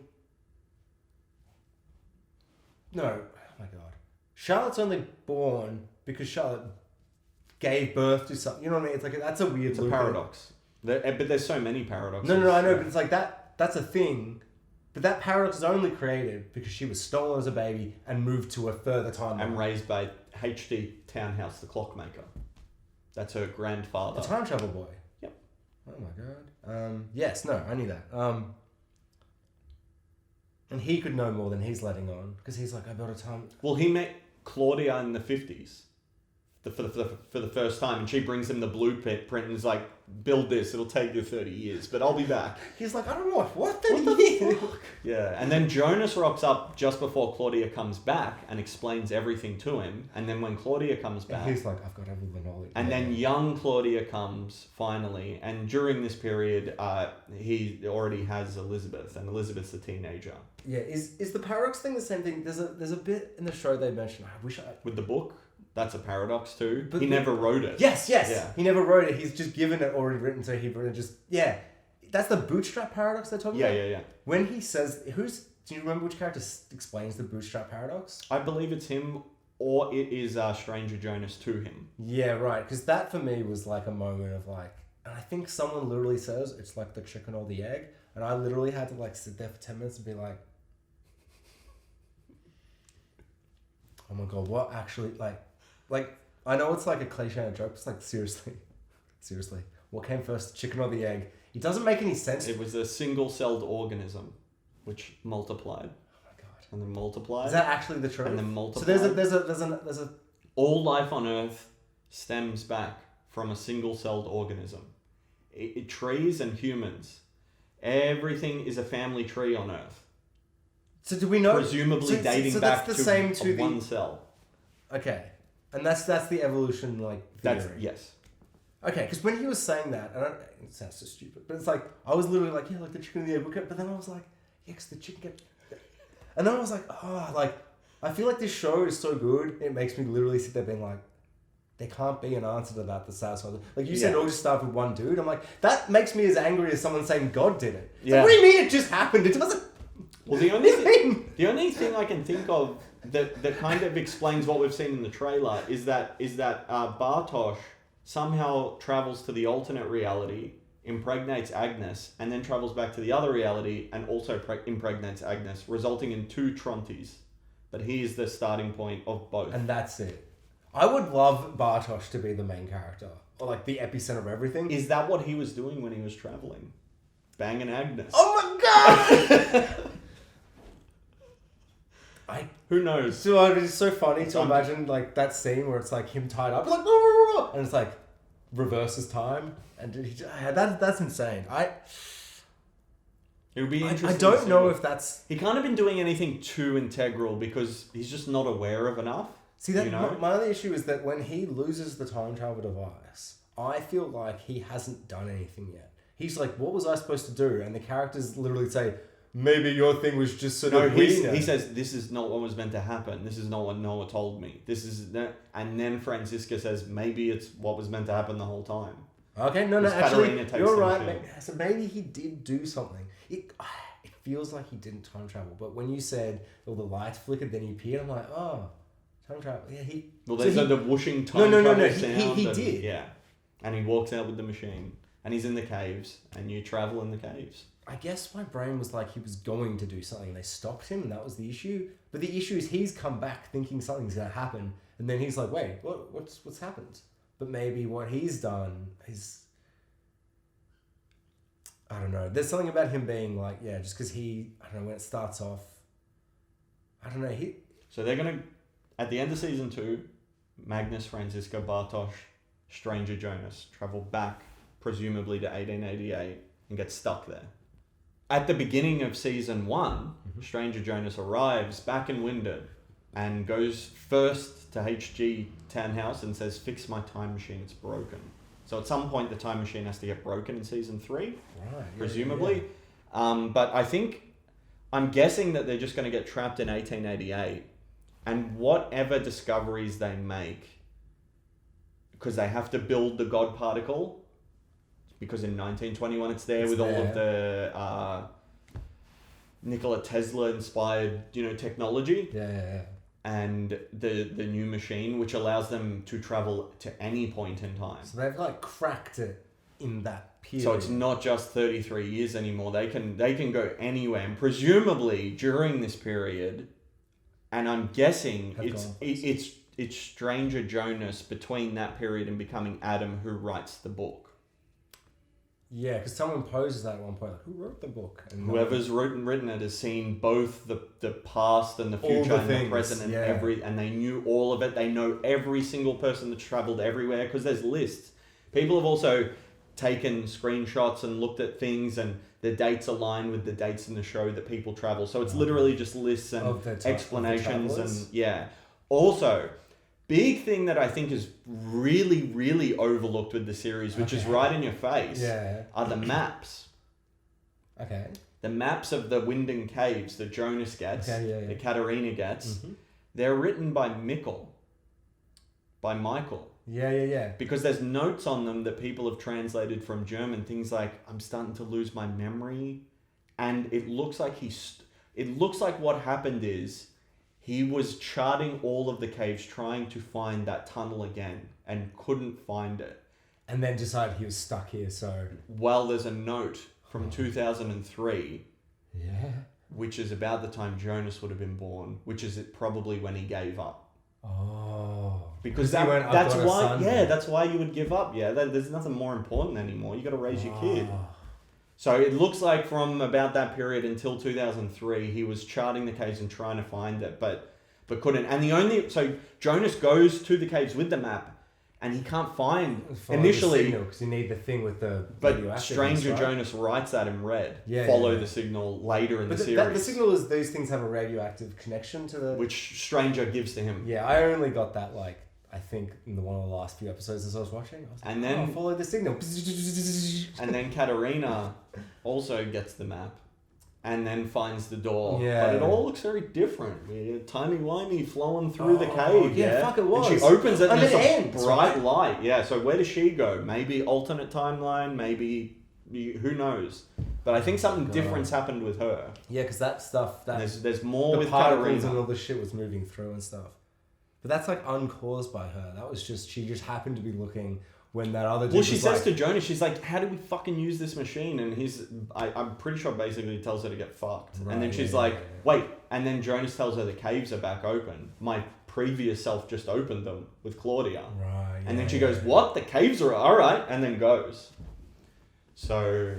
Charlotte's only born because Charlotte gave birth to something. You know what I mean? It's like that's a weird. It's a paradox. But there's so many paradoxes. No, I know, but it's like that's a thing. But that paradox is only created because she was stolen as a baby and moved to a further timeline. And raised by H.D. Townhouse, the clockmaker. That's her grandfather. The time travel boy. Yep. Oh my god. Yes, no, I knew that. And he could know more than he's letting on because he's like, I built a time. Well, he met Claudia in the 50s for the first time, and she brings him the blueprint and is like, build this, it'll take you 30 years, but I'll be back. He's like, I don't know, what 30 years? Yeah, and then Jonas rocks up just before Claudia comes back and explains everything to him, and then when Claudia comes back... And he's like, I've got all the knowledge. And then young Claudia comes, finally, and during this period, he already has Elizabeth, and Elizabeth's a teenager. Yeah, is the paradox thing the same thing? There's a bit in the show they mentioned, With the book? That's a paradox too. But he never wrote it. Yes. Yeah. He never wrote it. He's just given it already written, so he wrote it that's the bootstrap paradox they're talking about? Yeah. When he says, do you remember which character explains the bootstrap paradox? I believe it's him, or it is Stranger Jonas to him. Yeah, right. Because that for me was like a moment of like, and I think someone literally says it's like the chicken or the egg, and I literally had to like sit there for 10 minutes and be like, Oh my god, what actually, like, I know it's like a cliche and a joke, but it's like, seriously, what came first, the chicken or the egg? It doesn't make any sense. It was a single-celled organism, which multiplied. Oh my god. And then multiplied. Is that actually the truth? And then multiplied. So there's a... All life on Earth stems back from a single-celled organism. Trees and humans. Everything is a family tree on Earth. So do we know? Presumably dating back to one cell. Okay. And that's the evolution, like, theory. Yes. Okay, because when he was saying that, and it sounds so stupid, but it's like, I was literally like, yeah, like the chicken and the egg, but then I was like, yeah, because the chicken get... And then I was like, oh, like, I feel like this show is so good, it makes me literally sit there being like, there can't be an answer to that satisfies. Like you said, it all just started with one dude. I'm like, that makes me as angry as someone saying God did it. It's like, what do you mean it just happened? It doesn't... Well, the only thing I can think of that kind of explains what we've seen in the trailer is that Bartosz somehow travels to the alternate reality, impregnates Agnes, and then travels back to the other reality and also impregnates Agnes, resulting in 2 Trontes. But he is the starting point of both. And that's it. I would love Bartosz to be the main character, or like the epicenter of everything. Is that what he was doing when he was traveling? Banging Agnes. Oh my god! Who knows? So it's so funny to imagine like that scene where it's like him tied up, like, and it's like reverses time, and that's insane. It would be interesting. I don't know if that's... He can't have been doing anything too integral because he's just not aware of enough. See, that my other issue is that when he loses the time travel device, I feel like he hasn't done anything yet. He's like, what was I supposed to do? And the characters literally say, maybe your thing was just so that he says, this is not what was meant to happen. This is not what Noah told me. And then Franziska says, maybe it's what was meant to happen the whole time. Okay, no, actually, you're right. So maybe he did do something. It feels like he didn't time travel. But when you said, all the lights flickered, then he appeared, I'm like, oh... Time travel. Yeah, the whooshing time travel sound. He did. Yeah. And he walks out with the machine. And he's in the caves. And you travel in the caves. I guess my brain was like he was going to do something. They stopped him and that was the issue. But the issue is he's come back thinking something's going to happen. And then he's like, wait, what's happened? But maybe what he's done is... I don't know. There's something about him being like, yeah, just because I don't know, when it starts off... I don't know. So they're going to... At the end of season 2, Magnus, Franziska, Bartosz, Stranger Jonas travel back, presumably to 1888, and get stuck there. At the beginning of season 1, Stranger Jonas arrives back in Winden and goes first to HG Townhouse and says, fix my time machine, it's broken. So at some point the time machine has to get broken in season 3, right, presumably. Yeah. But I'm guessing that they're just going to get trapped in 1888. And whatever discoveries they make, because they have to build the God particle, because in 1921 it's there with all of the Nikola Tesla inspired, technology. Yeah. And the new machine, which allows them to travel to any point in time. So they've like cracked it in that period. So it's not just 33 years anymore. They can go anywhere, and presumably during this period. And I'm guessing it's Stranger Jonas between that period and becoming Adam who writes the book. Yeah, because someone poses that at one point, like, who wrote the book? And whoever's written it has seen both the past and the future and the present and and they knew all of it. They know every single person that's traveled everywhere because there's lists. People have also taken screenshots and looked at things and the dates align with the dates in the show that people travel. So it's literally just lists and explanations and Also, big thing that I think is really, really overlooked with the series, which is right in your face, are the maps. Okay. The maps of the Winden caves that Jonas gets, that Katerina gets, they're written by Michael. Yeah. Because there's notes on them that people have translated from German. Things like, I'm starting to lose my memory. And it looks like what happened is he was charting all of the caves, trying to find that tunnel again and couldn't find it. And then decided he was stuck here, so... Well, there's a note from 2003. Yeah. Which is about the time Jonas would have been born, which is probably when he gave up. Oh. Because he went, "I've that's got a why, son." that's why you would give up. Yeah, there's nothing more important anymore. You got to raise your kid. Oh. So it looks like from about that period until 2003, he was charting the caves and trying to find it, but couldn't. And so Jonas goes to the caves with the map, and he can't find initially because you need the thing with the. But Stranger Jonas writes that in red. Follow the signal later in the series. The signal is these things have a radioactive connection to the. Which Stranger gives to him. Yeah, I only got that I think in one of the last few episodes as I was watching. And then follow the signal. And then Katarina also gets the map. And then finds the door. Yeah. But it all looks very different. Timey-wimey flowing through the cave. Yeah, fuck it was. And she opens it and there's it a bright light. Yeah, so where does she go? Maybe alternate timeline, maybe... Who knows? But I think something different's happened with her. Yeah, because that stuff... There's more with particles Katarina. and all the shit was moving through and stuff. But that's uncaused by her. That was just... She just happened to be looking... When that other dude well, she says to Jonas, she's like, how do we fucking use this machine? And I'm pretty sure basically tells her to get fucked. Right, and then she's wait. And then Jonas tells her the caves are back open. My previous self just opened them with Claudia. Right. And then she goes, what? The caves are all right. And then goes. So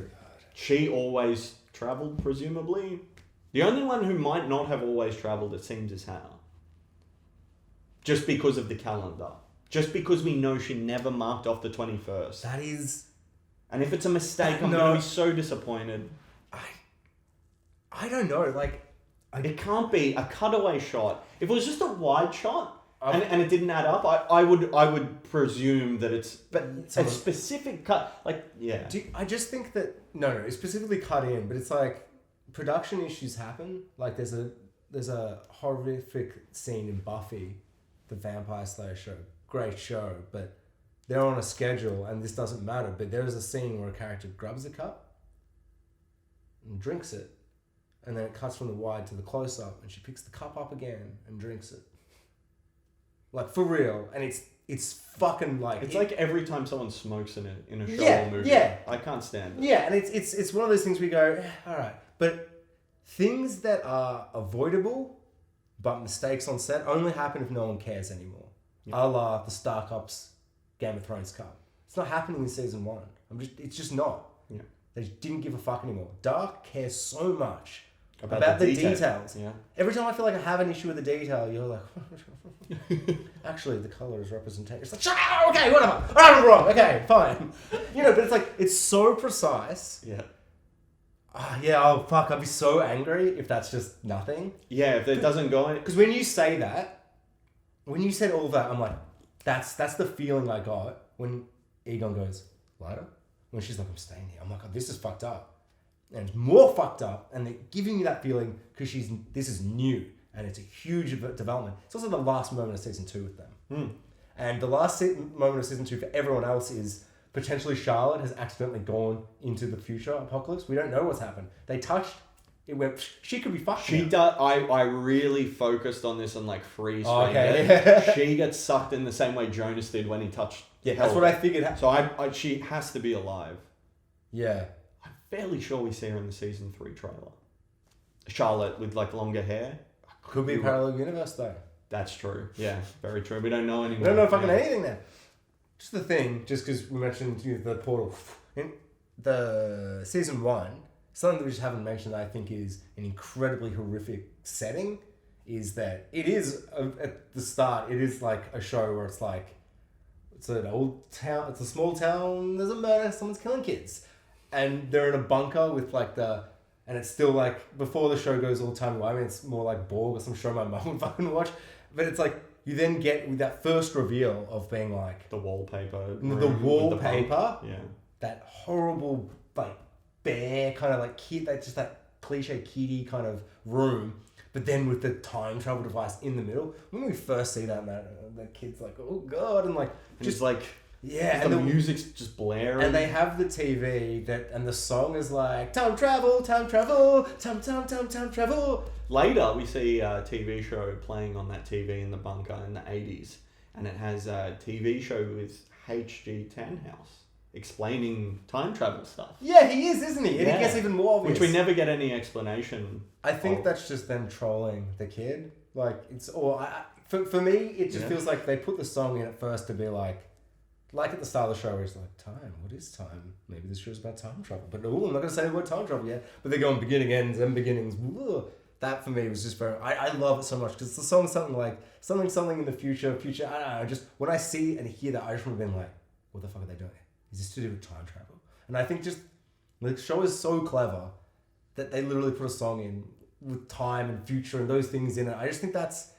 she always traveled, presumably. The only one who might not have always traveled, it seems, is Hannah. Just because of the calendar. Just because we know she never marked off the 21st. That is... And if it's a mistake, I'm going to be so disappointed. I don't know. It can't be a cutaway shot. If it was just a wide shot and it didn't add up, I would presume that it's... But a specific cut... I just think that... No, it's specifically cut in, but it's production issues happen. There's a horrific scene in Buffy, the Vampire Slayer show. Great show, but they're on a schedule and this doesn't matter. But there is a scene where a character grabs a cup and drinks it, and then it cuts from the wide to the close up, and she picks the cup up again and drinks it. For real, and it's fucking it's every time someone smokes in a show or movie. Yeah, I can't stand it. Yeah, and it's one of those things we go, all right, but things that are avoidable, but mistakes on set only happen if no one cares anymore. A la the Star Cup's Game of Thrones Cup. It's not happening in season 1. It's just not. Yeah. They just didn't give a fuck anymore. Dark cares so much about the details. Yeah. Every time I feel like I have an issue with the detail, you're like, actually, the colour is representation. It's okay, whatever. I'm wrong. Okay, fine. But it's so precise. Yeah. Oh fuck, I'd be so angry if that's just nothing. Yeah, if it doesn't go in. Because when you say that, when you said all that, I'm like, that's the feeling I got when Egon goes, lighter? When she's like, I'm staying here. I'm like, oh, this is fucked up. And it's more fucked up. And they're giving you that feeling because this is new. And it's a huge development. It's also the last moment of season 2 with them. And the last moment of season 2 for everyone else is potentially Charlotte has accidentally gone into the future apocalypse. We don't know what's happened. They touched... It went. She could be fucked. She does. I really focused on this and freeze frame. Okay. She gets sucked in the same way Jonas did when he touched. Yeah, that's what I figured. So she has to be alive. Yeah. I'm fairly sure we see her in the season 3 trailer. Charlotte with longer hair. Could be a parallel universe though. That's true. Yeah, very true. We don't know anymore. We don't know fucking anything now. Just the thing. Just because we mentioned the portal in the season 1. Something that we just haven't mentioned that I think is an incredibly horrific setting is that it is, at the start, it is a show where it's an old town, it's a small town, there's a murder, someone's killing kids. And they're in a bunker with and it's still before the show goes all time away, it's more Borg or some show my mum would fucking watch. But it's you then get with that first reveal of being the wallpaper. The wallpaper. Yeah. That horrible, bare kind of kid, that cliche kiddie kind of room, but then with the time travel device in the middle. When we first see that, man, the kid's oh god, and just yeah, and the music's just blaring, and they have the TV and the song is time travel, time travel, time travel. Later, we see a TV show playing on that TV in the bunker in the 80s, and it has a TV show with H.G. Tannhaus explaining time travel stuff. Yeah, he is, isn't he? And he gets even more obvious. Which we never get any explanation. I think that's just them trolling the kid. For me, it just feels like they put the song in at first to be like at the start of the show where it's like, time, what is time? Maybe this show's about time travel. But I'm not going to say the word time travel yet. But they go on beginning, ends, and beginnings. Whoa. That for me was just very... I love it so much because the song's something like, something in the future, I don't know, just when I see and hear that, I just remember being like, what the fuck are they doing? Is this to do with time travel? And I think just, the show is so clever that they literally put a song in with time and future and those things in it. I just think that's,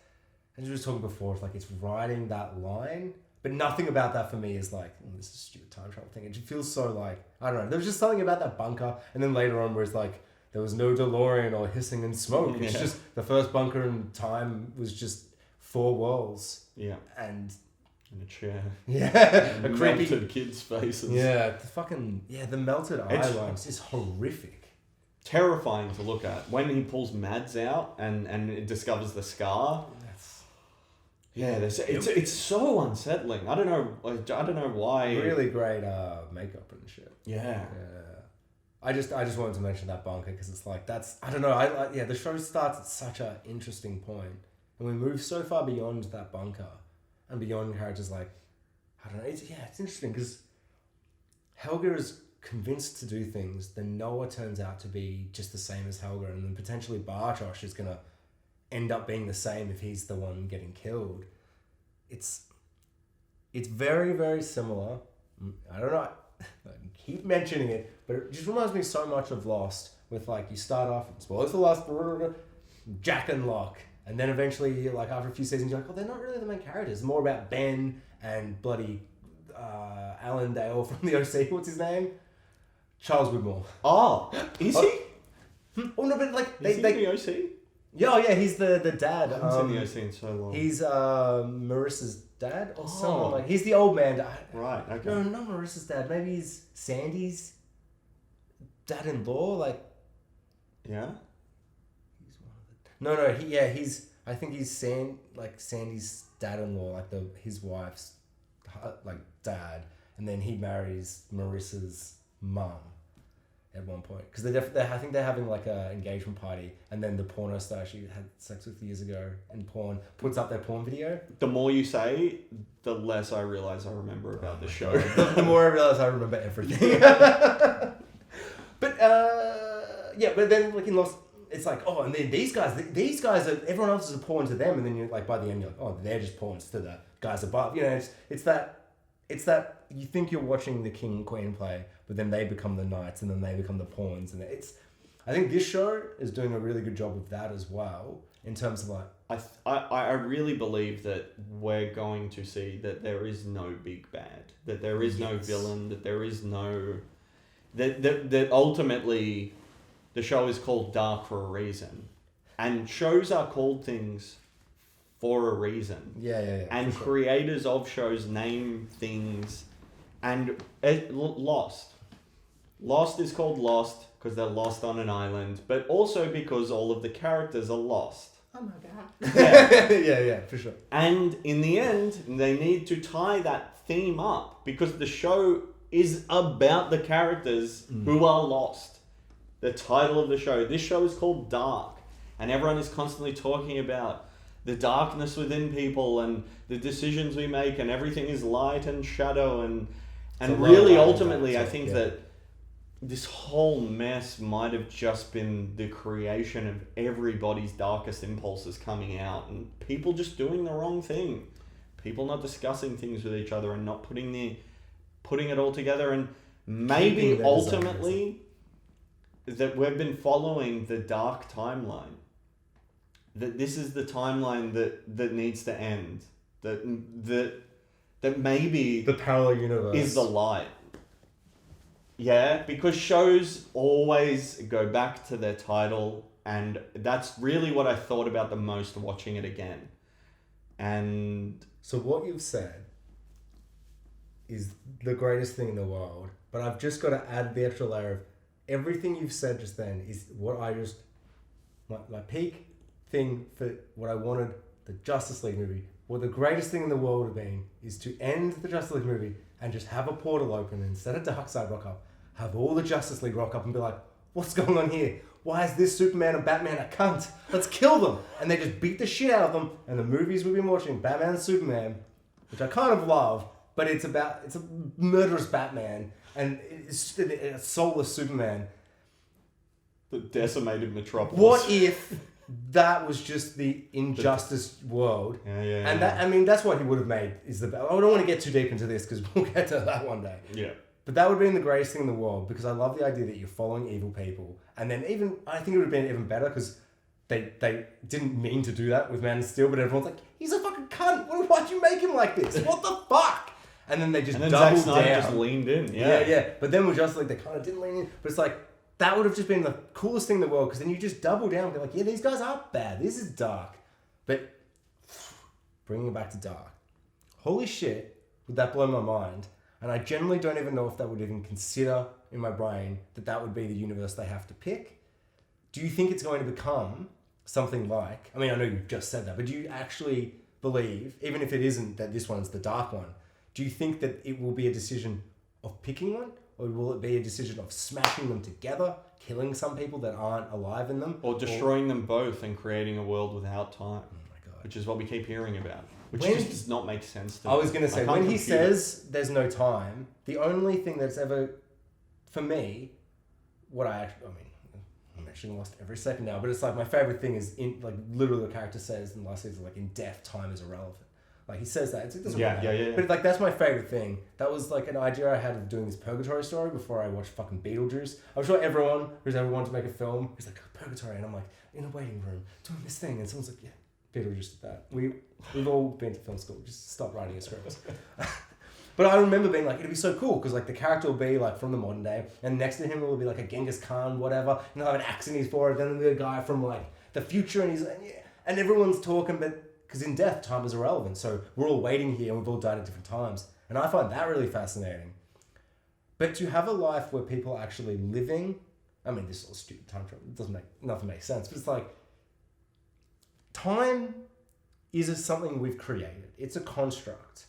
as you were talking before, it's like it's riding that line, but nothing about that for me is like, this is a stupid time travel thing. It just feels so like, I don't know, there was just something about that bunker, and then later on where it's like, there was no DeLorean or hissing and smoke. It's just the first bunker in time was just 4 walls. Yeah. And a chair. Yeah. A creepy melted kids' faces. Yeah. The melted eye lines is horrific. Terrifying to look at. When he pulls Mads out and it discovers the scar. It's so unsettling. I don't know why. Really great makeup and shit. Yeah. I just wanted to mention that bunker because it's like I don't know. The show starts at such an interesting point, and we move so far beyond that bunker and beyond characters like, I don't know. It's interesting because Helga is convinced to do things, then Noah turns out to be just the same as Helga, and then potentially Bartosz is gonna end up being the same if he's the one getting killed. It's very, very similar. I don't know. I keep mentioning it, but it just reminds me so much of Lost, with like you start off, spoilers for Lost, Jack and Locke, and then eventually, like after a few seasons, you're like, oh, they're not really the main characters. It's more about Ben and bloody Alan Dale from the OC. What's his name? Charles Woodmore. Oh, is he? Oh no, but like is he in the OC? Yeah, he's the dad. I haven't seen the OC in so long. He's Marissa's dad or someone like. He's the old man. Right. Okay. No, not Marissa's dad. Maybe he's Sandy's dad-in-law. Like. Yeah. He's one of the. No. He's. I think he's Sandy's dad-in-law, like his wife's, like dad, and then he marries Marissa's mum at one point because I think they're having like a engagement party, and then the porno star she had sex with years ago in porn puts up their porn video. The more you say, the less I realize I remember about the show. The more I realize I remember everything. But then like in Lost, it's like, oh, and then these guys are, everyone else is a pawn to them, and then you're like, by the end you're like, oh, they're just pawns to the guys above. You know, it's that you think you're watching the king and queen play, but then they become the knights, and then they become the pawns, and I think this show is doing a really good job of that as well, in terms of like... I really believe that we're going to see that there is no big bad, that there is no villain, that there is no... That ultimately the show is called Dark for a reason. And shows are called things for a reason. Yeah. And creators of shows name things. And Lost. Lost is called Lost because they're lost on an island, but also because all of the characters are lost. Oh my god. Yeah, for sure. And in the end, they need to tie that theme up because the show is about the characters who are lost. The title of the show. This show is called Dark, and everyone is constantly talking about the darkness within people and the decisions we make, and everything is light and shadow, and really ultimately I think that this whole mess might have just been the creation of everybody's darkest impulses coming out, and people just doing the wrong thing, people not discussing things with each other and not putting it all together, and maybe ultimately that we've been following the dark timeline. That this is the timeline that needs to end. That maybe the parallel universe is the light. Yeah, because shows always go back to their title, and that's really what I thought about the most watching it again. And so what you've said is the greatest thing in the world, but I've just got to add the extra layer of everything you've said just then is what I just... My peak thing for what I wanted the Justice League movie, what the greatest thing in the world would have been, is to end the Justice League movie and just have a portal open, and instead of Darkseid rock up, have all the Justice League rock up and be like, what's going on here? Why is this Superman and Batman a cunt? Let's kill them. And they just beat the shit out of them. And the movies we've been watching, Batman and Superman, which I kind of love, but it's a murderous Batman and it's a soulless Superman. The decimated metropolis. What if that was just the injustice world? Yeah. And that, I mean, that's what he would have made. I don't want to get too deep into this because we'll get to that one day. Yeah. But that would have been the greatest thing in the world because I love the idea that you're following evil people. And then I think it would have been even better because they didn't mean to do that with Man of Steel, but everyone's like, he's a fucking cunt. Why'd you make him like this? What the fuck? And then they just doubled Zack Snyder down. just leaned in. Yeah. But then we're just like, they kind of didn't lean in. But it's like, that would have just been the coolest thing in the world because then you just double down and be like, yeah, these guys are bad. This is dark. But bringing it back to dark. Holy shit, would that blow my mind? And I generally don't even know if that would even consider in my brain that would be the universe they have to pick. Do you think it's going to become something like, I mean, I know you just said that, but do you actually believe, even if it isn't that this one's the dark one, do you think that it will be a decision of picking one? Or will it be a decision of smashing them together, killing some people that aren't alive in them? Or destroying them both and creating a world without time. Oh my God. Which is what we keep hearing about. Which When- just does not make sense to me. I was going to say, I can't when he compute it. says there's no time, the only thing that's ever, for me, I'm actually lost every second now, but it's like my favorite thing is, literally the character says in the last season, like, in death, time is irrelevant. Like, he says that. It doesn't matter. Yeah. But, like, that's my favorite thing. That was, like, an idea I had of doing this Purgatory story before I watched fucking Beetlejuice. I'm sure everyone who's ever wanted to make a film is like, Purgatory. And I'm like, in a waiting room, doing this thing. And someone's like, yeah, Beetlejuice did that. We've all been to film school. Just stop writing your scripts. But I remember being like, it'd be so cool because, like, the character will be, like, from the modern day. And next to him will be, like, a Genghis Khan, whatever. And he'll have an axe in his forehead. Then there'll be a guy from, like, the future. And he's like, yeah. And everyone's talking, but... Because in death, time is irrelevant. So we're all waiting here and we've all died at different times. And I find that really fascinating. But to have a life where people are actually living... I mean, this is all stupid time travel. It doesn't nothing makes sense. But it's like... Time is something we've created. It's a construct.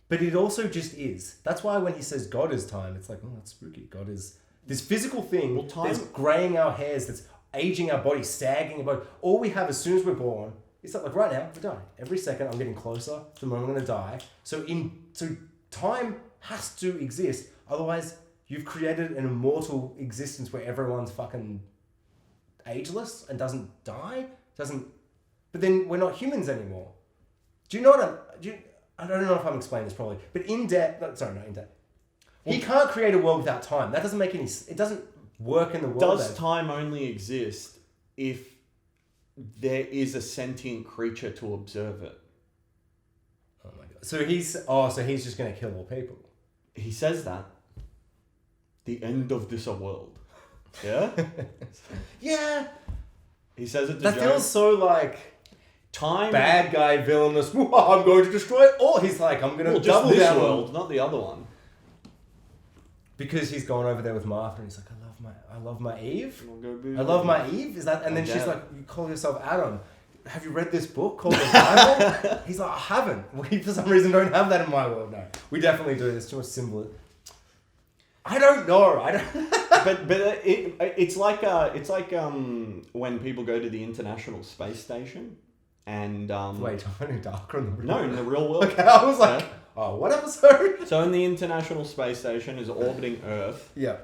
But it also just is. That's why when he says God is time, it's like, oh, that's spooky. God is this physical thing that's graying our hairs, that's aging our body, sagging our body. All we have as soon as we're born... It's not like right now, we're dying. Every second I'm getting closer to the moment I'm going to die. So time has to exist. Otherwise, you've created an immortal existence where everyone's fucking ageless and doesn't die. But then we're not humans anymore. Do you know what I don't know if I'm explaining this properly. But not in debt. He can't create a world without time. That doesn't make it doesn't work in the world. Does time only exist if there is a sentient creature to observe it? Oh my God. So he's just going to kill all people. He says that. The end of this world. Yeah? Yeah. He says it to That Joe. feels so like Time. bad guy, villainous. I'm going to destroy it all. He's like, I'm going to double this down. world, not the other one. Because he's gone over there with Martha and he's like, I love my Eve. I I love my Eve. Is that? And then she's Yeah. like, you call yourself Adam. Have you read this book called the Bible? He's like, I haven't. We for some reason don't have that in my world. No, we definitely do. There's too much symbol. I don't know. but it's like when people go to the International Space Station and Wait, I know darker in the real no, in the real world. Okay, I was like, oh, what episode? So in the International Space Station is orbiting Earth. Yeah.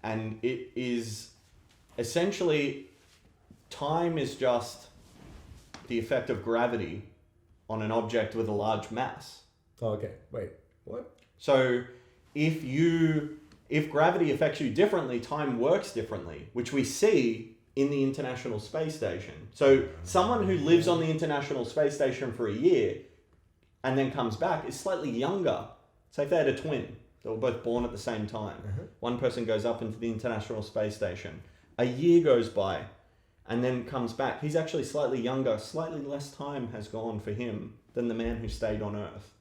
And it is essentially time is just the effect of gravity on an object with a large mass. Oh, okay. Wait, what? So if gravity affects you differently, time works differently, which we see in the International Space Station. So someone who lives on the International Space Station for a year and then comes back is slightly younger. Say if they had a twin, they were both born at the same time. Mm-hmm. One person goes up into the International Space Station. A year goes by and then comes back. He's actually slightly younger. Slightly less time has gone for him than the man who stayed on Earth.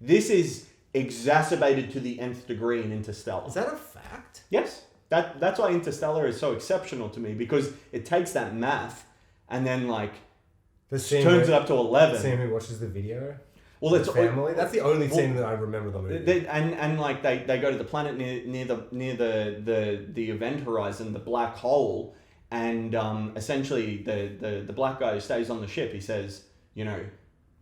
This is exacerbated to the nth degree in Interstellar. Is that a fact? Yes. That's why Interstellar is so exceptional to me, because it takes that math and then turns it up to 11. The same who watches the video? Well, it's family. That's the only scene that I remember the movie. And like they go to the planet near the event horizon, the black hole, and essentially the black guy who stays on the ship, he says, you know,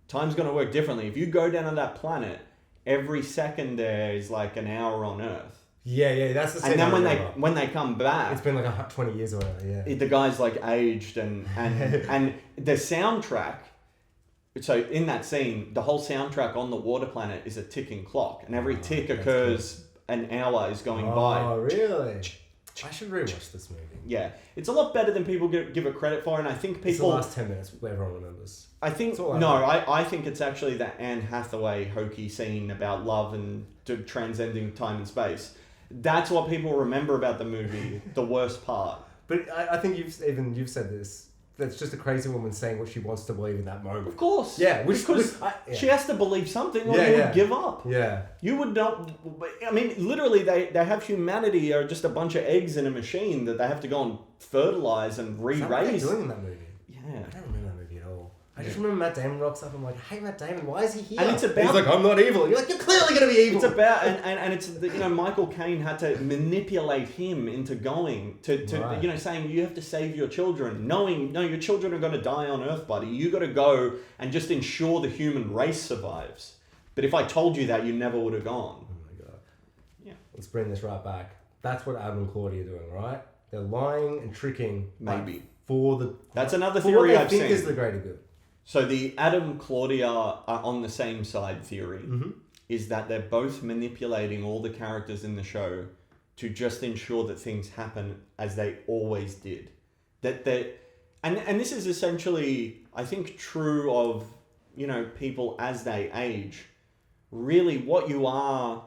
time's gonna work differently. If you go down to that planet, every second there is like an hour on Earth. Yeah, that's the scene. And then when they come back, it's been like 20 years or whatever. Yeah, the guy's like aged and the soundtrack. So in that scene, the whole soundtrack on the water planet is a ticking clock, and every tick occurs an hour is going by. Oh, really? I should rewatch this movie. Yeah, it's a lot better than people give it credit for, and I think people. It's the last 10 minutes everyone remembers. I think I think it's actually that Anne Hathaway hokey scene about love and transcending time and space. That's what people remember about the movie. The worst part. But I think you've said this. That's just a crazy woman saying what she wants to believe in that moment. Of course. Yeah, she has to believe something or you would give up. Yeah. You would not... I mean, literally, they have humanity are just a bunch of eggs in a machine that they have to go and fertilize and re-raise. Is that what they're doing in that movie? Yeah. I don't remember that movie at all. I just remember Matt Damon rocks up. I'm like, hey, Matt Damon, why is he here? And it's about... He's like, I'm not evil. You're like, you're clearly going to be evil. It's about... And it's... You know, Michael Caine had to manipulate him into going to right. You know, saying, you have to save your children. Knowing, no, your children are going to die on Earth, buddy. You got to go and just ensure the human race survives. But if I told you that, you never would have gone. Oh, my God. Yeah. Let's bring this right back. That's what Adam and Claudia are doing, right? They're lying and tricking. Maybe. For the... That's another for theory what I've they seen. think is the greater good. So the Adam Claudia are on the same side theory is that they're both manipulating all the characters in the show to just ensure that things happen as they always did. That they and this is essentially, I think, true of, you know, people as they age. Really, what you are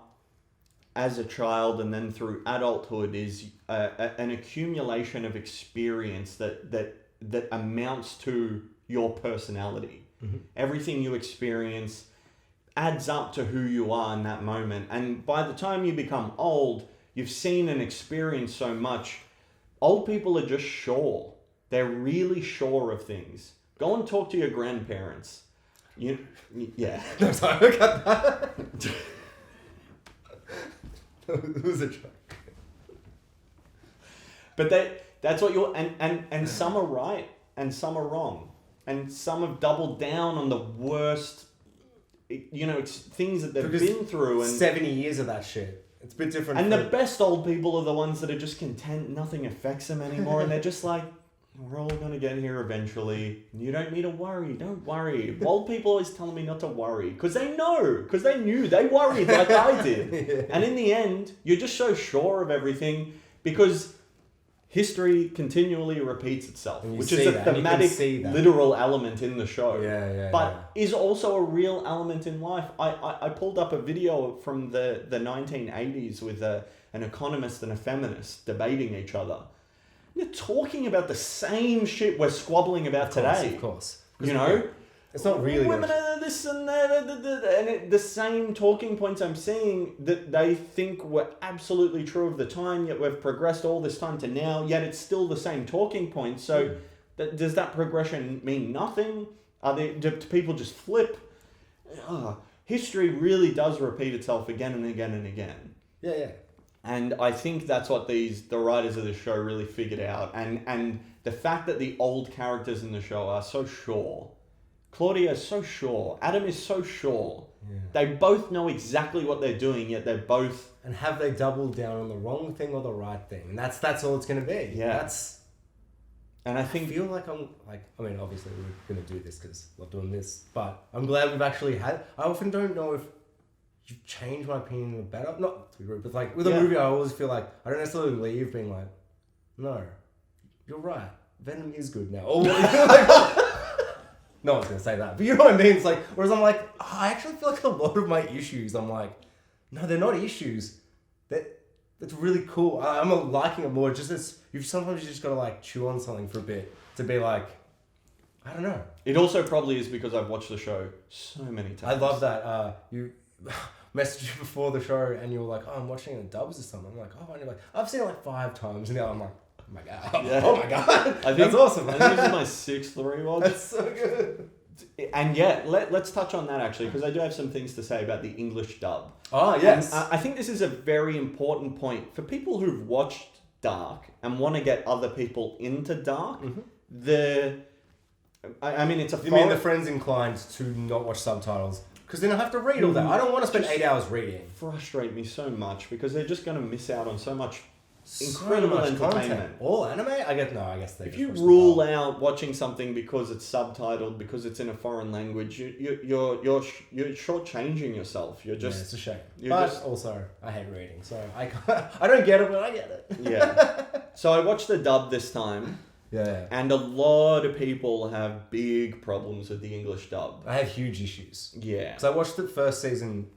as a child and then through adulthood is an accumulation of experience that amounts to your personality. Everything you experience adds up to who you are in that moment. And by the time you become old, you've seen and experienced so much. Old people are just sure. They're really sure of things. Go and talk to your grandparents. Yeah. No, sorry, I got that. It was a joke. But that's what you're... And some are right and some are wrong. And some have doubled down on the worst, you know, it's things that they've been through. And 70 years of that shit. It's a bit different. And the best old people are the ones that are just content, nothing affects them anymore. And they're just like, we're all going to get here eventually. You don't need to worry. Don't worry. Old people always telling me not to worry. Because they know. Because they knew. They worried like I did. Yeah. And in the end, you're just so sure of everything because... history continually repeats itself, which is a thematic, literal element in the show. But is also a real element in life. I pulled up a video from the 1980s with an economist and a feminist debating each other. They're talking about the same shit we're squabbling about today. Of course. You know? It's not really... Women are this and that, and the same talking points I'm seeing that they think were absolutely true of the time, yet we've progressed all this time to now, yet it's still the same talking points. So does that progression mean nothing? Do people just flip? History really does repeat itself again and again and again. Yeah. And I think that's what the writers of the show really figured out. And the fact that the old characters in the show are so sure. Claudia is so sure. Adam is so sure. Yeah. They both know exactly what they're doing, yet they're both... And have they doubled down on the wrong thing or the right thing? And that's all it's going to be. Yeah. And I feel like obviously we're going to do this because I love doing this, but I'm glad we've actually had... I often don't know if you've changed my opinion for the better. Not to be rude, but like with a movie, I always feel like I don't necessarily leave being like, no, you're right. Venom is good now. Or no one's going to say that. But you know what I mean? It's like, whereas I'm like, I actually feel like a lot of my issues, I'm like, no, they're not issues. That's really cool. I'm liking it more. Just as sometimes you just got to like chew on something for a bit to be like, I don't know. It also probably is because I've watched the show so many times. I love that. You messaged you before the show and you were like, oh, I'm watching it in dubs or something. I'm like, oh, and you're like, I've seen it like 5 times. And now I'm like, oh my God. Yeah. Oh my God. That's awesome. I think this is my 6th rewatch. That's so good. And yeah, let's touch on that actually, because I do have some things to say about the English dub. Oh, yes. And, I think this is a very important point for people who've watched Dark and want to get other people into Dark. I mean, it's a... You mean the friends inclined to not watch subtitles? Because then I have to read all that. I don't want to spend 8 hours reading. Frustrate me so much because they're just going to miss out on so much incredible entertainment. Content. All anime? I guess they. If you rule out watching something because it's subtitled, because it's in a foreign language, you're shortchanging yourself. You're just... Yeah, it's a shame. But also, I hate reading, so I don't get it, but I get it. Yeah. So I watched the dub this time. Yeah. And a lot of people have big problems with the English dub. I have huge issues. Yeah. Because I watched the first season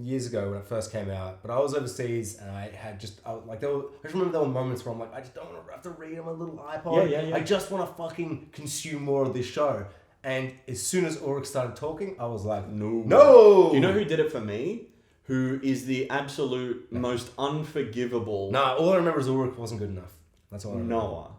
years ago when it first came out, but I was overseas and I had just I just remember there were moments where I'm like, I just don't want to have to read on my little iPod. Yeah. I just want to fucking consume more of this show. And as soon as Ulrich started talking, I was like, no. Do you know who did it for me? Who is the absolute most unforgivable? Nah, all I remember is Ulrich wasn't good enough. That's all I remember. Noah.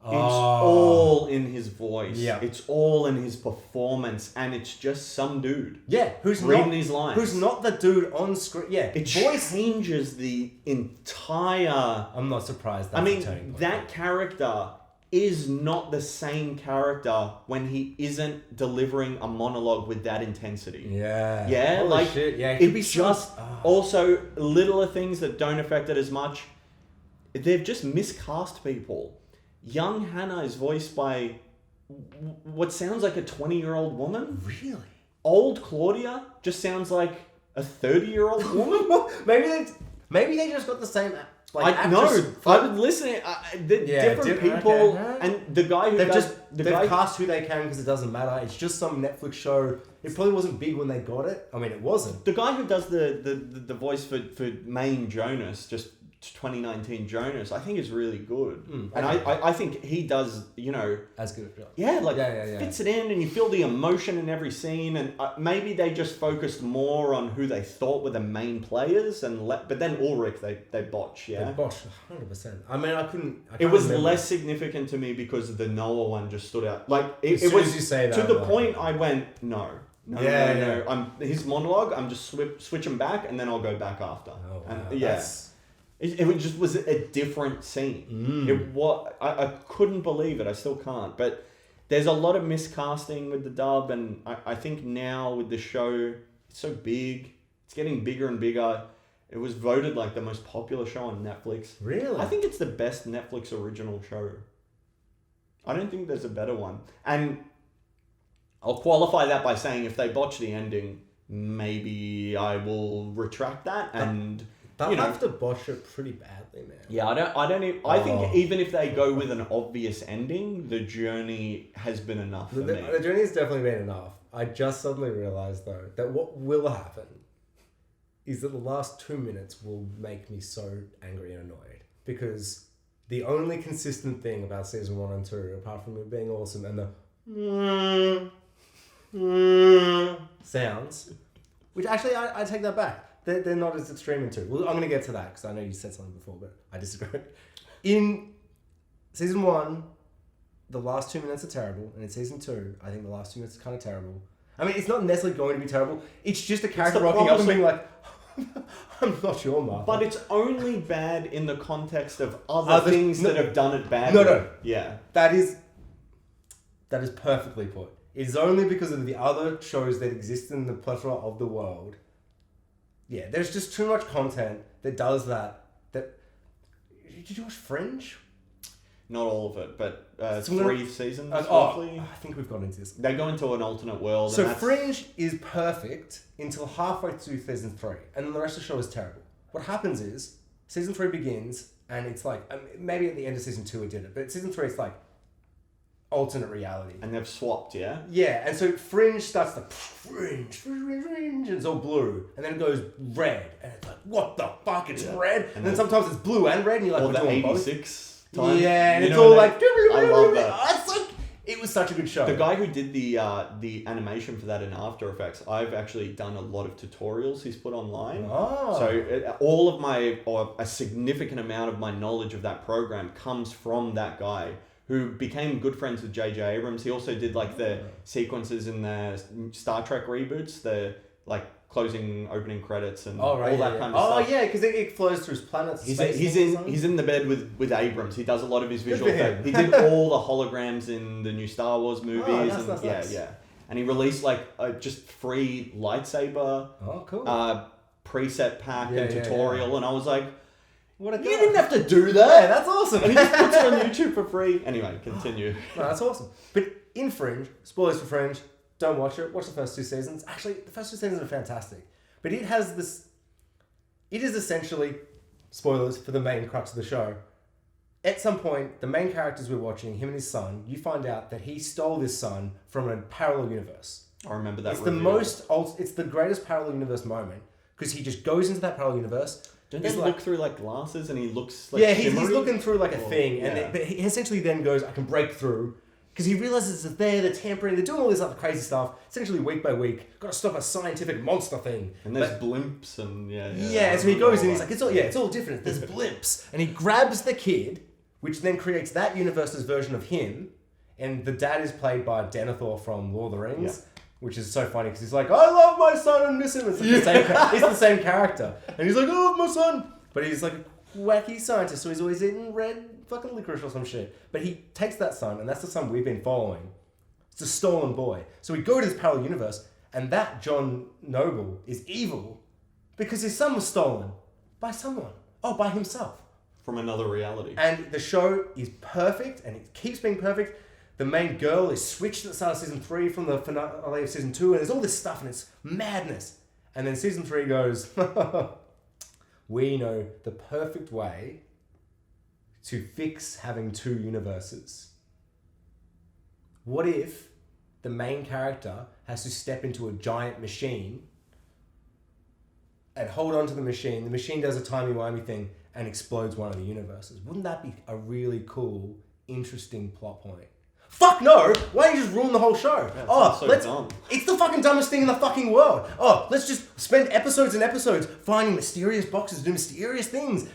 It's all in his voice. Yeah. It's all in his performance, and it's just some dude. Yeah, who's reading these lines. Who's not the dude on screen? Yeah, it changes the entire. I'm not surprised. I mean, that character is not the same character when he isn't delivering a monologue with that intensity. Yeah. Yeah, holy like shit. Yeah, it be just also littler things that don't affect it as much. They've just miscast people. Young Hannah is voiced by what sounds like a 20-year-old woman. Really? Old Claudia just sounds like a 30-year-old woman. maybe they just got the same. I would listen. Different people, okay. and the guy who they've cast who they can because it doesn't matter. It's just some Netflix show. It probably wasn't big when they got it. I mean, it wasn't. The guy who does the voice for main Jonas, just 2019 Jonas, I think is really good. And I think he does, as good. Fits it in, and you feel the emotion in every scene. And maybe they just focused more on who they thought were the main players, but then Ulrich they botch. Yeah, they botched 100%. I mean, I can't it was remember. less significant to me because the Noah one just stood out. Like as you say that, to the point I went no. His monologue. I'm just switching back, and then I'll go back after. Oh, wow. And It just was a different scene. I couldn't believe it. I still can't. But there's a lot of miscasting with the dub, and I think now with the show, it's so big. It's getting bigger and bigger. It was voted like the most popular show on Netflix. Really? I think it's the best Netflix original show. I don't think there's a better one. And I'll qualify that by saying if they botch the ending, maybe I will retract that and... They'll have to botch it pretty badly, man. Yeah, I think even if they go with an obvious ending, the journey has been enough for me. The journey has definitely been enough. I just suddenly realised, though, that what will happen is that the last 2 minutes will make me so angry and annoyed. Because the only consistent thing about season 1 and 2, apart from it being awesome and the sounds, which actually I take that back. They're not as extreme in 2. Well, I'm going to get to that because I know you said something before, but I disagree. In season 1, the last 2 minutes are terrible, and in season 2, I think the last 2 minutes are kind of terrible. I mean, it's not necessarily going to be terrible. It's just a character rocking up and being like, I'm not your Martha. But it's only bad in the context of other things that have done it badly. No. Yeah. That is perfectly put. It is only because of the other shows that exist in the plethora of the world. Yeah, there's just too much content that does that. Did you watch Fringe? Not all of it, but 3 seasons roughly. I think we've got into this. They go into an alternate world. So Fringe is perfect until halfway through season 3, and then the rest of the show is terrible. What happens is season 3 begins, and it's like maybe at the end of season 2 it did it, but season 3 it's like alternate reality. And they've swapped, yeah? Yeah, and so Fringe starts to Fringe, and it's all blue. And then it goes red, and it's like, what the fuck, it's red? And then sometimes it's blue and red, and you're like, or the 86 time. Yeah, and it's all like... I love that. It's like, it was such a good show. The guy who did the animation for that in After Effects, I've actually done a lot of tutorials he's put online. Oh. So all of my, or a significant amount of my knowledge of that program comes from that guy, who became good friends with J.J. Abrams. He also did like the sequences in the Star Trek reboots, the like closing opening credits and all that kind of stuff. Oh yeah, because it flows through his planets. He's in the bed with Abrams. He does a lot of his visual effects. He did all the holograms in the new Star Wars movies. Nice. And he released like a just free lightsaber preset pack and tutorial. And I was like, what a guy. You didn't have to do that. Yeah, that's awesome. And he just puts it on YouTube for free. Anyway, continue. No, that's awesome. But in Fringe, spoilers for Fringe, don't watch it. Watch the first 2 seasons. Actually, the first 2 seasons are fantastic. But it has this... It is essentially, spoilers for the main crux of the show. At some point, the main characters we're watching, him and his son, you find out that he stole this son from a parallel universe. I remember that. It's the greatest parallel universe moment. Because he just goes into that parallel universe. Don't they look through like glasses and he looks like he's looking through like a thing. But he essentially then goes, I can break through. Because he realizes that they're tampering, they're doing all this other crazy stuff, essentially week by week. Got to stop a scientific monster thing. And there's blimps and so he goes and he's like, it's all different. There's blimps. And he grabs the kid, which then creates that universe's version of him. And the dad is played by Denethor from Lord of the Rings. Yeah. Which is so funny because he's like, I love my son and miss him. It's the same character. And he's like, I love my son. But he's like a wacky scientist, so he's always eating red fucking licorice or some shit. But he takes that son, and that's the son we've been following. It's a stolen boy. So we go to this parallel universe, and that John Noble is evil because his son was stolen by someone. Oh, by himself. From another reality. And the show is perfect, and it keeps being perfect. The main girl is switched at the start of season 3 from the finale of season 2, and there's all this stuff, and it's madness. And then season 3 goes, we know the perfect way to fix having 2 universes. What if the main character has to step into a giant machine and hold on to the machine does a timey-wimey thing and explodes one of the universes? Wouldn't that be a really cool, interesting plot point? Fuck no! Why don't you just ruin the whole show? Dumb. It's the fucking dumbest thing in the fucking world. Let's just spend episodes and episodes finding mysterious boxes, doing mysterious things.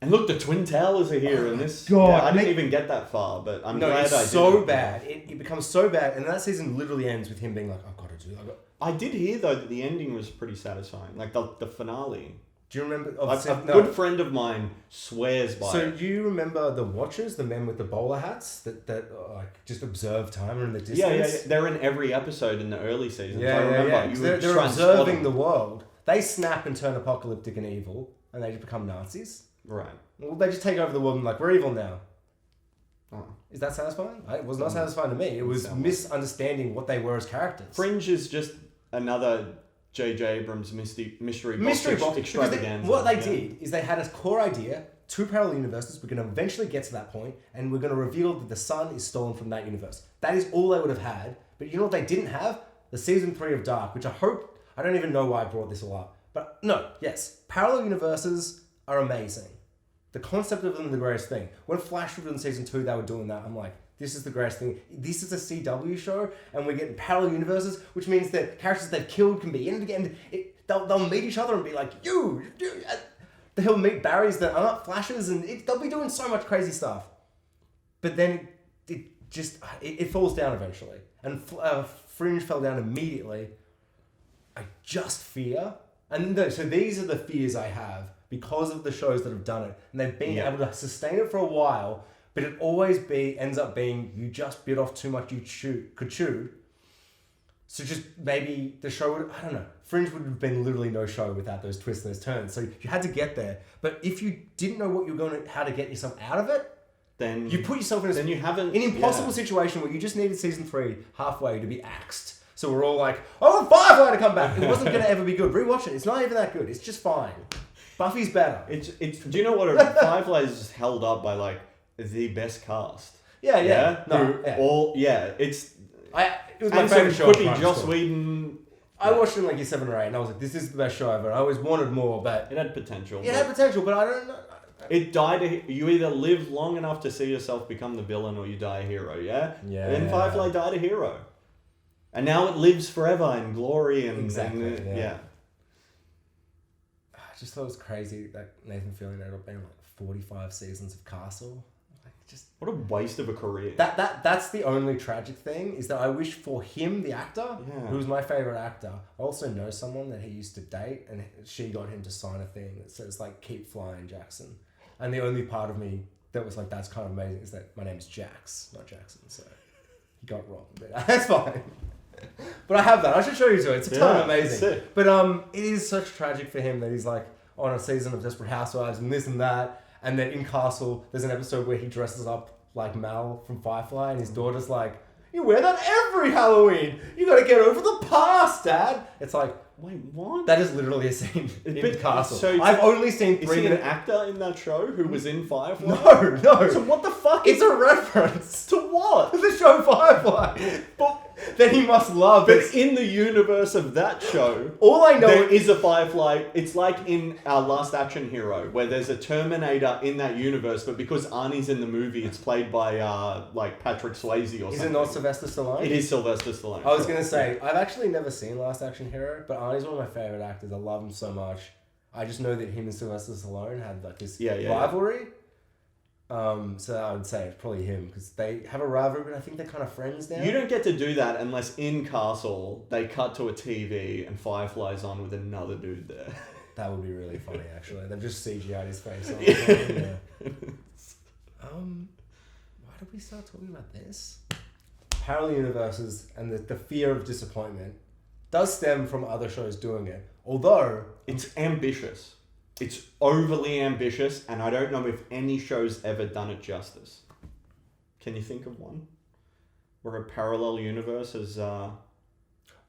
And look, the Twin Towers are here in this. God, yeah, I didn't even get that far, but I'm glad I did. It's so bad. It becomes so bad, and that season literally ends with him being like, I've got to do that. I did hear, though, that the ending was pretty satisfying. Like, the finale. Do you remember? A good friend of mine swears by it. So do you remember the Watchers, the men with the bowler hats that like just observe time in the distance? Yeah. They're in every episode in the early seasons. I remember. They're observing the world. They snap and turn apocalyptic and evil, and they just become Nazis. Right. Well, they just take over the world and like, we're evil now. Oh. Is that satisfying? It was not satisfying to me. It was misunderstanding what they were as characters. Fringe is just another J.J. Abrams mystery box extravaganza. What they did is they had a core idea, 2 parallel universes. We're going to eventually get to that point, and we're going to reveal that the sun is stolen from that universe. That is all they would have had. But you know what they didn't have? The season 3 of Dark, which I don't even know why I brought this all up. But no, yes, parallel universes are amazing. The concept of them is the greatest thing. When Flash was in season 2, they were doing that. I'm like, this is the greatest thing. This is a CW show, and we're getting parallel universes, which means that characters they've killed can be in it again. They'll meet each other and be like, They'll meet Barrys that are not Flashes, and they'll be doing so much crazy stuff. But then it falls down eventually. And Fringe fell down immediately. I just fear. So these are the fears I have because of the shows that have done it. And they've been able to sustain it for a while, but it always ends up being you just bit off too much you could chew. So just maybe the show would, I don't know, Fringe would have been literally no show without those twists and those turns. So you had to get there. But if you didn't know what you were how to get yourself out of it, then you put yourself in an impossible situation where you just needed season 3 halfway to be axed. So we're all like, I want Firefly to come back. It wasn't going to ever be good. Rewatch it. It's not even that good. It's just fine. Buffy's better. Do you know what? Firefly is held up by like the best cast. Yeah. It was my favorite show. Joss Whedon. I watched it in like year 7 or 8, and I was like, this is the best show ever. I always wanted more, but it had potential. But I don't know. It died. You either live long enough to see yourself become the villain, or you die a hero. Yeah. Yeah. And then Firefly died a hero, and now it lives forever in glory and yeah. I just thought it was crazy that Nathan Fillion ended up being like 45 seasons of Castle. Like, What a waste of a career. That's the only tragic thing, is that I wish for him, the actor, Yeah. who's my favorite actor. I also know someone that he used to date, and she got him to sign a thing that says like "Keep flying, Jackson." And the only part of me that was like, that's kind of amazing, is that my name's Jax, not Jackson. So he got it wrong, but that's fine. But I have that. I should show you to it. It's totally amazing. Sick. But it is such tragic for him that he's like on a season of Desperate Housewives and this and that. And then in Castle, there's an episode where he dresses up like Mal from Firefly, and his daughter's like, "You wear that every Halloween. You got to get over the past, Dad." It's like, wait, what? that is literally a scene in Castle. So I've only seen 3 Is he an minutes. actor in that show who was in Firefly? No. So what the fuck? It's a reference To what? to the show Firefly. But That he must love. But in the universe of that show, All I know there is a Firefly. It's like in our Last Action Hero, where there's a Terminator in that universe, but because Arnie's in the movie, it's played by like Patrick Swayze or something. Is it not Sylvester Stallone? It is Sylvester Stallone. I was going to say, I've actually never seen Last Action Hero, but Arnie's one of my favourite actors. I love him so much. I just know that him and Sylvester Stallone had like this rivalry. So I would say it's probably him, because they have a rivalry, but I think they're kind of friends now. You don't get to do that unless in Castle they cut to a TV and Firefly's on with another dude there. That would be really funny, actually. They've just CGI'd his face on. Yeah. Why did we start talking about this? Parallel universes and the fear of disappointment does stem from other shows doing it. Although It's ambitious. It's overly ambitious, and I don't know if any show's ever done it justice. Can you think of one? Where a parallel universe is...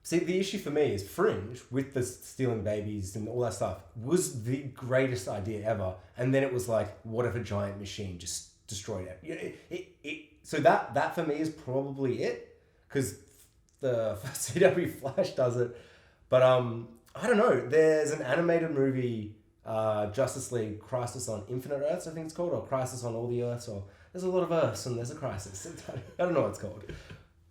See, the issue for me is Fringe, with the stealing babies and all that stuff, was the greatest idea ever. And then it was like, what if a giant machine just destroyed it? So that for me is probably it, because the CW Flash does it. But I don't know. There's an animated movie, Justice League Crisis on Infinite Earths, I think it's called, or Crisis on All the Earths, or there's a lot of Earths and there's a crisis. I don't know what it's called.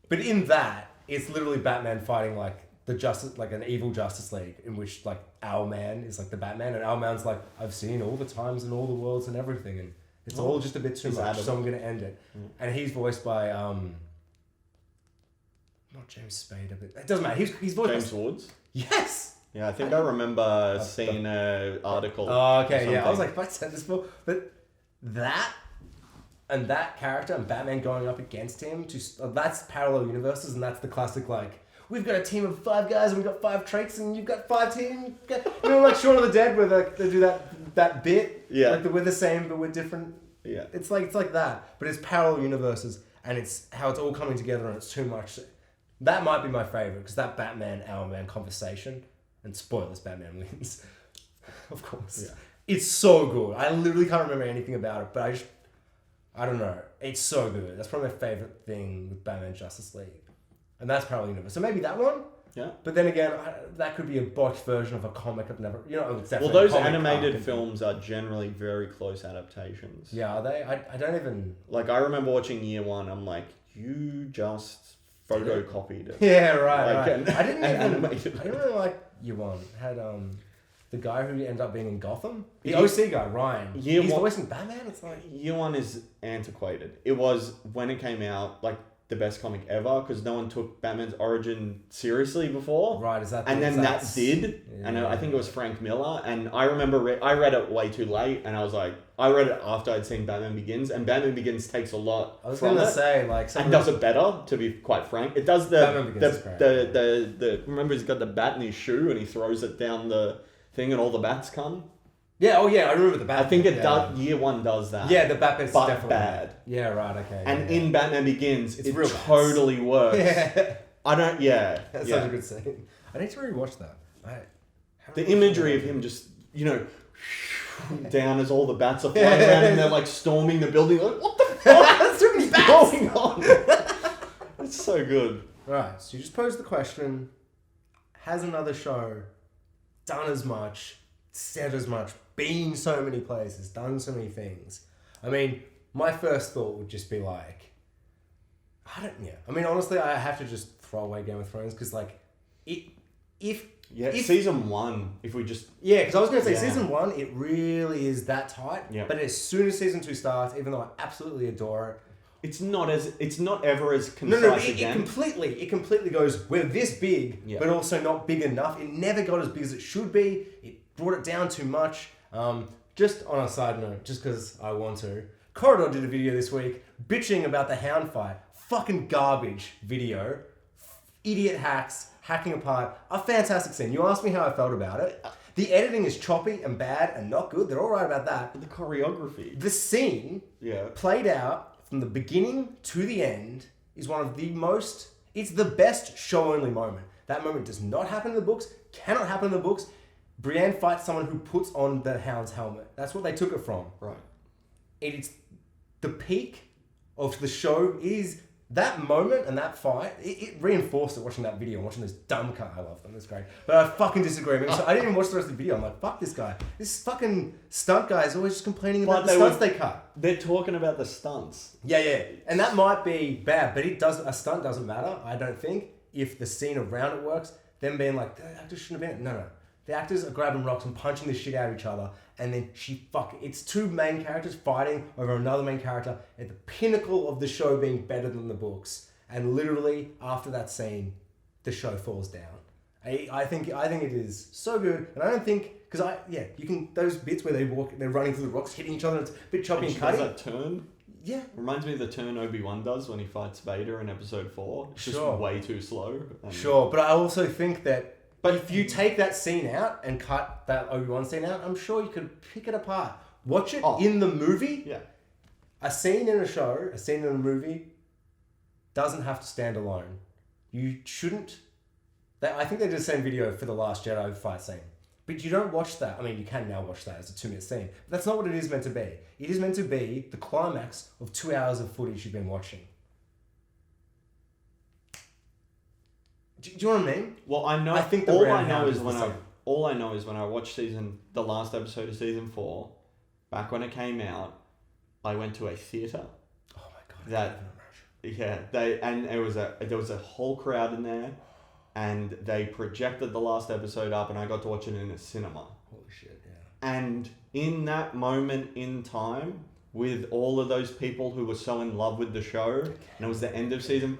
But in that, it's literally Batman fighting like an evil Justice League, in which like Owlman is like the Batman, and Owlman's like, I've seen all the times and all the worlds and everything, and it's all just a bit too much, so I'm gonna end it. And he's voiced by not James Spader, but it doesn't matter. He's voiced James by Woods? Yes. Yeah, I think I remember seeing an article. Oh, okay, yeah. I was like, what's this for? But that and that character and Batman going up against him, that's parallel universes, and that's the classic, like, we've got a team of 5 guys and we've got 5 traits and you've got 5 teams. You know, like Shaun of the Dead, where they do that bit. Yeah. Like, we're the same, but we're different. Yeah. It's like that, but it's parallel universes, and it's how it's all coming together, and it's too much. That might be my favorite, because that Batman Owlman conversation, and spoilers, Batman wins, of course. Yeah. It's so good. I literally can't remember anything about it, but I don't know. It's so good. That's probably my favorite thing with Batman Justice League, and that's parallel universe. So maybe that one. Yeah. But then again, that could be a botched version of a comic I've never... it's definitely Well, those a comic animated arc. films are generally very close adaptations. Yeah, are they? I don't even... Like, I remember watching Year One, I'm like, you just photocopied it. Yeah, right. Like, I didn't animated. I didn't really like Year One. It had the guy who ended up being in Gotham, the Year- OC guy, Ryan. Year He's One- voicing Batman. It's like... Year One is antiquated. It was, when it came out, like, the best comic ever, because no one took Batman's origin seriously before. Right, is that... And then that did, and I think it was Frank Miller, and I remember I read it way too late, and I was like, I read it after I'd seen Batman Begins, and Batman Begins takes a lot I was from going to it, say, like... and does it better, to be quite frank. It does Batman Begins is great. the remember he's got the bat in his shoe, and he throws it down the thing, and all the bats come? Yeah, oh yeah, I remember the Batman. I think it does, Year One does that. Yeah, the Batman's but definitely... bad. Yeah, right, okay. And yeah. in Batman Begins, It's it real totally works. Yeah. I don't, That's yeah. such a good scene. I need to rewatch that. The imagery of him just, down as all the bats are flying around and they're like storming the building. Like, what the fuck That's too many is bats! going on? It's so good. Right, so you just posed the question, has another show done as much, said as much, been so many places, done so many things? I mean, my first thought would just be like, honestly, I have to just throw away Game of Thrones, because like, it if season 1, if we just... Yeah, because I was going to say, season 1, it really is that tight. Yeah. But as soon as season 2 starts, even though I absolutely adore it, it's not ever as concise no, again. It completely goes, we're this big, but also not big enough. It never got as big as it should be. It brought it down too much. Just on a side note, just because I want to, Corridor did a video this week bitching about the Hound fight. Fucking garbage video. Idiot hacks, hacking apart. A fantastic scene. You asked me how I felt about it. The editing is choppy and bad and not good. They're all right about that. The choreography. The scene played out from the beginning to the end is one of the most... It's the best show-only moment. That moment does not happen in the books, cannot happen in the books. Brienne fights someone who puts on the Hound's helmet. That's what they took it from. Right. It's the peak of the show is... That moment and that fight, it reinforced it watching that video and watching this dumb cut. I love them, it's great. But I fucking disagree. So I didn't even watch the rest of the video. I'm like, fuck this guy. This fucking stunt guy is always just complaining about the stunts they cut. They're talking about the stunts. Yeah. And that might be bad, but a stunt doesn't matter, I don't think. If the scene around it works, them being like, the actors shouldn't have been... No. The actors are grabbing rocks and punching the shit out of each other. And then it's two main characters fighting over another main character at the pinnacle of the show being better than the books. And literally, after that scene, the show falls down. I think it is so good. And I don't think... Because you can... Those bits where they're running through the rocks, hitting each other, it's a bit choppy and cutting. Does that turn? Yeah. Reminds me of the turn Obi-Wan does when he fights Vader in episode 4. It's just way too slow. Sure, but I also think that... But if you take that scene out and cut that Obi-Wan scene out, I'm sure you could pick it apart. Watch it in the movie. Yeah. A scene in a show, a scene in a movie, doesn't have to stand alone. You shouldn't... I think they did the same video for the Last Jedi fight scene. But you don't watch that. I mean, you can now watch that as a 2-minute scene. But that's not what it is meant to be. It is meant to be the climax of 2 hours of footage you've been watching. Do you know what I mean? Well, I know. I think all I know is when I watched the last episode of season 4, back when it came out, I went to a theater. Oh my god! There was a whole crowd in there, and they projected the last episode up, and I got to watch it in a cinema. Holy shit! Yeah. And in that moment in time, with all of those people who were so in love with the show, and it was the end of season.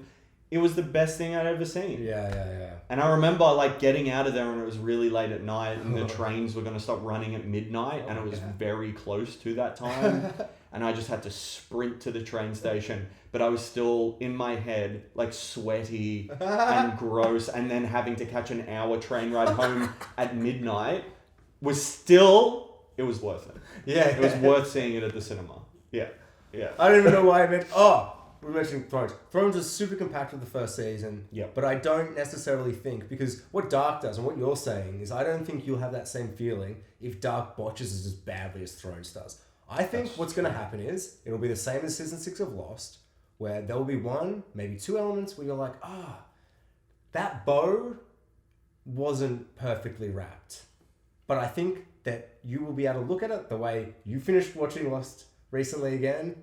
It was the best thing I'd ever seen. Yeah. And I remember getting out of there when it was really late at night and the trains were going to stop running at midnight and it was very close to that time. And I just had to sprint to the train station. But I was still in my head, sweaty and gross. And then having to catch an hour train ride home at midnight it was worth it. Yeah. It was worth seeing it at the cinema. Yeah. I don't even know why I meant... We're mentioning Thrones. Thrones is super compact with the first season. Yeah. But I don't necessarily think, because what Dark does and what you're saying is I don't think you'll have that same feeling if Dark botches as badly as Thrones does. I think what's going to happen is it'll be the same as season 6 of Lost, where there will be one, maybe 2 elements where you're like, that bow wasn't perfectly wrapped. But I think that you will be able to look at it the way you finished watching Lost recently again.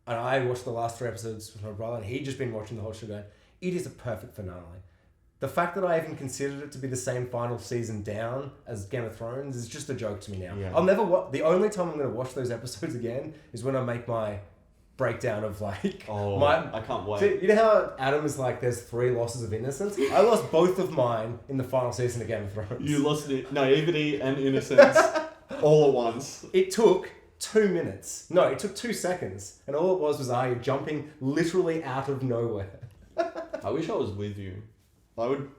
And I watched the last 3 episodes with my brother, and he'd just been watching the whole show going, it is a perfect finale. The fact that I even considered it to be the same final season down as Game of Thrones is just a joke to me now. Yeah. I'll never the only time I'm going to watch those episodes again is when I make my breakdown of I can't wait. See, you know how Adam is there's 3 losses of innocence? I lost both of mine in the final season of Game of Thrones. You lost naivety and innocence all at once. It took 2 minutes. No, it took 2 seconds. And all it was Arya jumping literally out of nowhere. I wish I was with you. I would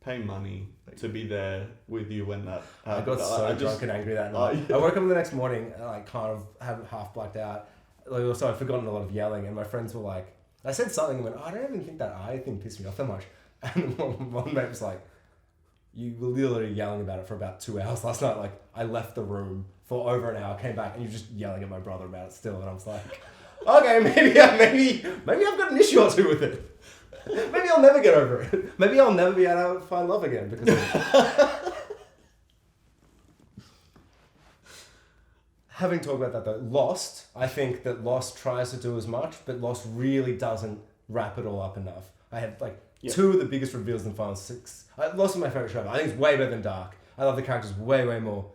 pay money to be there with you when that happened. I got so drunk and angry that night. I woke up the next morning and I kind of had half blacked out. Also, I'd forgotten a lot of yelling, and my friends were like, I said something and went, I don't even think that Arya thing pissed me off that much. And one mate was like, you were literally yelling about it for about 2 hours last night. I left the room for over an hour, came back, and you're just yelling at my brother about it still. And I was like, okay, maybe I've got an issue or two with it. Maybe I'll never get over it. Maybe I'll never be able to find love again because of it. Having talked about that though, Lost, I think that Lost tries to do as much, but Lost really doesn't wrap it all up enough. I have like two of the biggest reveals in the final 6. Lost is my favorite show ever. I think it's way better than Dark. I love the characters way, way more.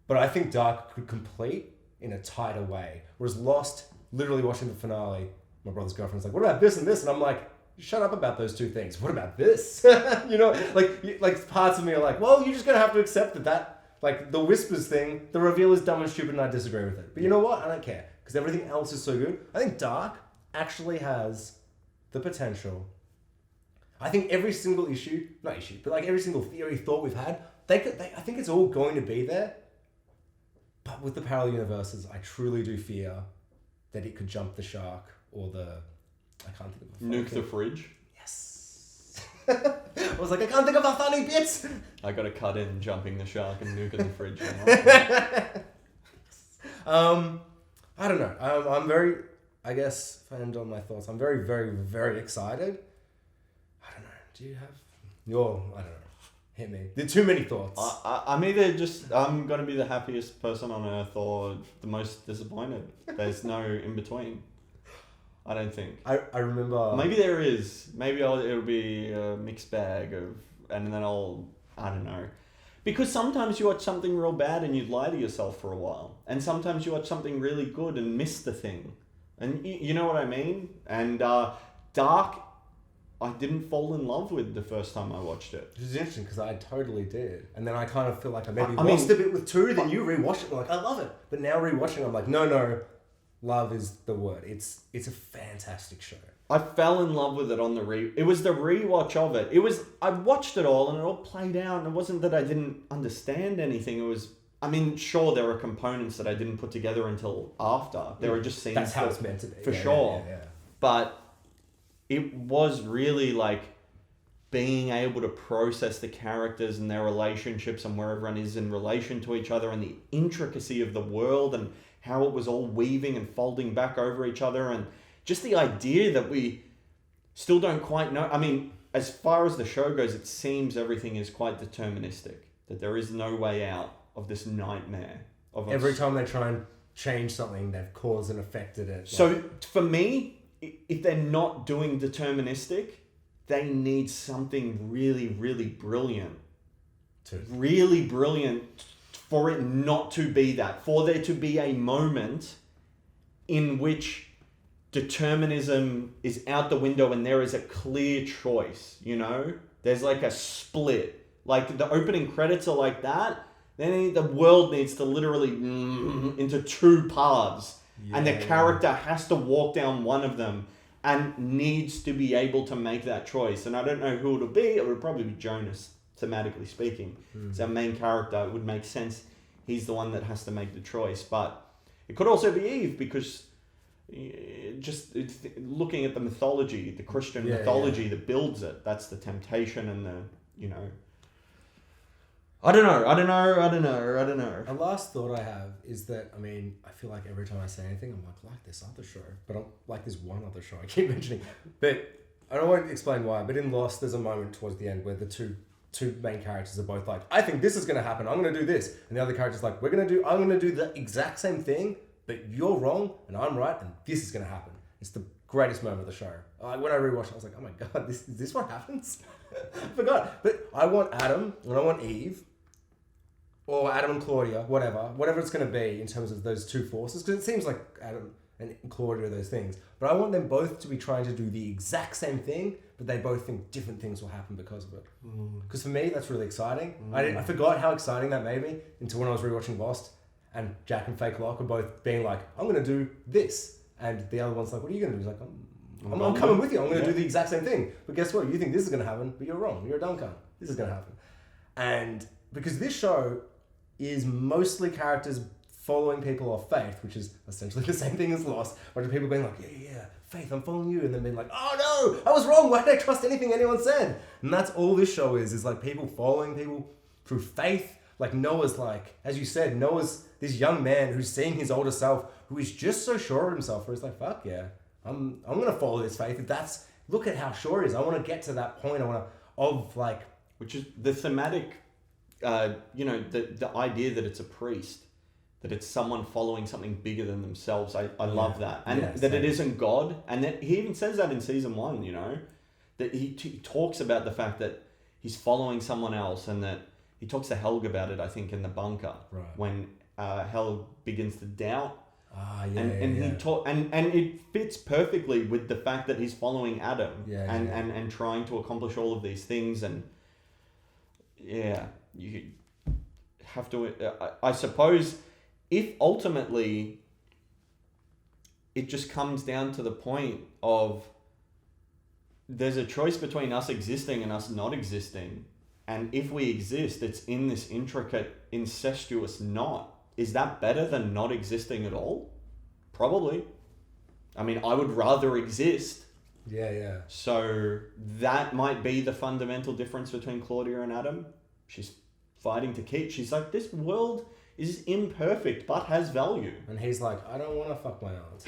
But I think Dark could complete in a tighter way. Whereas Lost, literally watching the finale, my brother's girlfriend's like, what about this and this? And I'm like, shut up about those two things. What about this? You know, like parts of me are like, well, you're just going to have to accept that, like the Whispers thing, the reveal is dumb and stupid and I disagree with it. But you know what? I don't care. Because everything else is so good. I think Dark actually has the potential. I think every single but like every single theory, thought we've had, I think it's all going to be there. But with the parallel universes, I truly do fear that it could jump the shark or I can't think of Nuke the fridge. Yes. I was like, I can't think of the funny bits. I got to cut in jumping the shark and nuking the fridge. I don't know. I'm very, I guess, if I end on my thoughts, I'm very, very, very excited. I don't know. Do you have I don't know. Hit me. There are too many thoughts. I'm going to be the happiest person on earth or the most disappointed. There's no in between. I don't think. I remember... Maybe there is. Maybe it'll be a mixed bag and then I don't know. Because sometimes you watch something real bad and you lie to yourself for a while. And sometimes you watch something really good and miss the thing. And you know what I mean? And Dark, I didn't fall in love with the first time I watched it. Which is interesting because I totally did. And then I kind of feel like I maybe lost a bit with 2, then you rewatch it and like, I love it. But now rewatching, I'm like, no, love is the word. It's a fantastic show. I fell in love with it on it was the rewatch of it. I watched it all and it all played out and it wasn't that I didn't understand anything. It was, sure, there were components that I didn't put together until after. There were just scenes. That's how it's meant to be. For sure. Yeah. But it was really like being able to process the characters and their relationships and where everyone is in relation to each other and the intricacy of the world and how it was all weaving and folding back over each other and just the idea that we still don't quite know. As far as the show goes, it seems everything is quite deterministic, that there is no way out of this nightmare. Every time they try and change something, they've caused and affected it. So for me, if they're not doing deterministic, they need something really, really brilliant. Really brilliant for it not to be that. For there to be a moment in which determinism is out the window and there is a clear choice, you know? There's like a split. Like the opening credits are like that. Then the world needs to literally into 2 paths. Yeah. And the character has to walk down one of them and needs to be able to make that choice. And I don't know who it'll be. It would probably be Jonas, thematically speaking. It's our main character. It would make sense. He's the one that has to make the choice. But it could also be Eve because just looking at the mythology, the Christian mythology that builds it, that's the temptation and the, I don't know. A last thought I have is that, I feel like every time I say anything, I'm like this other show. But I'm like this one other show I keep mentioning. But I don't want to explain why, but in Lost, there's a moment towards the end where the two main characters are both like, I think this is going to happen. I'm going to do this. And the other character's like, I'm going to do the exact same thing, but you're wrong and I'm right. And this is going to happen. It's the greatest moment of the show. When I rewatched it, I was like, oh my God, is this what happens? I forgot. But I want Adam and I want Eve, or Adam and Claudia, whatever it's going to be in terms of those two forces. Because it seems like Adam and Claudia are those things. But I want them both to be trying to do the exact same thing, but they both think different things will happen because of it. Because for me, that's really exciting. I forgot how exciting that made me until when I was rewatching Lost, and Jack and Fake Locke were both being like, I'm going to do this. And the other one's like, what are you going to do? He's like, I'm coming with you. I'm going to do the exact same thing. But guess what? You think this is going to happen, but you're wrong. You're a dumb cunt. This is going to happen. And because this show is mostly characters following people of faith, which is essentially the same thing as Lost. A bunch of people being like, yeah, Faith, I'm following you. And then being like, oh no, I was wrong. Why did I trust anything anyone said? And that's all this show is like people following people through faith. Like Noah's like, as you said, Noah's this young man who's seeing his older self, who is just so sure of himself, where he's like, fuck yeah, I'm going to follow this faith. Look at how sure he is. I want to get to that point. Which is the thematic, the idea that it's a priest that it's someone following something bigger than themselves. I love that. And that same. it isn't God. And that he even says that in season 1, you know, that he talks about the fact that he's following someone else, and that he talks to Helg about it, I think, in the bunker. Right. When Helg begins to doubt. And it fits perfectly with the fact that he's following Adam and trying to accomplish all of these things. And you have to, I suppose, if ultimately it just comes down to the point of there's a choice between us existing and us not existing. And if we exist, it's in this intricate, incestuous knot. Is that better than not existing at all? Probably. I mean, I would rather exist. Yeah. So that might be the fundamental difference between Claudia and Adam. She's fighting to keep. She's like, this world is imperfect but has value. And he's like, I don't want to fuck my aunt.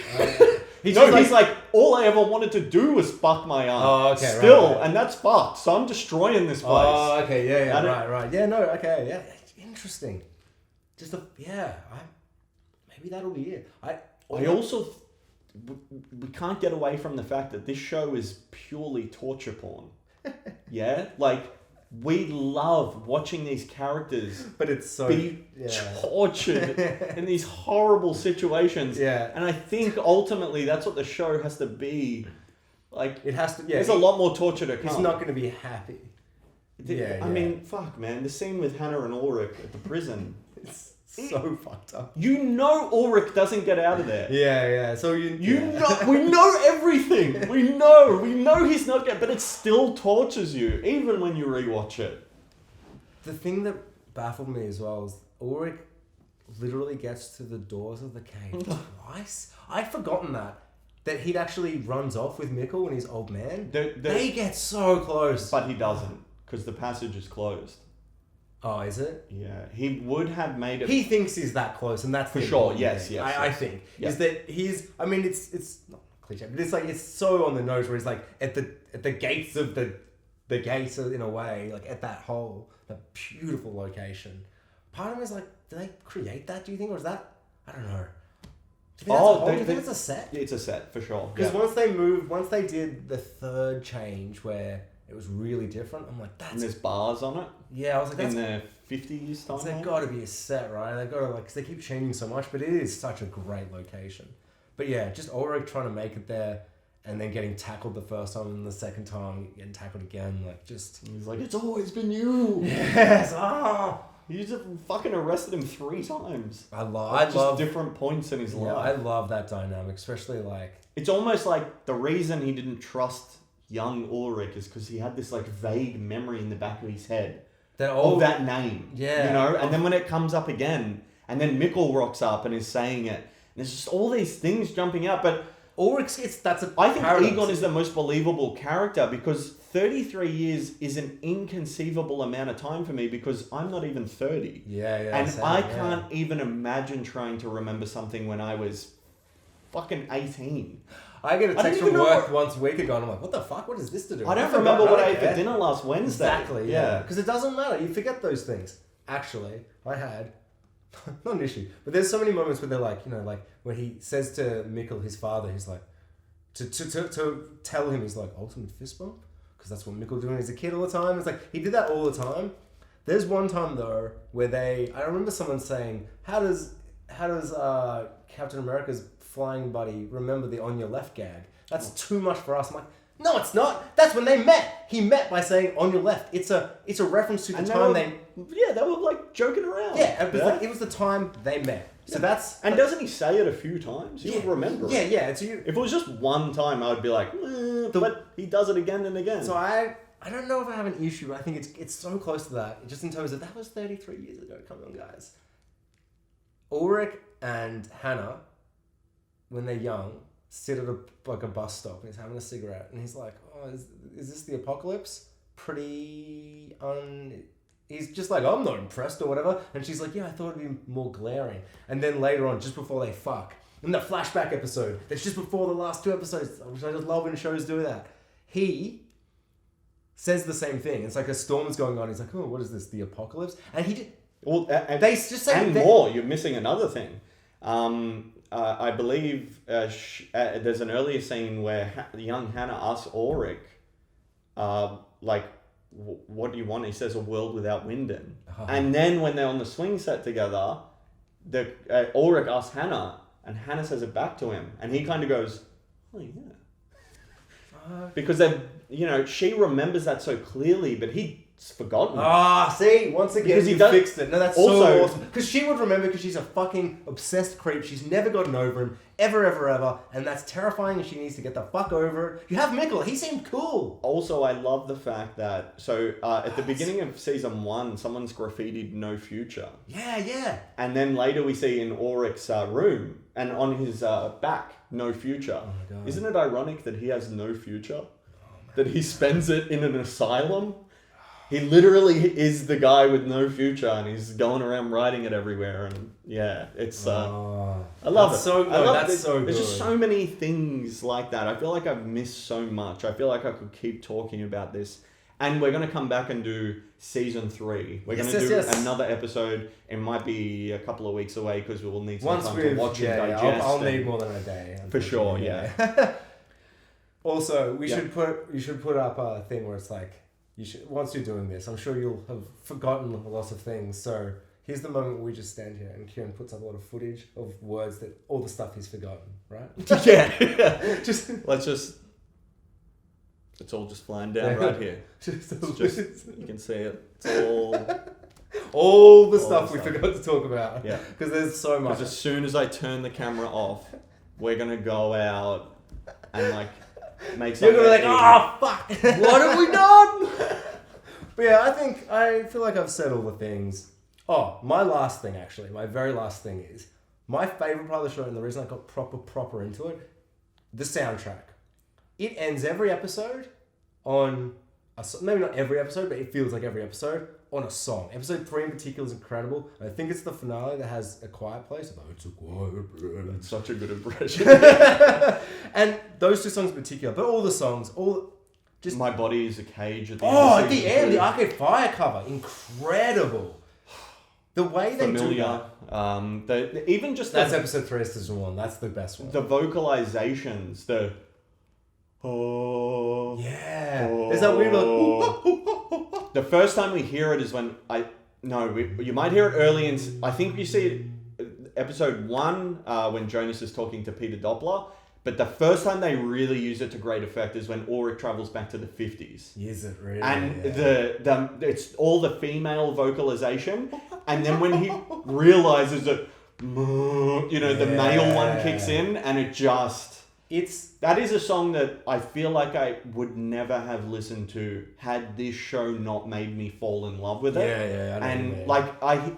He's like, all I ever wanted to do was fuck my aunt. Oh, okay, Still, right. And that's fucked. So I'm destroying this place. Oh, okay, yeah, right. Yeah, no, okay, yeah. Interesting. Maybe that'll be it. I also, we can't get away from the fact that this show is purely torture porn. Yeah? Like, we love watching these characters but it's so be tortured in these horrible situations. Yeah. And I think ultimately that's what the show has to be. Like, it has to. Yeah, there's a lot more torture to come. He's not going to be happy. I mean, fuck, man. The scene with Hannah and Ulrich at the prison. It's so fucked up. You know Ulrich doesn't get out of there. Yeah. So know, we know everything. We know he's not getting, but it still tortures you, even when you rewatch it. The thing that baffled me as well is Ulrich literally gets to the doors of the cave twice. I'd forgotten that he'd actually runs off with Mikkel when he's old man. They get so close. But he doesn't, because the passage is closed. Oh, is it? Yeah, he would have made it. He thinks he's that close, and that's for sure. Yes. I think is that he's. I mean, it's not cliche, but it's like it's so on the nose where he's like at the gates of the gates in a way, like at that hole, the beautiful location. Part of me is like, did they create that? Do you think, or is that? I don't know. Do you think it's a set? It's a set for sure. Because once they did the third change where it was really different, I'm like, that's. And there's bars on it. Yeah, I was like, that's. In the 50s time. They've got to be a set, right? They've got to, like, cause they keep changing so much, but it is such a great location. But yeah, just Ulrich trying to make it there and then getting tackled the first time and the second time getting tackled again, like, just. He's like, it's always been you. Yes. Oh. You just fucking arrested him 3 times. I love different points in his life. I love that dynamic, especially like. It's almost like the reason he didn't trust young Ulrich is because he had this like vague memory in the back of his head of that name. Yeah. You know, and then when it comes up again, and then Mikkel rocks up and is saying it, and there's just all these things jumping out. But Ulrich, I think Egon is the most believable character because 33 years is an inconceivable amount of time for me because I'm not even 30. Yeah. And I can't even imagine trying to remember something when I was fucking 18. I get a text from work once a week ago and I'm like, what the fuck? What is this to do? I don't remember what I ate for dinner last Wednesday. Exactly, yeah. Because it doesn't matter. You forget those things. Actually, I had, not an issue, but there's so many moments where they're like, you know, like when he says to Mikkel, his father, he's like, to tell him, he's like, ultimate fist bump? Because that's what Mikkel doing as a kid all the time. It's like, he did that all the time. There's one time though, where I remember someone saying, how does Captain America's flying buddy remember the on your left gag? That's too much for us. I'm like, no, it's not. That's when they met. He met by saying on your left. It's a reference to the time they were like joking around. Yeah, it was the time they met. So that's... And doesn't he say it a few times? You would remember it. Yeah. If it was just one time, I would be like, but he does it again and again. So I don't know if I have an issue, but I think it's so close to that. Just in terms of, that was 33 years ago. Come on, guys. Ulrich and Hannah, when they're young, sit at a bus stop and he's having a cigarette and he's like, oh, is this the apocalypse? He's just like, I'm not impressed or whatever. And she's like, yeah, I thought it'd be more glaring. And then later on, just before they fuck, in the flashback episode, that's just before the last 2 episodes, which I just love when shows do that, he says the same thing. It's like a storm's going on. He's like, oh, what is this, the apocalypse? And Well, They just say and more. You're missing another thing. I believe there's an earlier scene where young Hannah asks Ulrich, like, what do you want? He says a world without Winden. And then when they're on the swing set together, Ulrich asks Hannah, and Hannah says it back to him, and he kind of goes, oh yeah. Because she remembers that so clearly, but he's forgotten. See, once again, you fixed it. No, that's also, so awesome. Because she would remember, because she's a fucking obsessed creep. She's never gotten over him, ever. And that's terrifying, and she needs to get the fuck over it. You have Mikkel. He seemed cool. Also, I love the fact that, at the beginning of season 1, someone's graffitied no future. Yeah. And then later we see in Ulrich's room, and on his back, no future. Oh my God. Isn't it ironic that he has no future? That he spends it in an asylum? He literally is the guy with no future, and he's going around writing it everywhere. And yeah, it's I love it. So good. There's just so many things like that. I feel like I've missed so much. I feel like I could keep talking about this. And we're going to come back and do season 3. We're going to do another episode. It might be a couple of weeks away because we will need some time to watch and digest. I'll need more than a day. For sure, yeah. Also, you should put up a thing where it's like, once you're doing this, I'm sure you'll have forgotten lots of things. So here's the moment where we just stand here and Kieran puts up a lot of footage of words that all the stuff he's forgotten, right? Yeah. It's all just flying down right here. You can see it. It's all the stuff we forgot to talk about. Yeah. Because there's so much. Because as soon as I turn the camera off, we're going to go out and make something. You're going to be like, fuck. What have we done? But yeah, I feel like I've said all the things. Oh, my last thing actually, my very last thing is, my favourite part of the show, and the reason I got proper into it, the soundtrack. It ends every episode on maybe not every episode, but it feels like every episode on a song. Episode 3 in particular is incredible. I think it's the finale that has A Quiet Place. It's a quiet place. That's such a good impression. And those 2 songs in particular, but all the songs, just My Body is a Cage at the end. Oh, at the end, the Arcade Fire cover, incredible. The way they do that. Even just that's episode 3 of season 1. That's the best one. The vocalizations, there's that weird the first time we hear it is when you might hear it early I think you see it episode 1 when Jonas is talking to Peter Doppler, but the first time they really use it to great effect is when Ulrich travels back to the 50s. Is it really? And it's all the female vocalization, and then when he realizes that the male one kicks in, and it just that is a song that I feel like I would never have listened to had this show not made me fall in love with it.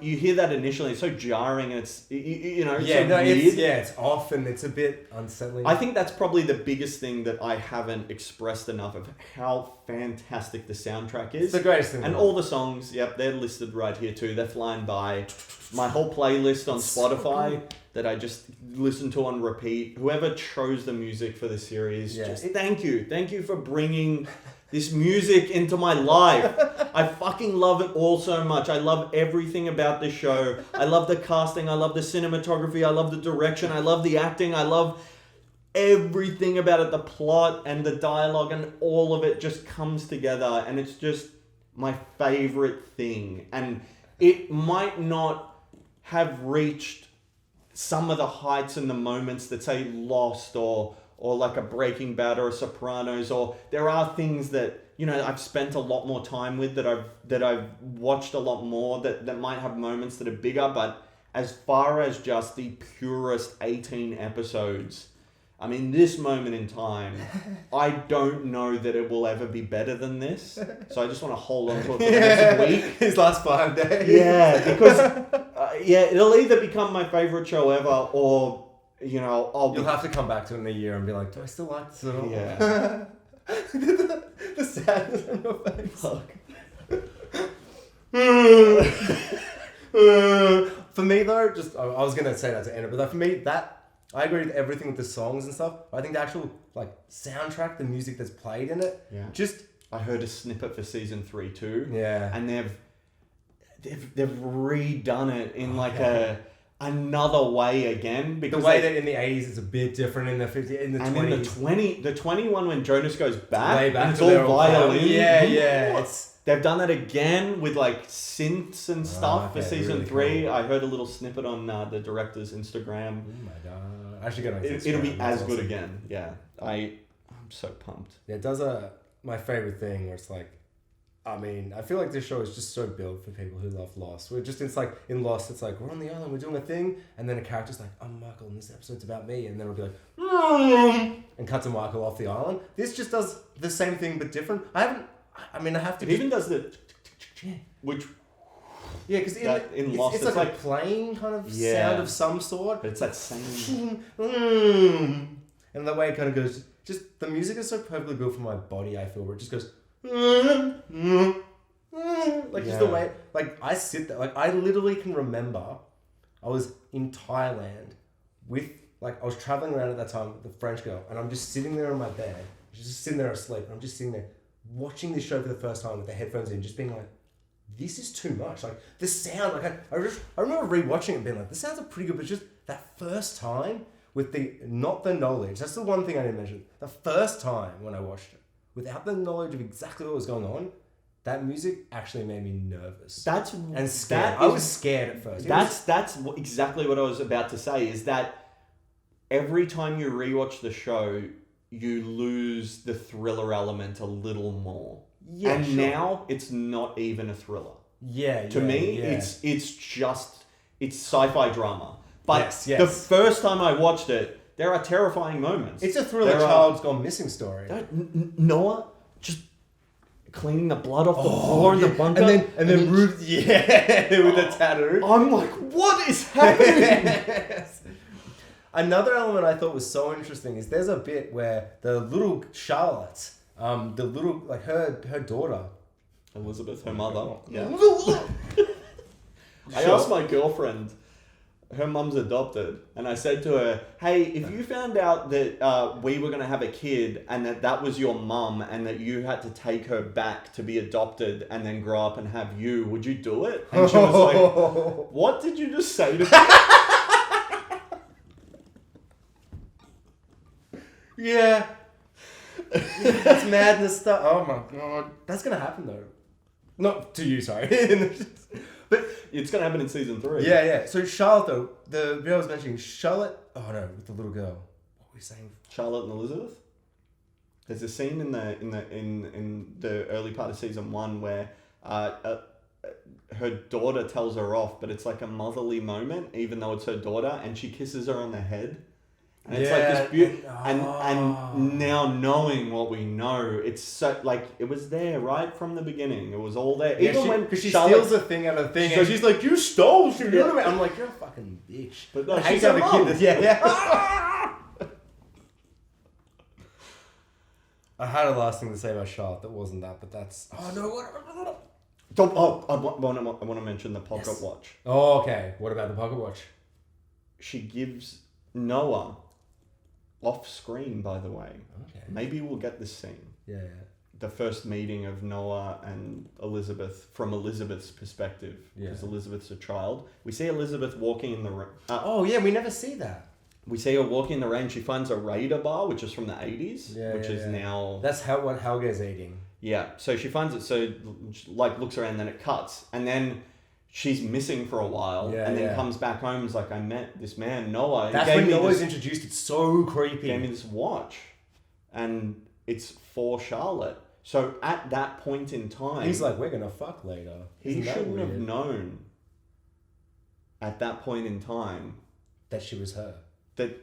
You hear that initially, it's so jarring, and it's weird. It's off, and it's a bit unsettling. I think that's probably the biggest thing that I haven't expressed enough of how fantastic the soundtrack is. It's the greatest thing. And all the songs, they're listed right here too. They're flying by. My whole playlist on Spotify that I just listen to on repeat. Whoever chose the music for the series, thank you. Thank you for bringing this music into my life. I fucking love it all so much. I love everything about this show. I love the casting. I love the cinematography. I love the direction. I love the acting. I love everything about it. The plot and the dialogue and all of it just comes together. And it's just my favorite thing. And it might not have reached some of the heights and the moments that say Lost or like a Breaking Bad or a Sopranos, or there are things that I've spent a lot more time with that I've watched a lot more that might have moments that are bigger, but as far as just the purest 18 episodes, I mean, this moment in time, I don't know that it will ever be better than this. So I just want to hold on to it for the next week. His last 5 days. Yeah, because it'll either become my favorite show ever, or you'll have to come back to it in a year and be like, do I still like this at all? Yeah. the sadness on your face. Fuck. For me though, I was gonna say that to end it, but for me, I agree with everything with the songs and stuff. I think the actual soundtrack, the music that's played in it, I heard a snippet for season 3 too. Yeah. And they've redone it in like another way again, because the way that in the 80s it's a bit different in the 50s, in the 20s. The 21 when Jonas goes back, Way back and it's to all their violin. Yeah. They've done that again with like synths and stuff for season really 3. cool. I heard a little snippet on the director's Instagram. Oh my god! I should get on Instagram. It'll be That's as good awesome. again. Yeah, I'm so pumped. Yeah, it does my favorite thing where it's like, I mean, I feel like this show is just so built for people who love Lost. It's like in Lost, it's like we're on the island, we're doing a thing, and then a character's like, I'm Michael, and this episode's about me, and then it'll be like, and cut to Michael off the island. This just does the same thing but different. I have to. It even does the, which. Yeah, because in Lost, it's like a plane kind of sound of some sort. But it's that same. And the way it kind of goes, just the music is so perfectly built for my body, I feel, where it just goes. Just the way, like I sit there, like I literally can remember I was in Thailand with, like I was traveling around at that time with a French girl, and I'm just sitting there on my bed, she's just sitting there asleep, and I'm just sitting there watching this show for the first time with the headphones in, just being like, this is too much. Like the sound, like I remember rewatching it and being like, the sounds are pretty good, but just that first time with not the knowledge. That's the one thing I didn't mention. The first time when I watched it, without the knowledge of exactly what was going on, that music actually made me nervous. And scared. I was scared at first. That's exactly what I was about to say, is that every time you rewatch the show, you lose the thriller element a little more. Yeah, and now it's not even a thriller. To me, it's sci-fi drama. But the first time I watched it, there are terrifying moments. It's a thriller child's gone missing story. Noah just cleaning the blood off the floor in the bunker. And then Ruth, with a tattoo. I'm like, what is happening? Another element I thought was so interesting is there's a bit where the little Charlotte, her daughter, Elizabeth, her mother. Yeah. I asked my girlfriend, her mum's adopted, and I said to her, hey, if you found out that we were going to have a kid and that was your mum and that you had to take her back to be adopted and then grow up and have you, would you do it? And she was like, what did you just say to me? Yeah. That's madness stuff. Oh my god. That's going to happen though. Not to you, sorry. But it's going to happen in season 3. Yeah. So Charlotte though, the girl was mentioning Charlotte. Oh no, with the little girl. What were we saying? Charlotte and Elizabeth. There's a scene in the early part of season 1 where her daughter tells her off, but it's like a motherly moment, even though it's her daughter, and she kisses her on the head. And it's like this beautiful, and now knowing what we know, it's so like it was there right from the beginning. It was all there. Even when because she steals a thing out of a thing, and she's like, "You stole shit." I'm like, "You're a fucking bitch." But no, she's a mom. I had a last thing to say about Charlotte that wasn't that, but that's. Oh no! What? I want to mention the pocket watch. Oh, okay. What about the pocket watch? She gives Noah. Off screen, by the way. Okay. Maybe we'll get this scene. Yeah. The first meeting of Noah and Elizabeth from Elizabeth's perspective. Because Elizabeth's a child. We see Elizabeth walking in the rain. We never see that. We see her walking in the rain. She finds a Raider bar, which is from the 80s. Which is now... That's what Helga's eating. Yeah. So she finds it, so like looks around, then it cuts. And then... she's missing for a while and then comes back home and is like, I met this man, Noah. That's when Noah's introduced. It's so creepy. He gave me this watch. And it's for Charlotte. So at that point in time... he's like, we're going to fuck later. He shouldn't have known at that point in time... that she was her. The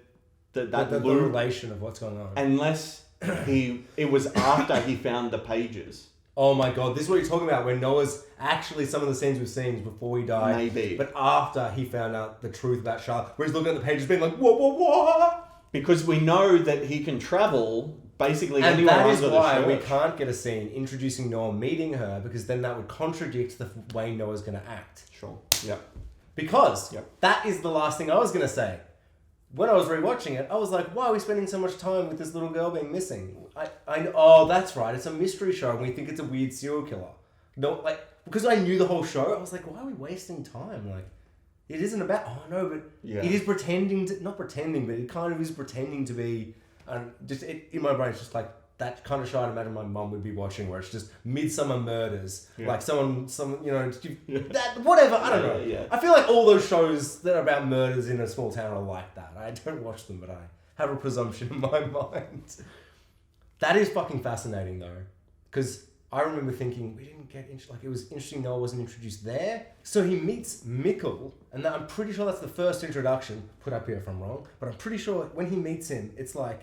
relation of what's going on. Unless it was after he found the pages. Oh my god, this is what you're talking about, when Noah's actually some of the scenes we've seen before he died. Maybe. But after he found out the truth about Charlotte, where he's looking at the pages being like, what? Because we know that he can travel basically and anywhere under the And that is why church. we can't get a scene introducing Noah meeting her, because then that would contradict the way Noah's going to act. Sure. Yep. Because that is the last thing I was going to say. When I was rewatching it, I was like, why are we spending so much time with this little girl being missing? Oh, that's right. It's a mystery show and we think it's a weird serial killer. No, like, because I knew the whole show, I was like, why are we wasting time? Like, it isn't about, but it is pretending to, not pretending, but it kind of is pretending to be, in my brain, it's just like, that kind of show I'd imagine my mum would be watching, where it's just Midsummer Murders, like that, whatever, I don't know. Yeah. I feel like all those shows that are about murders in a small town are like that. I don't watch them, but I have a presumption in my mind. That is fucking fascinating though, because I remember thinking we didn't get it was interesting Noah wasn't introduced there. So he meets Mikkel, and I'm pretty sure that's the first introduction. Put up here if I'm wrong, but I'm pretty sure when he meets him, it's like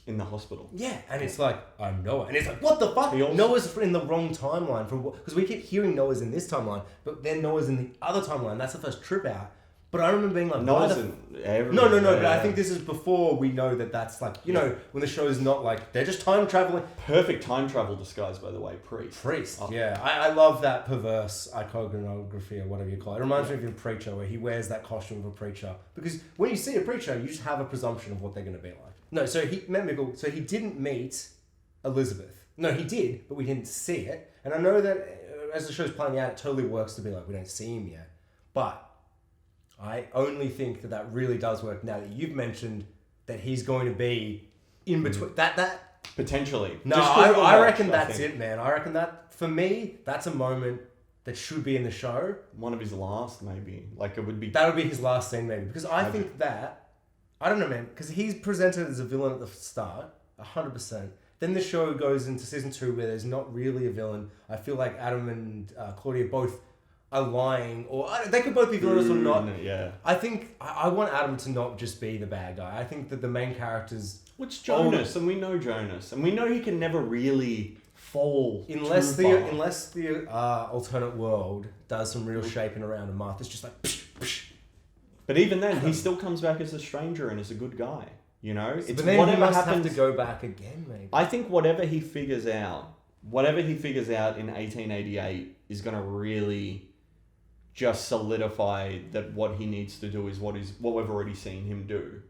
in the hospital. Yeah, and it's like, I'm Noah. And it's like, what the fuck? Noah's in the wrong timeline. Because we keep hearing Noah's in this timeline, but then Noah's in the other timeline. That's the first trip out. But I remember being like, Noah's in every... No, but I think this is before we know that that's like, you know, when the show's not like, they're just time traveling. Perfect time travel disguise, by the way, Priest. Yeah. I love that perverse iconography or whatever you call it. It reminds me of a preacher where he wears that costume of a preacher. Because when you see a preacher, you just have a presumption of what they're going to be like. No, so he met Mikkel, so he didn't meet Elizabeth. No, he did, but we didn't see it. And I know that as the show's playing out, it totally works to be like, we don't see him yet. But I only think that really does work now that you've mentioned that he's going to be in between. That potentially. No, I reckon that's it, man. I reckon that, for me, that's a moment that should be in the show. One of his last, maybe. Like, it would be... That would be his last scene, maybe. Because I think that... I don't know, man, because he's presented as a villain at the start, 100%. Then the show goes into season 2 where there's not really a villain. I feel like Adam and Claudia both are lying, or they could both be villainous or not. Yeah. I think I want Adam to not just be the bad guy. I think that the main characters... Which Jonas, and we know Jonas, and we know he can never really fall unless the alternate world does some real shaping around, and Martha's just like... Psh, psh. But even then, he still comes back as a stranger and as a good guy. You know, it's but then whatever he must happens, have to go back again. Maybe I think whatever he figures out in 1888 is going to really just solidify that what he needs to do is what we've already seen him do.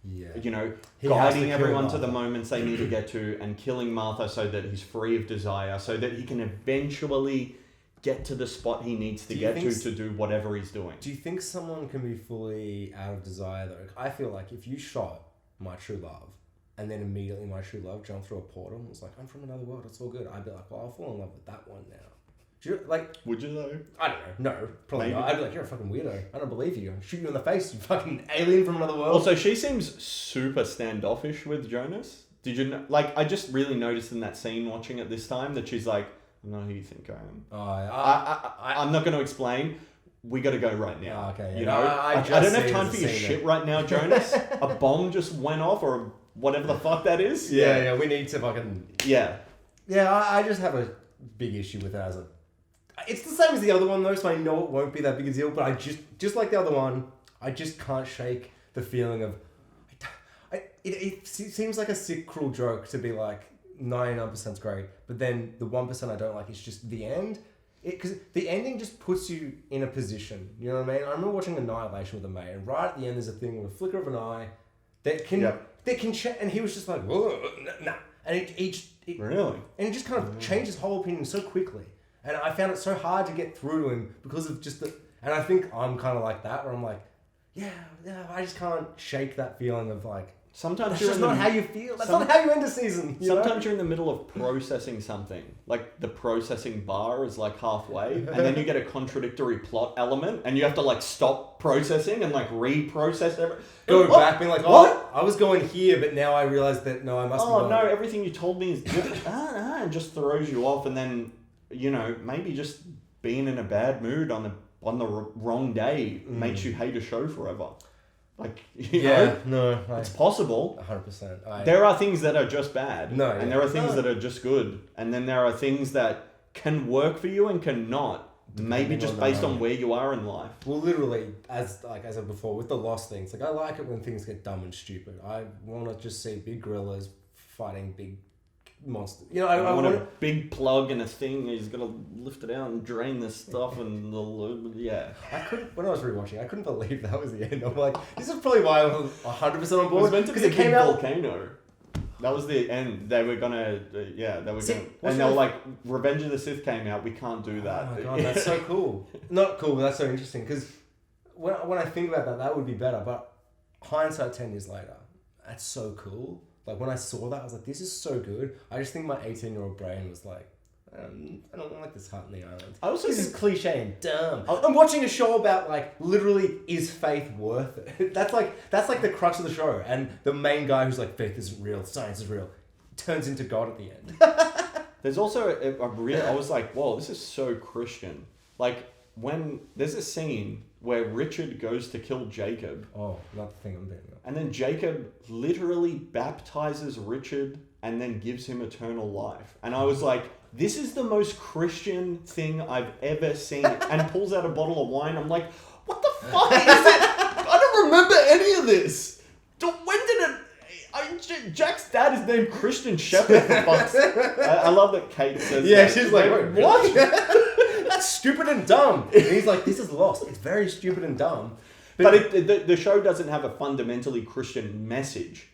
Yeah, you know, guiding everyone to the moments they need to get to, and killing Martha so that he's free of desire, so that he can eventually get to the spot he needs to get to do whatever he's doing. Do you think someone can be fully out of desire though? I feel like if you shot my true love and then immediately my true love jumped through a portal and was like, I'm from another world, it's all good, I'd be like, well, I'll fall in love with that one now. Do you, like... Would you though? I don't know. No, probably not. I'd be like, you're a fucking weirdo. I don't believe you. I'll shoot you in the face, you fucking alien from another world. Also, she seems super standoffish with Jonas. Did you know? Like, I just really noticed in that scene watching it this time that she's like, I'm not who you think I am. I'm not going to explain. We got to go right now. Okay. Yeah. You know, I don't have time for your shit right now, Jonas. A bomb just went off, or whatever the fuck that is. Yeah. We need to fucking. Yeah. Yeah. I just have a big issue with it as a. It's the same as the other one though, so I know it won't be that big a deal. But I just like the other one, I just can't shake the feeling of. It seems like a sick, cruel joke to be like. 99% is great, but then the 1% I don't like is just the end. Because the ending just puts you in a position. You know what I mean? I remember watching Annihilation with a mate, and right at the end there's a thing with a flicker of an eye that can and he was just like, nah, and it really, and it just kind of changed his whole opinion so quickly. And I found it so hard to get through to him because of just the. And I think I'm kind of like that, where I'm like, yeah, I just can't shake that feeling of like. Sometimes that's just not how you feel. That's not how you end a season. Sometimes you're in the middle of processing something. Like the processing bar is like halfway, and then you get a contradictory plot element, and you have to like stop processing and like reprocess everything. Go back, being like, oh, I was going here, but now I realize that no, I must. Oh no, everything you told me is and just throws you off, and then you know maybe just being in a bad mood on the wrong day makes you hate a show forever. Like, you know, it's possible. 100%. There are things that are just bad. And there are things that are just good. And then there are things that can work for you and cannot. Maybe just based on where you are in life. Well, literally, as I said before, with the Lost things, like I like it when things get dumb and stupid. I want to just see big gorillas fighting big monsters. You know, I want a big plug and a thing. He's got to lift it out and drain this stuff and when I was rewatching, I couldn't believe that was the end. I'm like, this is probably why I was 100% on board. It was meant to be a big volcano. That was the end. They were gonna, and they were like, Revenge of the Sith came out. We can't do that. Oh my god, that's so cool. Not cool, but that's so interesting. Because when I think about that, that would be better. But hindsight 10 years later, that's so cool. Like when I saw that, I was like, this is so good. I just think my 18-year-old brain was like, I don't like this Heart in the Island. This is cliche and dumb. I'm watching a show about like literally, is faith worth it? That's like the crux of the show. And the main guy who's like, faith isn't real, science is real, turns into God at the end. There's also I was like, whoa, this is so Christian. Like when there's a scene where Richard goes to kill Jacob. Oh, not the thing I'm thinking of. And then Jacob literally baptizes Richard and then gives him eternal life. And I was like, this is the most Christian thing I've ever seen. And pulls out a bottle of wine. I'm like, what the fuck is it? I don't remember any of this. When did it... Jack's dad is named Christian Shepherd, for fuck's sake. I love that Kate says yeah, that. She's like, what? That's stupid and dumb. And he's like, this is lost. It's very stupid and dumb. But the show doesn't have a fundamentally Christian message.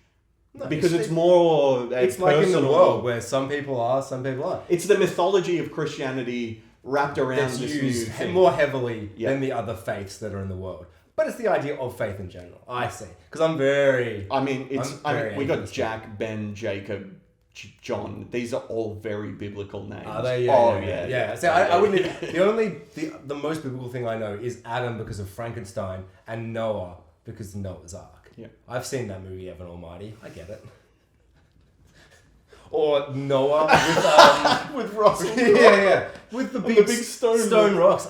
No, because it's more it's personal. Like in the world where some people are, some people aren't. It's the mythology of Christianity wrapped around this new thing. More heavily than the other faiths that are in the world. But it's the idea of faith in general, I see. Because I'm very... we got Jack, Ben, Jacob, John. These are all very biblical names. Are they? Yeah. So I wouldn't... The most biblical thing I know is Adam because of Frankenstein and Noah because of Noah's Ark. Yeah. I've seen that movie, Evan Almighty. I get it. Or Noah with with Russell. yeah. With the big stone rocks.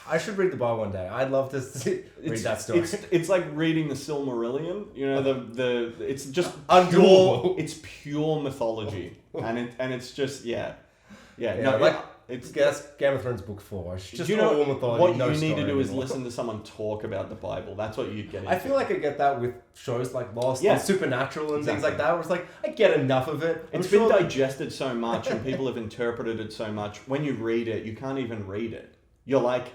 I should read the Bible one day. I'd love to read that story. It's like reading the Silmarillion. You know, it's just pure. It's pure mythology, and it's just it's Game of Thrones book 4. It's just all mythology. What you need to do is listen to someone talk about the Bible. That's what you'd get into. I feel like I get that with shows like Lost and Supernatural and things like that, where it's like, I get enough of it. It's been digested so much and people have interpreted it so much. When you read it, you can't even read it. You're like...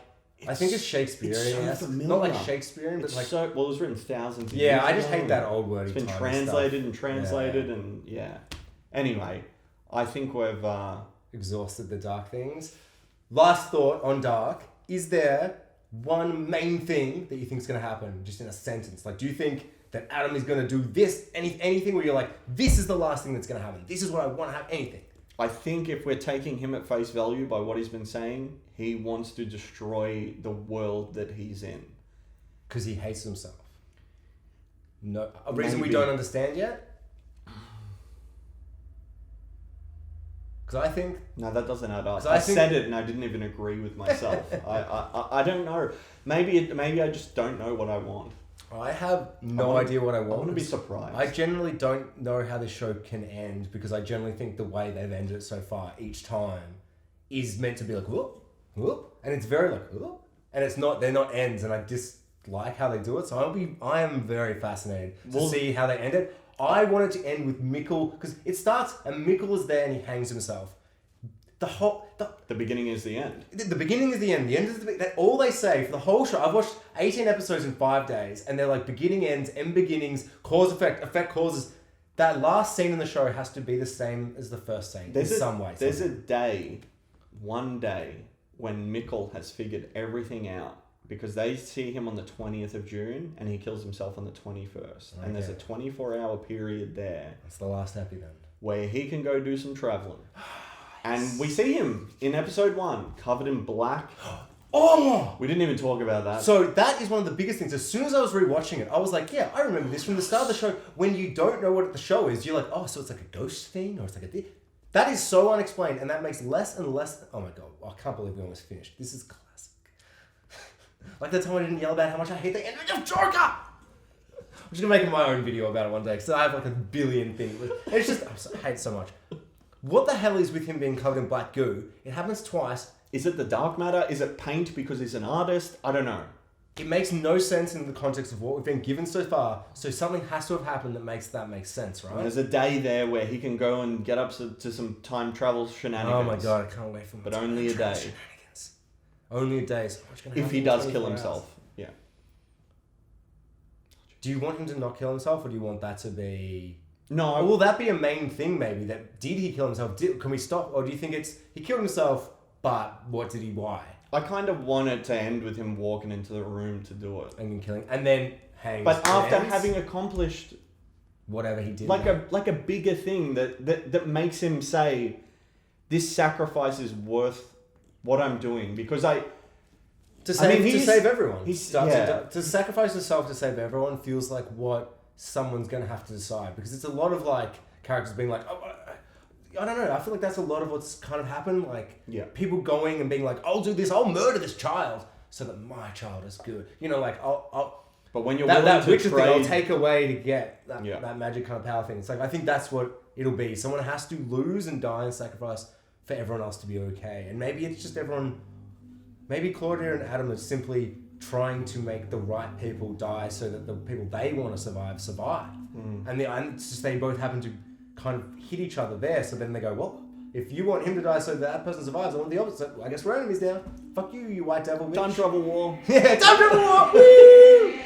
I think it's Shakespearean. It's so familiar. Not like Shakespearean, but like... it was written thousands of years ago. I just hate that old word. It's been translated and Anyway, I think we've... exhausted the dark things. Last thought on Dark. Is there one main thing that you think is going to happen, just in a sentence? Like, do you think that Adam is going to do this, anything where you're like, this is the last thing that's going to happen. This is what I want to have, anything. I think if we're taking him at face value by what he's been saying, he wants to destroy the world that he's in. Because he hates himself. No, a reason we don't understand yet? Because I think... No, that doesn't add up. I said it and I didn't even agree with myself. I don't know. Maybe I just don't know what I want. I have no idea what I want. I want to be surprised. I generally don't know how this show can end because I generally think the way they've ended it so far each time is meant to be like, whoop, whoop. And it's very like, whoop. And it's not, they're not ends and I dislike how they do it. So I am very fascinated to see how they end it. I want it to end with Mikkel, because it starts and Mikkel is there and he hangs himself. The beginning is the end. The beginning is the end. The end is all they say for the whole show. I've watched 18 episodes in 5 days, and they're like beginning, ends, end, beginnings, cause, effect, causes. That last scene in the show has to be the same as the first scene in some way. There's one day, when Mikkel has figured everything out, because they see him on the 20th of June, and he kills himself on the 21st. Okay. And there's a 24-hour period there. That's the last happy then. Where he can go do some traveling. And we see him in episode 1, covered in black. Oh! We didn't even talk about that. So that is one of the biggest things. As soon as I was rewatching it, I was like, yeah, I remember this from the start of the show. When you don't know what the show is, you're like, oh, so it's like a ghost thing? Or it's like a... That is so unexplained, and that makes less and less... Oh my God, I can't believe we almost finished. This is classic. Like the time I didn't yell about how much I hate the ending of Joker! I'm just going to make my own video about it one day, because I have like a billion things. It's just... I hate it so much. What the hell is with him being covered in black goo? It happens twice. Is it the dark matter? Is it paint because he's an artist? I don't know. It makes no sense in the context of what we've been given so far. So something has to have happened that makes sense, right? And there's a day there where he can go and get up to some time travel shenanigans. Oh my God, I can't wait for him. But only a day. Shenanigans. Only a day. So if he does kill himself. Yeah. Do you want him to not kill himself, or do you want that to be... No. Or will that be a main thing, maybe? That did he kill himself? Can we stop? Or do you think it's he killed himself, but what did he? Why? I kind of want it to end with him walking into the room to do it. And killing. And then hangs. But after having accomplished whatever he did. like a bigger thing that makes him say, this sacrifice is worth what I'm doing. Because to save everyone. To sacrifice yourself to save everyone feels like what someone's going to have to decide. Because it's a lot of like characters being like, oh, I don't know. I feel like that's a lot of what's kind of happened. Like people going and being like, I'll do this. I'll murder this child so that my child is good. You know, like I'll but when you're that to witcher trade... thing, I'll take away to get that magic kind of power thing. It's like I think that's what it'll be. Someone has to lose and die and sacrifice for everyone else to be okay. And maybe it's just everyone. Maybe Claudia and Adam are simply trying to make the right people die so that the people they want to survive. And it's just they both happen to kind of hit each other there. So then they go, well, if you want him to die so that person survives, I want the opposite. I guess we're enemies now. Fuck you, you white devil bitch. Time travel war. Yeah, time travel war. Woo!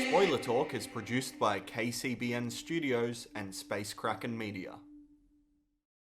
Spoiler Talk is produced by KCBN Studios and Space Kraken Media.